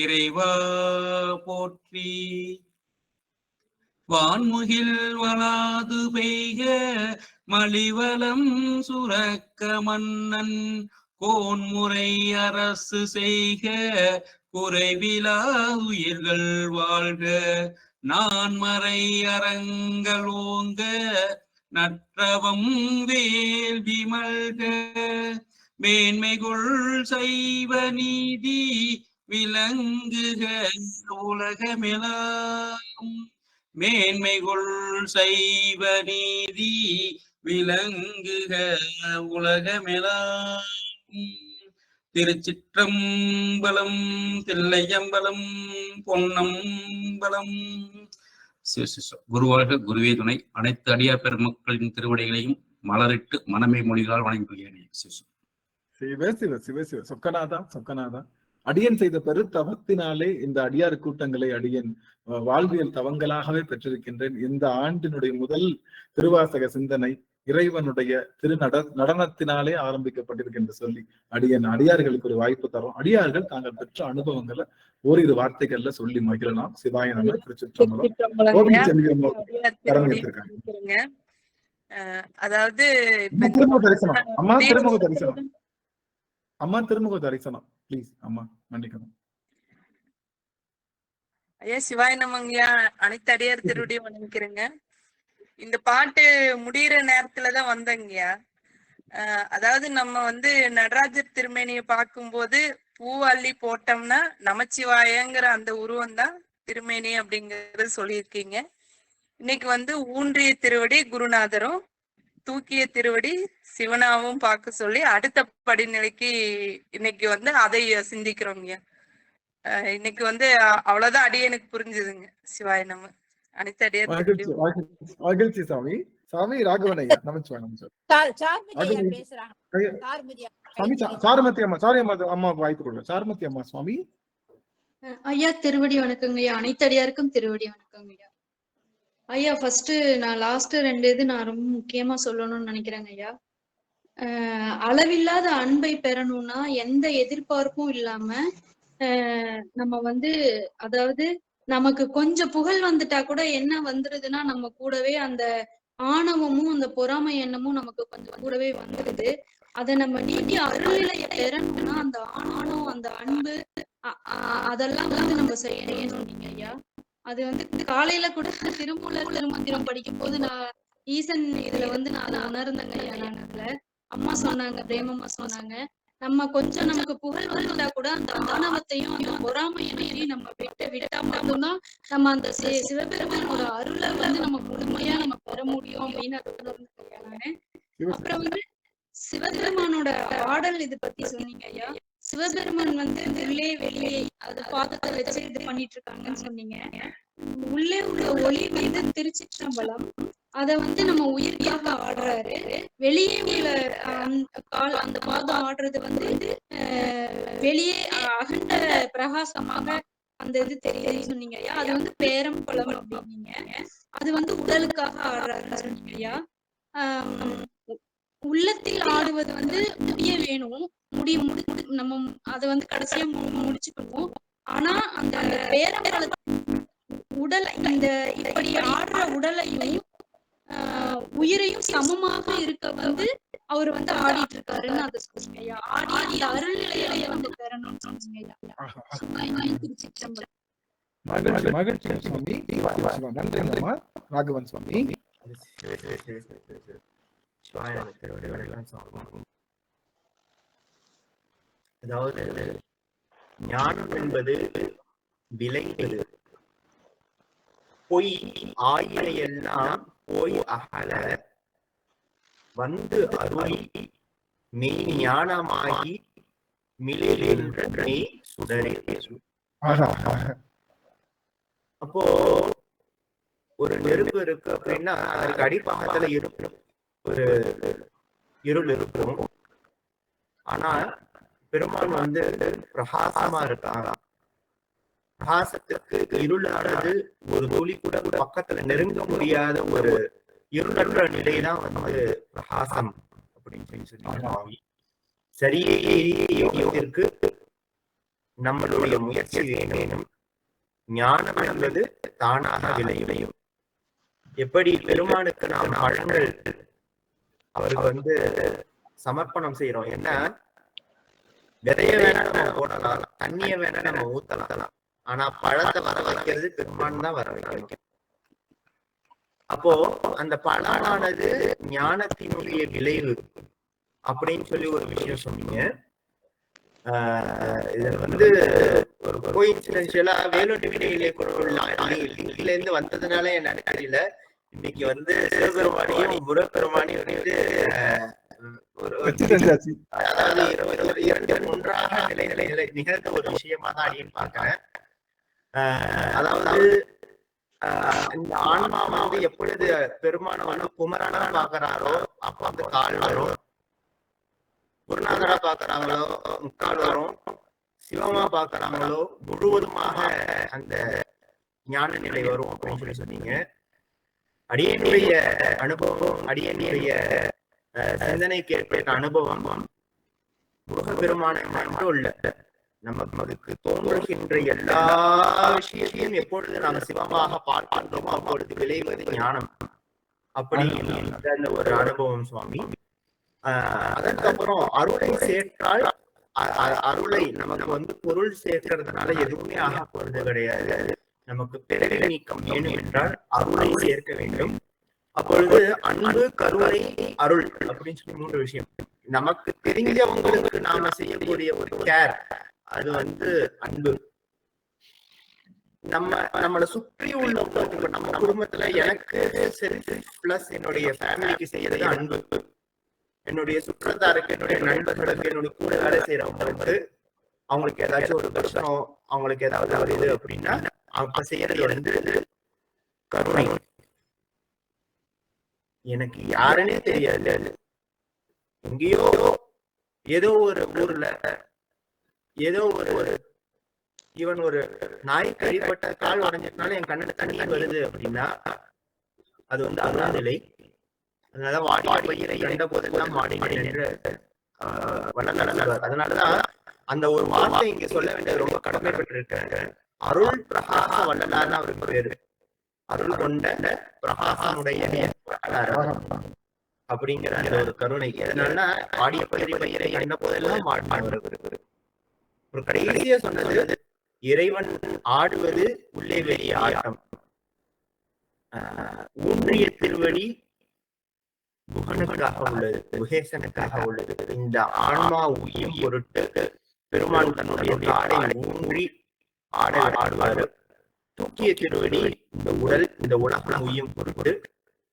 இறைவா போற்றி. வான்முகில் வளாது பெய்க மலிவலம் சுரக்க மன்னன், கோன்முறை அரசு செய்க குறைவிலா உயிர்கள் வாழ்க. நான்மறை அறங்கள் ஓங்க நற்றவம் வேள்வி மல்க. மேன்மைகுள் சைவ நீதி விளங்குக உலகமெலாம். மேன்மைகுள் சைவ நீதி விளங்குக உலகமெலாம். திருச்சிற்றம்பலம், தில்லையம்பலம், பொன்னம்பலம். குருவாழ்க, குருவே துணை. அனைத்து அடியார் பெருமக்களின் திருவடிகளையும் மலரிட்டு மனமே மொழிகளால் வணங்கிக் கொள்கிறேன். சிவ சிவ சிவ சிவ. சொக்கநாதா சொக்கநாதா. அடியன் செய்த பெரு தவத்தினாலே இந்த அடியார் கூட்டங்களை அடியன் வாழ்வியல் தவங்களாகவே பெற்றிருக்கின்றேன். இந்த ஆண்டினுடைய முதல் திருவாசக சிந்தனை இறைவனுடைய நடனத்தினாலே ஆரம்பிக்கப்பட்டிருக்கு சொல்லி அடியார்களுக்கு ஒரு வாய்ப்பு தரும். அடியார்கள் தாங்கள் பெற்ற அனுபவங்களை ஓரிரு வார்த்தைகள்ல சொல்லி மகிழலாம். சிவாய நம. திருச்சிற்றம்பலம். அதாவது திருமுக தரிசனம் அம்மா, திருமுக தரிசனம் அம்மா, திருமுக தரிசனம் பிளீஸ் அம்மா, மன்னிக்கணும் ஐயா. சிவாய நமங்கய்யா. அனைத்து அடியார் திருவடி வணங்கிக்கிறேங்க. இந்த பாட்டு முடிகிற நேரத்துலதான் வந்தங்கய்யா. அதாவது நம்ம நடராஜர் திருமேனியை பார்க்கும்போது பூவள்ளி போட்டோம்னா நமச்சிவாயங்கிற அந்த உருவம் தான் திருமேனி அப்படிங்கறது சொல்லியிருக்கீங்க. இன்னைக்கு ஊன்றிய திருவடி குருநாதரும் தூக்கிய திருவடி சிவனாவும் பார்க்க சொல்லி அடுத்த படிநிலைக்கு இன்னைக்கு அதை சிந்திக்கிறோங்க. இன்னைக்கு அவ்வளவுதான் அடியனுக்கு புரிஞ்சுதுங்க. சிவாய நம்ம. அனைத்து அடியார் மகிழ்ச்சி சாமி. சாமி ராகவனையா நமச்சிவாய். சாருமதி அம்மா, சாரி அம்மா, அம்மாவுக்கு வாய்ப்பு கொடுங்க. சாருமதி அம்மா சுவாமி. ஐயா திருவடி வணக்கங்க ஐயா. அனைத்து அடியாருக்கும் திருவடி வணக்கங்க ஐயா. ஐயா ஃபர்ஸ்ட் நான் லாஸ்ட் 2 இது நான் ரொம்ப முக்கியமா சொல்லணும்னு நினைக்கிறேங்க ஐயா. அளவில்லாத அன்பை பெறணும்னா எந்த எதிர்பார்ப்பும் இல்லாம நம்ம அதாவது நமக்கு கொஞ்சம் புகழ் வந்துட்டா கூட என்ன வந்துருதுன்னா நம்ம கூடவே அந்த ஆணவமும் அந்த பொறாமை எண்ணமும் நமக்கு கொஞ்சம் கூடவே வந்துருது. அதை நம்ம நீங்கி அருள்நிலையை பெறணும்னா அந்த ஆணவம், அந்த அன்பு, அதெல்லாம் வந்து நம்ம செய்யணும்னு சொன்னீங்க ஐயா. அது வந்து காலையில கூட திருமூலர் திருமந்திரம் படிக்கும் போது நான் ஈசன் இதுல வந்து நான் உணர்ந்தேங்க ஐயா. நான் அதுல அம்மா சொன்னாங்க, பிரேமம்மா சொன்னாங்க, நம்ம கொஞ்சம் நமக்கு புகழ் வந்துட்டா கூட அந்த ஆணவத்தையும் அந்த பொறாமையினையும் நம்ம விட்டா மட்டும்தான் நம்ம அந்த சிவபெருமானோட அருளை வந்து நம்ம முழுமையா நம்ம பெற முடியும் அப்படின்னு அது உணர்ந்தேன் நானு. அப்புறம் வந்து சிவபெருமானோட ஆடல் இது பத்தி சொன்னீங்க ஐயா. சிவபெருமான் வந்து உள்ளே வெளியே அது பாதத்தை வச்சு இது பண்ணிட்டு இருக்காங்கன்னு சொன்னீங்க. உள்ளே உள்ள ஒளி வந்து திருச்சிற்றம்பலம், அத வந்து நம்ம உயிர்க்காக ஆடுறாரு. வெளியே உள்ள அந்த பாதம் ஆடுறது வந்து வெளியே அகண்ட பிரகாசமாக அந்த இது தெரியுதுன்னு சொன்னீங்க ஐயா. அது வந்து பேரம்பலம் அப்படின்னீங்க. அது வந்து உடலுக்காக ஆடுறாருன்னு சொன்னீங்க ஐயா. உள்ளத்தில் ஆடுவது வந்து முடிய வேணும், நம்ம அதை வந்து கடைசியா முடிச்சுக்கணும். ஆனா அந்த பேரம்பல உடல் இந்த இப்படி ஆடுற உடலையும் உயிரையும் சமமாக இருக்க வந்து அவர் வந்து ஆடிட்டு இருக்காருன்னு அதை சொன்னீங்க ஐயா. ஆடி அந்த அருள்நிலையை வந்து பெறணும்னு சொன்னீங்க ஐயா. திருச்சிற்றம்பலம். மகிழ்ச்சி சுவாமி. நன்றி ராகவன் சுவாமி. அதாவது ஞானம் என்பது விளைவது, பொய் ஆயினையெல்லாம் போய் அகல வந்து அருளி மெய் ஞானமாகி மிளிர்கின்ற மெய் சுடரே. அப்போ ஒரு நெருப்பு இருக்கு அப்படின்னா அதுக்கு அடிப்பாகத்துல இருக்கும் ஒரு இருள் இருக்கும். ஆனா பெருமான் வந்து பிரகாசமா இருக்காங்க. பிரகாசத்துக்கு இருளானது ஒரு துளி கூட பக்கத்துல நெருங்க முடியாத ஒரு இருளற்ற நிலைதான் வந்து பிரகாசம் அப்படின்னு சொல்லி சரியத்திற்கு நம்மளுடைய முயற்சி வேணும். ஞானம் என்பது தானாக விளையும். எப்படி பெருமானுக்கு நாம் பழங்கள் அவருக்கு வந்து சமர்ப்பணம் செய்யறோம். என்ன விதைய வேணா நம்ம போடலாம், தண்ணிய வேணா நம்ம ஊத்தலாம், ஆனா பழத்தை வர வைக்கிறது பெருமான் தான் வர வைக்க. அப்போ அந்த பழமானது ஞானத்தினுடைய விளைவு அப்படின்னு சொல்லி ஒரு விஷயம் சொன்னீங்க. இது வந்து ஒரு கோயின்சிடென்ஷியலா வேலூர் விடையிலே லிங்க்ல இருந்து வந்ததுனால என்னன்னு தெரியல. இன்னைக்கு வந்து சிவபெருமானியும் முருகப்பெருமானியும் வந்து அதாவது 23 நிகழ்ந்த ஒரு விஷயமா தான் அப்படின்னு பாக்குறேன். அதாவது இந்த ஆன்மா வந்து எப்பொழுது பெருமான வந்து குமரனா பாக்குறாரோ அப்ப அந்த கால் வரும், குருநாதரா பாக்குறாங்களோ முக்கால் வரும், சிவமா பாக்குறாங்களோ முழுவதுமாக அந்த ஞான நிலை வரும் அப்படின்னு சொல்லி சொன்னீங்க. அடியனுடைய அனுபவம், அடியனுடைய சிந்தனைக்கு ஏற்பட்ட அனுபவம் முருகப்பெருமான மட்டும் இல்ல, நமக்கு தோன்றுகின்ற எல்லா விஷயத்தையும் எப்பொழுது நாம சிவமாக பார்க்கின்றோமோ அப்பொழுது விளைவது ஞானம் அப்படி அந்த ஒரு அனுபவம் சுவாமி. அதற்கப்புறம் அருளை சேர்த்தால் அருளை நமக்கு வந்து பொருள் சேர்க்கிறதுனால எதுவுமே ஆக போறது கிடையாது. நமக்கு பிறவி நீக்கம் வேணும் என்றால் அருளை சேர்க்க வேண்டும். அப்பொழுது அன்பு, கருணை, அருள் அப்படின்னு சொல்லி 3 விஷயம். நமக்கு தெரிஞ்சவங்களுக்கு நாம செய்யக்கூடிய ஒரு கேர் அது வந்து அன்பு. நம்மளை சுற்றி உள்ளவங்களுக்கு, நம்ம குடும்பத்துல எனக்கு பிளஸ் என்னுடைய ஃபேமிலிக்கு செய்யறது அன்பு. என்னுடைய சுற்றத்தாருக்கு, என்னுடைய நண்பர்களுக்கு, என்னுடைய கூட வேலை செய்யறவங்களுக்கு அவங்களுக்கு ஏதாச்சும் ஒரு கஷ்டம், அவங்களுக்கு ஏதாவது ஒரு இது அப்படின்னா அப்ப செய்யறது வந்து கருணை. எனக்கு யாருன்னே தெரியாது, எங்கேயோ ஏதோ ஒரு ஊர்ல ஏதோ ஒரு இவன் ஒரு நாய் கடிப்பட்ட கால் உடைஞ்சிட்டனால என் கண்ணுல தண்ணி வருது அப்படின்னா அது வந்து அருள்நிலை. அதனால வாடிய பயிரை கண்ட போதெல்லாம் வாடினேன் என்று வள்ளலார். அதனாலதான் அந்த ஒரு வார்த்தை இங்க சொல்ல வேண்டியது ரொம்ப கடமைப்பட்டிருக்காங்க. அருள் பிரகாச வள்ளலார்னு அவருக்கு பேரு. அருள் கொண்ட பிரகாசனுடைய வள்ளலார். அப்படிங்கிற அந்த ஒரு கருணை. எதனால ஆடிய பயிரை கண்ட போதெல்லாம் ஆடினவர். ஒரு கடைசியா சொன்னது இறைவன் ஆடுவது உள்ளே வெளியே ஆட்டம். ஊன்றிய திருவடி குகனுக்காக உள்ளது, குகேசனுக்காக உள்ளது. இந்த ஆன்மா உயிர் பொருட்டு பெருமான் தன்னுடைய காலை ஊன்றி ஆடுவாரு. தூக்கிய திருவடி இந்த உடல், இந்த உலகம் உயிர் பொருட்டு,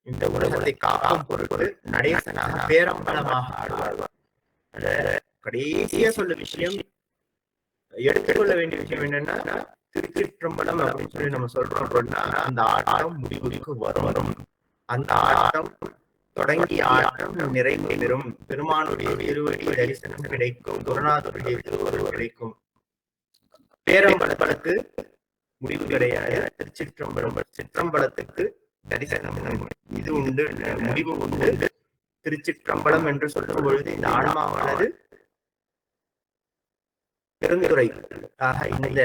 இந்த உலகத்தை காக்கும் பொருட்டு நடேசனாக பேரம்பலமாக ஆடுவார். கடைசியா சொல்ல விஷயம், எடுத்துக்கொள்ள வேண்டிய விஷயம் என்னன்னா, திருச்சிற்றம்பலம் அப்படின்னு சொல்லி நம்ம சொல்றோம் அப்படின்னா, அந்த ஆட்டம் முடிவுக்கு வரும். அந்த ஆட்டம் தொடங்கிய ஆட்டம் நிறைவு பெறும். பெருமானுடைய திருவடி தரிசனம் கிடைக்கும், குருநாதருடைய திருவருள் கிடைக்கும். பேரம்பலத்துக்கு முடிவு கிடையாது. சிற்றம்பலத்துக்கு தரிசனம் இது உண்டு, முடிவு உண்டு. திருச்சிற்றம்பலம் என்று சொல்லும் பொழுது இந்த ஆன்மாவானது பெருந்துறை ஆக இந்த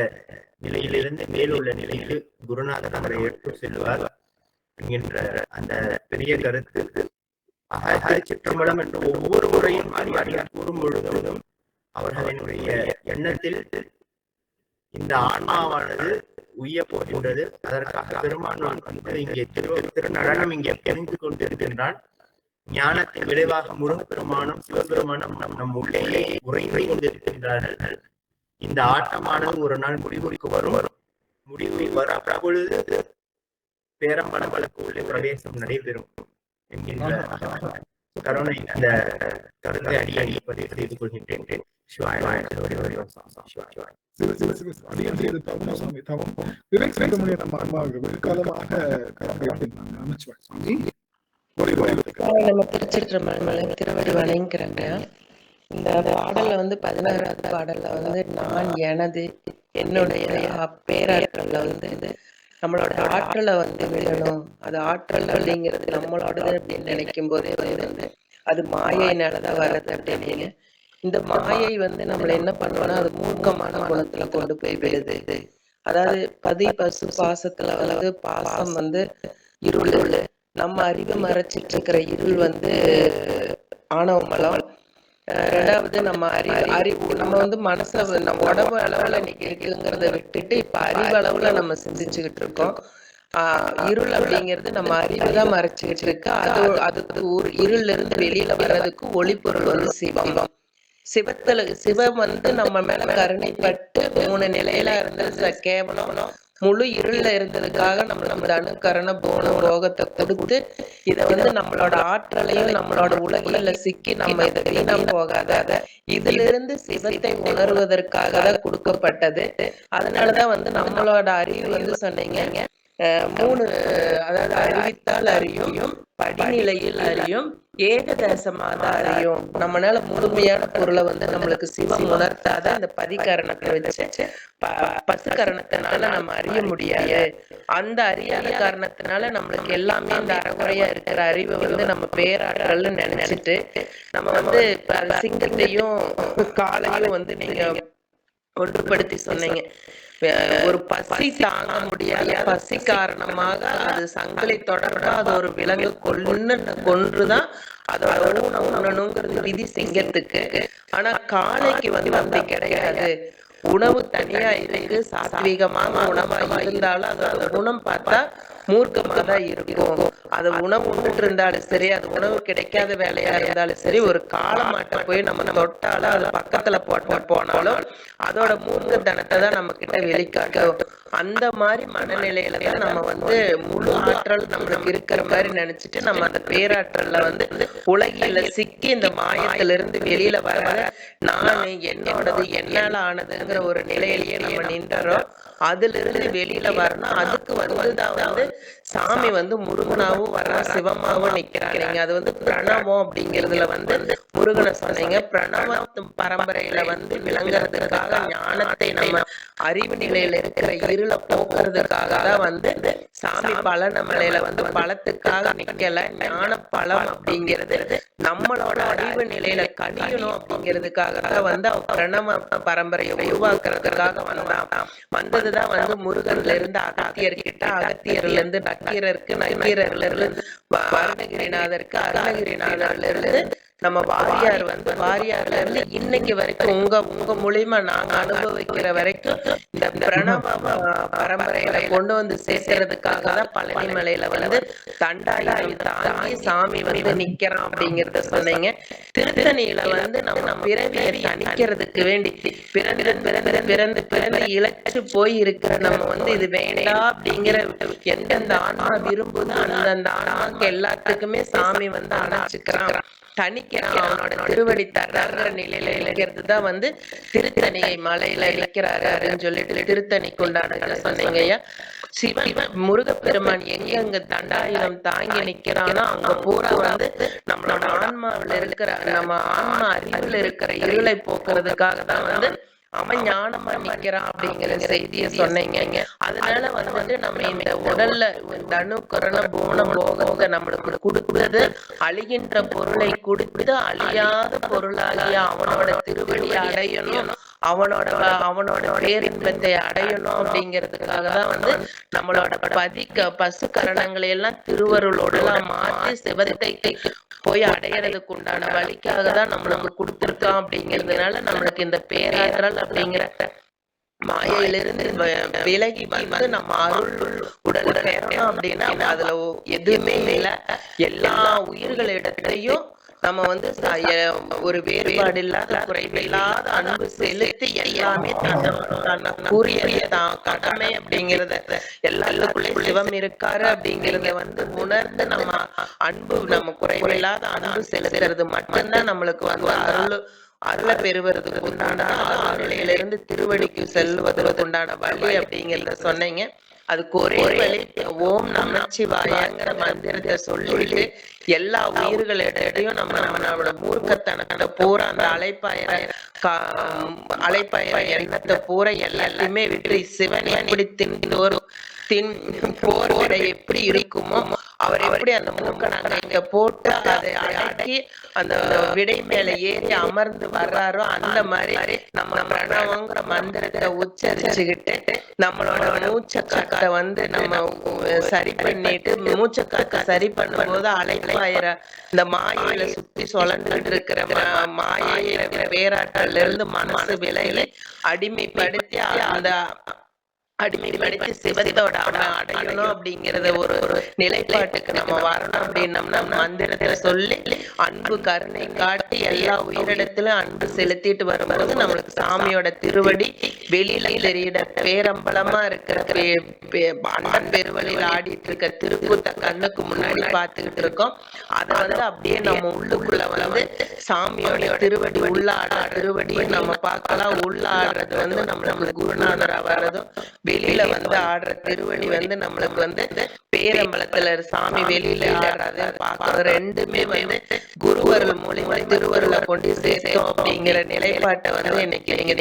நிலையிலிருந்து மேலுள்ள நிலைக்கு குருநாதர் அவரை எடுத்து செல்வார் என்கின்ற அந்த பெரிய கருத்து. திருச்சிற்றம்பலம் என்று ஒவ்வொரு முறையும் அடியார் கூறும் பொழுதும் அவர்களினுடைய எண்ணத்தில் இந்த ஆன்மாவானது உய்ய போகின்றது. அதற்காக பெருமான் இங்கே திருநடனம் இங்கே தெரிந்து கொண்டிருக்கின்றான். ஞானத்தின் விளைவாக முருகப்பெருமானும் சிவபெருமானும் நம் உள்ளேயே உறைந்து கொண்டிருக்கின்றார்கள். இந்த ஆட்டமானது ஒரு நாள் முடிவுக்கு வரும். முடிவு வர பொழுது பேரம்பலங்களுக்கு உள்ளே பிரவேசம் நடைபெறும் என்கின்ற கருணை இந்த கருத்தை அடியடி பதிவு செய்து கொள்கின்றேன். நம்ம திருச்சிற்றம்பலம் திருவடி வணங்குறாங்க. இந்த பாடல்ல வந்து 16வது பாடல்ல வந்து நான் எனது என்னுடைய பேராற்றல்ல வந்து நம்மளோட ஆற்றலை வந்து விடணும். அது ஆற்றல் அப்படிங்கிறது நம்மளோடது அப்படின்னு நினைக்கும் போதே வந்து அது மாயையினாலதான் வர்றது அப்படின்னு. இந்த மாயை வந்து நம்மள என்ன பண்ணுவோம்னா, அது மூர்க்கமான குணத்துல கொண்டு போய் விடுது. அதாவது பதி பசு பாசத்துல வந்து பாசம் வந்து இருள், நம்ம அறிவை மறைச்சிட்டு இருக்கிற இருள் வந்து ஆணவ மலம். ரெண்டாவது நம்ம அறிவு நம்ம வந்து மனசுல நம்ம உடம்பு அளவுல இன்னைக்கு இருக்குங்கிறத விட்டுட்டு இப்ப அறிவு அளவுல நம்ம சிந்திச்சுக்கிட்டு இருக்கோம். இருள் அப்படிங்கிறது நம்ம அறிவுதான் மறைச்சுக்கிட்டு இருக்கு. அதுக்கு ஒரு இருள்ல இருந்து வெளியில வர்றதுக்கு ஒளிப்பொருள் வந்து சிவம். சிவம் வந்து நம்ம மேல கருணைப்பட்டு 3 நிலையில இருந்து கேவலம் முழு இருள்ல இருந்ததுக்காக நம்ம அணுக்கரண போனம் ரோகத்தை கொடுத்து இதை வந்து நம்மளோட ஆற்றலையும் நம்மளோட உலகில சிக்கி நம்ம இதை வீணா போகாத இதுல இருந்து சிவத்தை உணர்வதற்காக தான் கொடுக்கப்பட்டது. அதனாலதான் வந்து நம்மளோட அறிவு வந்து சொன்னீங்க 3, அதாவது அறிவித்தால் அறியும், படிநிலையில் அறியும், ஏகதேசமாக அறியும். நம்மளால முழுமையான பொருளை வந்து நம்மளுக்கு சிவம் உணர்த்தாத அந்த பதிகரணத்தை வச்சு பசுகரணத்தினால நம்ம அறிய முடியாது. அந்த அறியாத காரணத்தினால நம்மளுக்கு எல்லாமே இந்த அறகுறையா இருக்கிற அறிவை வந்து நம்ம பேராற்றல்னு நினைச்சிட்டு நம்ம வந்து சிங்கத்தையும் காலையும் வந்து நீங்க ஒன்றுபடுத்தி சொன்னீங்க. ஒரு பசி தாங்க முடியாத பசி காரணமாக அது சங்கிலி தொடர்பா அது ஒரு விலங்கு கொன்றுதான் அதோட உணணுங்கிறது விதி சிங்கத்துக்கு. ஆனா காளைக்கு வந்து அப்படி கிடையாது. உணவு தனியா இருக்கு, சாத்வீகமான உணவா இருந்தாலும் அதோட குணம் பார்த்தா மூர்க்கமா தான் இருக்கும். அது உணவு உண்டுட்டு இருந்தாலும் சரி, அது உணவு கிடைக்காத வேலையா இருந்தாலும் சரி, ஒரு காளமாட்டை போய் நம்ம தொட்டாலும் அது பக்கத்துல போனாலும் அதோட மூர்க்கத்தனத்தை தான் நம்ம கிட்ட வெளிக்காட்டும். அந்த மாதிரி மனநிலையில தான் நம்ம வந்து முழு ஆற்றல் நம்மளுக்கு இருக்கிற மாதிரி நினைச்சிட்டு நம்ம அந்த பேராற்றல்ல வந்து உலகில சிக்கி இந்த மாயத்திலிருந்து வெளியில வர நான் என்னோடது என்னால ஆனதுங்கிற ஒரு நிலையிலேயே நம்ம நின்றோம். அதுல இருந்து வெளியில வரணும். அதுக்கு வந்துதான் வந்து சாமி வந்து முருகனாவும் வர சிவமாவும் நிக்கிறாங்க. அது வந்து பிரணவம் அப்படிங்கிறதுல வந்து முருகனை சொன்னீங்க. பிரணவ பரம்பரையில வந்து விளங்குறதுக்காக ஞானத்தை நம்ம அறிவு நிலையில இருக்கிற இருளை போக்குறதுக்காக தான் வந்து சாமி பலனமலையில வந்து பலத்துக்காக நிக்கல. ஞான பலம் அப்படிங்கிறது நம்மளோட அறிவு நிலையில கணியணும் அப்படிங்கிறதுக்காக தான் வந்து பிரணவ பரம்பரையை உருவாக்குறதுக்காக வந்ததுதான் வந்து முருகன்ல இருந்து அகத்தியர்கிட்ட, அகத்தியர்ல இருந்து நக்கீரருக்கு, நக்கீரர்ல இருந்து அருணகிரிநாதருக்கு, அருணகிரிநாதர்ல இருந்து நம்ம வாரியார் வந்து வாரியார்ல இருந்து இன்னைக்கு வரைக்கும் உங்க மூலியமா நாங்க அனுபவிக்கிற வரைக்கும் இந்த பிரணவ பரம்பரையில கொண்டு வந்து சேர்க்கறதுக்காக தான் பழனி மலையில வந்து தண்டாயுதம் தாங்கி சாமி வந்து நிக்கிறான் அப்படிங்கறத சொன்னீங்க. திருத்தணியில வந்து நம்ம பிறவியை தணிக்கிறதுக்கு வேண்டி பிறந்து பிறந்து பிறந்து பிறந்து இழைச்சு போய் இருக்கிற நம்ம வந்து இது வேண்டாம் அப்படிங்கிற எந்தெந்த ஆன்மா விரும்புதோ அந்தந்த ஆன்மாக்கு எல்லாத்துக்குமே சாமி வந்து அணைச்சுக்கிறான், தணிக்கிறான், அவனோட திருவடி தர்றாங்கிற நிலையில இழைக்கிறது தான் வந்து திருத்தணி மலையில இழைக்கிறாரு அப்படின்னு சொல்லிட்டு திருத்தணிக்கு உண்டான சொன்னீங்க ஐயா. சிவன் முருகப்பெருமான் எங்க தண்டாயுதம் தாங்கி நிக்கிறானோ அங்க பூரா வந்து நம்மளோட ஆன்மாவில இருக்கிற நம்ம ஆன்மா அறிவுல இருக்கிற இருளை போக்குறதுக்காக தான் வந்து அவன் ஞானமா நிக்கிறான் அப்படிங்கிற செய்தியை சொன்னீங்க. அதனால வந்து நம்ம இந்த உடல்ல தனு கரண பூண போகத்தை நம்மளுக்கு கொடுத்தது அழிகின்ற பொருளை கொடுத்து அழியாத பொருளாகிய அவனோட திருவடியை அடையணும், அவனோட பேரின்பத்தை அடையணும் அப்படிங்கிறதுக்காக தான் வந்து நம்மளோட பசு கரணங்களை எல்லாம் திருவருளோட மாற்றி சிவத்தைக்கு போய் அடையறதுக்கு உண்டான வழிக்காக தான் நம்மளுக்கு கொடுத்துருக்கான் அப்படிங்கிறதுனால நம்மளுக்கு இந்த பேராற்றல் அப்படிங்கிற மாயையிலிருந்து விலகி வந்து நம்ம அருள் உடல் பெறணும் அப்படின்னா அதுல எதுவுமே இல்லை. எல்லா உயிர்களிடத்தையும் நம்ம வந்து ஒரு வேறுபாடு இல்லாத குறைவில்லாத அன்பு செலுத்தி எல்லாமே கூறிய கடமை அப்படிங்கிறத எல்லாருக்குள்ளே சிவம் இருக்காரு அப்படிங்கிறத வந்து உணர்ந்து நம்ம அன்பு நம்ம குறைவில்லாத அன்பு செலுத்துறது மட்டும்தான் நம்மளுக்கு வந்து அருளை பெறுவதற்கு உண்டான அருளிலிருந்து திருவடிக்கு செல்வதற்கு உண்டான வழி அப்படிங்கிறத சொன்னீங்க. அதுக்கு ஒரே வழி ஓம் நமச்சிவாயங்கிற மந்திரத்தை சொல்லிட்டு எல்லா உயிர்களிடையும் நம்மளோட மூர்க்கத்தனத்தை பூரா அந்த அலைப்பாயிர எண்ணத்தை பூரா எல்லாத்தையுமே விட்டு சிவன் எப்படி போர் எப்படி இருக்குமோ அவர் எப்படி அந்த மூக்கனாங்க இங்க போட்டு அதை அடக்கி அந்த விடை மேல ஏறி அமர்ந்து வர்றாரோ அந்த மாதிரி நம்ம பிரணவங்கிற மந்திரத்தை உச்சரிச்சுக்கிட்டு நம்மளோட மூச்சக்காத்தை வந்து நம்ம சரி பண்ணிட்டு மூச்சக்காத்தை சரி பண்ணும் போது அலைப்பாயிர இந்த மாயையில சுத்தி சுழந்துட்டு இருக்கிற மாயையில வேறாற்றல்ல இருந்து மனசு விலையில அடிமைப்படுத்தி அந்த அடிமைப்படுத்தி சிவத்தோட அடையணும் அப்படிங்கறத ஒரு நிலைப்பாட்டுக்கு நம்ம வரணும் அப்படின்னம்னா மந்திரத்தை சொல்லி அன்பு கருணை காட்டி எல்லா உயிரிடத்திலும் அன்பு செலுத்திட்டு வரும்போது நம்மளுக்கு சாமியோட திருவடி வெளியில தெரியிட பேரம்பலமா இருக்கிற அண்ணன் பெருவழியில ஆடிட்டு இருக்க திருக்கூத்த கண்ணுக்கு முன்னாடி பார்த்துக்கிட்டு இருக்கோம். அதை வந்து அப்படியே நம்ம உள்ளுக்குள்ள வந்து சாமியோட திருவடி உள்ளாடுற திருவடியை நம்ம பார்க்கலாம். உள்ளாடுறது வந்து நம்மளுக்கு குருநாதரா வர்றதும் வெளியில வந்து ஆடுற திருவடி வந்து நம்மளுக்கு வந்து பேரம்பலத்துல சாமி வெளியில ஆடுறது பார்க்கறது ரெண்டுமே வந்து குருவருள் மூலியமா திருவருளை கொண்டு சேர்த்தோம் அப்படிங்கிற நிலைப்பாட்டை வந்து இன்னைக்கு நீங்க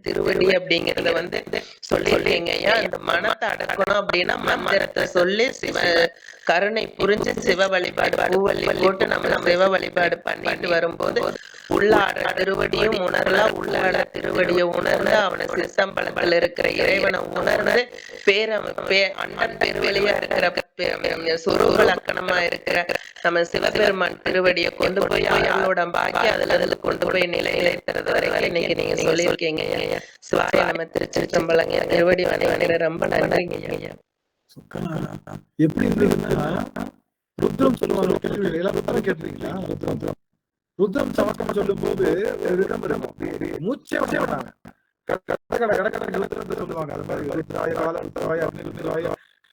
திருவடி அப்படிங்கறத வந்து சொல்லிருக்கீங்க. ஏன் இந்த மனத்தை அடக்கணும் அப்படின்னா மந்திரத்தை சொல்லி சிவ கருணை புரிஞ்சு சிவ வழிபாடு பூவள்ளி போட்டு நம்ம சிவ வழிபாடு பண்ணிட்டு வரும்போது உள்ளாடுற திருவடியும் உணரலாம், உள்ளாட திருவடியை உணர்ந்து அவனை சித்தம்பலத்துல இருக்கிற இறைவனை உணர்ந்து அண்ணன் பெருவெளியா இருக்கிற சொரூப லக்கணமா இருக்கிற நம்ம சிவபெருமான் திருவடியை கொண்டு போய் அவளோட பாக்கி அதுல கொண்டு போய் நிலைநிலைத்துறது வரைக்கும் இன்னைக்கு நீங்க சொல்லியிருக்கீங்க. சிவாய நம்ம திருச்சிற்றம்பலங்க திருவடி வணங்குற ரொம்ப நன்றிங்க ஐயா. எப்படி இருந்ததுன்னா ருத்ரம் சொல்லுவாங்க, கேட்டிருக்கீங்களா? ருத்ரம் சமக்கம் சொல்லும் போது மூச்சே விட்டாங்க சொல்லுவாங்க. அது மாதிரி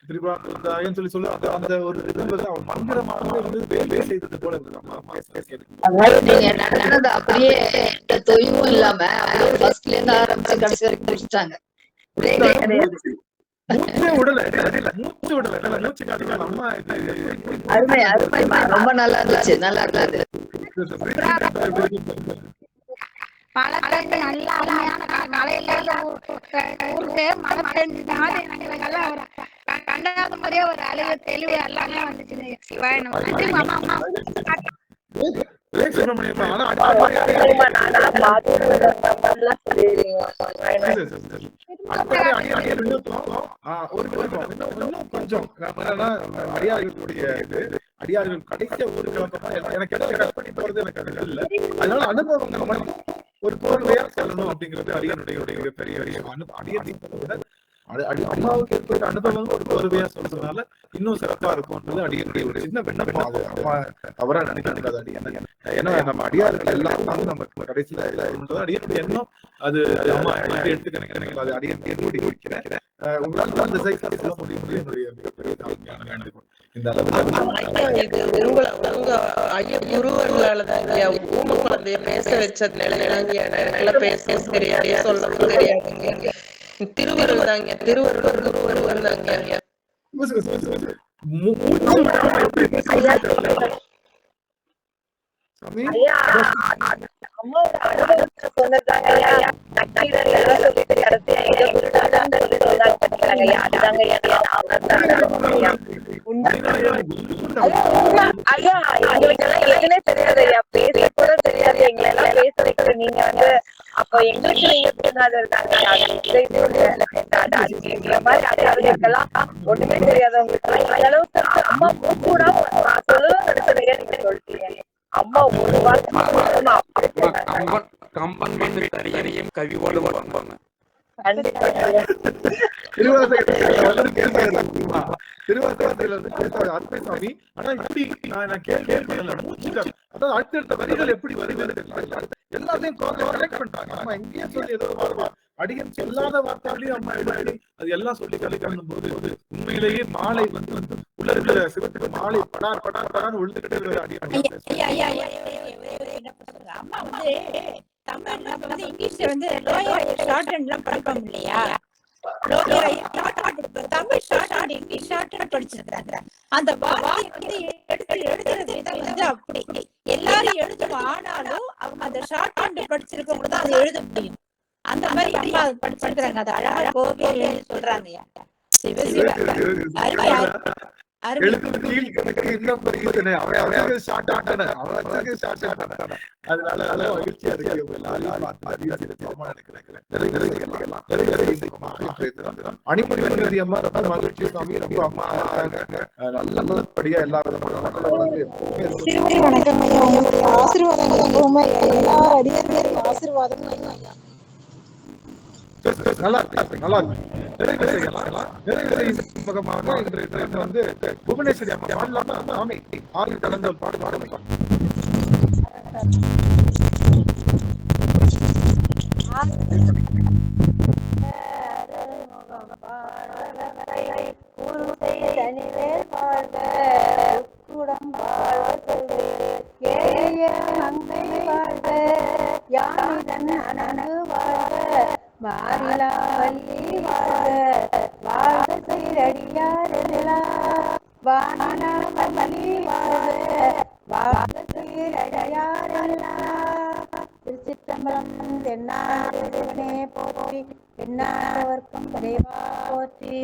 திரிபாயம் சொல்லி சொல்லுவாங்க. அந்த ஒரு அவன் மந்திரமாக வேலை செய்தது போல அப்படியே தொய்வும் இல்லாம ஃபர்ஸ்ட்ல இருந்து ஆரம்பிச்சு கடைசி வரைக்கும் முடிச்சிட்டாங்க. ரொம்ப நல்லா இருந்துச்சு, நல்லா இருந்தது. மழை நல்ல அருமையான மழையில ஊருக்கு மழை பெஞ்சுனாலும் கண்டாத மாதிரியே ஒரு அழகு தெளிவு எல்லாமே வந்துச்சு. கொஞ்சம் என்னன்னா அடியார்களுடைய அடியார்கள் கடைசியா ஒரு கிழமை எனக்கு கட் பண்ணி போறது எனக்கு அது இல்லை. அதனால அனுபவம் ஒரு கோர்வையா சொல்லணும் அப்படிங்கிறது அடியாருடைய பெரிய அடியார் அம்மாவுக்கு ஏற்பட்ட அனுபவம் ஒரு கோர்வையா சொல்றதுனால இன்னும் சிறப்பா இருக்கும்ன்றது அடியனுடைய ஒரு சின்ன விண்ணப்பம். அவரா நினைக்கிறது அடியார். ஏன்னா நம்ம அடியார்கள் எல்லாரும் வந்து நம்ம கடைசியில அடியனுடைய எண்ணம் அது அம்மா எடுத்துக்க நினைக்கிறேன். அது அடியன் ஓடி முடிக்கிறேன். உங்களால் அந்த சைக்கிள் சொல்ல முடியும் என்னுடைய மிகப்பெரிய தாழ்மையான வேண்டுகோள். இந்த குருவர்களாலதான் ஊம குழந்தைய பேச வச்சதுனால பேச தெரியாது, சொல்லவும் தெரியாதுங்க. திருவருள் தாங்க, திருவருள் குருவருள் தாங்க. ஐயா எங்களுக்கெல்லாம் எதுனே தெரியாது ஐயா, பேச கூட தெரியாது. எங்களை எல்லாம் பேச வைக்கிற நீங்க வந்து அப்போ எங்களுக்கு நீங்க பேசாத இருக்காங்க. மாதிரி அடியார்களுக்கெல்லாம் ஒண்ணுமே தெரியாதவங்களுக்கு அந்த அளவுக்கு அம்மா கூட சொல்லலாம் நடத்துறீங்க. நீங்க சொல்லிட்டீங்க அம்மா ஒரு வாரம் கம்பன் வந்து தனியும் கவி ஓடுவாங்க. திருவாசகத்துல அற்புதசாமி. ஆனா இப்படி நான் கேள்வி அதாவது அடுத்தடுத்த வரிகள் எப்படி வருகிறது எல்லாத்தையும் பண்றாங்க. அம்மா எங்கேயும் சொல்லி ஏதோ அடியன் சொல்லாத வார்த்தைகளையும் அம்மா எழுதி அது எல்லாம் சொல்லி கலைக்கணும் போது உண்மையிலேயே மாலை வந்து உள்ள இருக்கிற சிவத்துக்கு மாலை படார் விழுந்துகிட்டே அம்மா வந்து தமிழ்ல வந்து இங்கிலீஷ்ல வந்து லோயர் ஷார்ட் ஹேண்ட் எல்லாம் படிப்போம் இல்லையா? Tamil short hand English short hand படிச்சிருக்காங்க. அந்த வார்த்தை வந்து எழுதுறது வந்து அப்படி எல்லாரும் எழுதணும். ஆனாலும் அவங்க அந்த ஷார்ட் ஹேண்ட் படிச்சிருக்கவங்க தான் அதை எழுத முடியும். அந்த மாதிரி அம்மா படிச்சிருக்காங்க. அது அழகா கோவில சொல்றாங்க. அதனால மகிழ்ச்சியா இருக்கு. அணிமொழி அம்மா ரொம்ப மகிழ்ச்சி சாமி. ரொம்ப அம்மா நல்லபடியா எல்லா நல்லா வந்து புவனேஸ்வரி அம்மா சாமி ஆறு கடந்த பாடு மாறிலா வள்ளி வாழ்க வாழ்க சீரடியாரெல்லாம் வானிலா வள்ளி வாழ்க வாழ்க சீரடியாரெல்லாம். திருச்சிற்றம்பலம். தென்னாடுவனே போற்றி, தென்னாடவர்க்கும் தேவா போற்றி.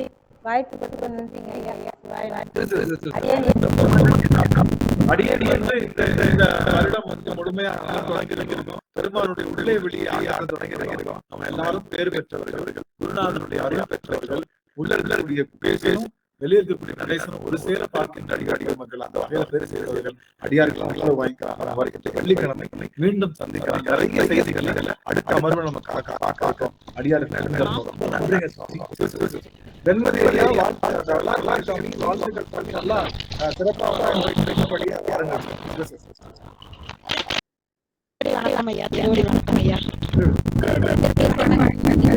வாய்ப்பு கொடுத்து நன்றிங்க ஐயா. அடியடி வந்து இந்த வருடம் வந்து முழுமையா தொடங்கி இருக்கும். பெருமானுடைய உள்ளே வெளியாக தொடங்கி இருக்கும். நம்ம எல்லாரும் பேர் பெற்றவர்கள், குருநாதனுடைய அருள் பெற்றவர்கள், உள்ள இருக்கக்கூடிய பேசும் வெளியே இருக்கக்கூடிய நடேசனும் ஒரு சேர பார்க்கின்ற அடியார்கள் மக்கள். அந்த வகையில பேர் செய்தவர்கள் அடியார்கள் வாங்கிக்கலாம். வெள்ளிக்கிழமை மீண்டும் சந்திக்கலாம். நிறைய செய்திகள் அடுத்த அமர்வு நம்ம காக்கும். அடியார்கள் வெண்மதியா வாழ்த்துக்கள் பண்ணி நல்லா சிறப்பாக பாருங்க. வணக்கம் ஐயா. வணக்கம் ஐயா. வணக்கம்.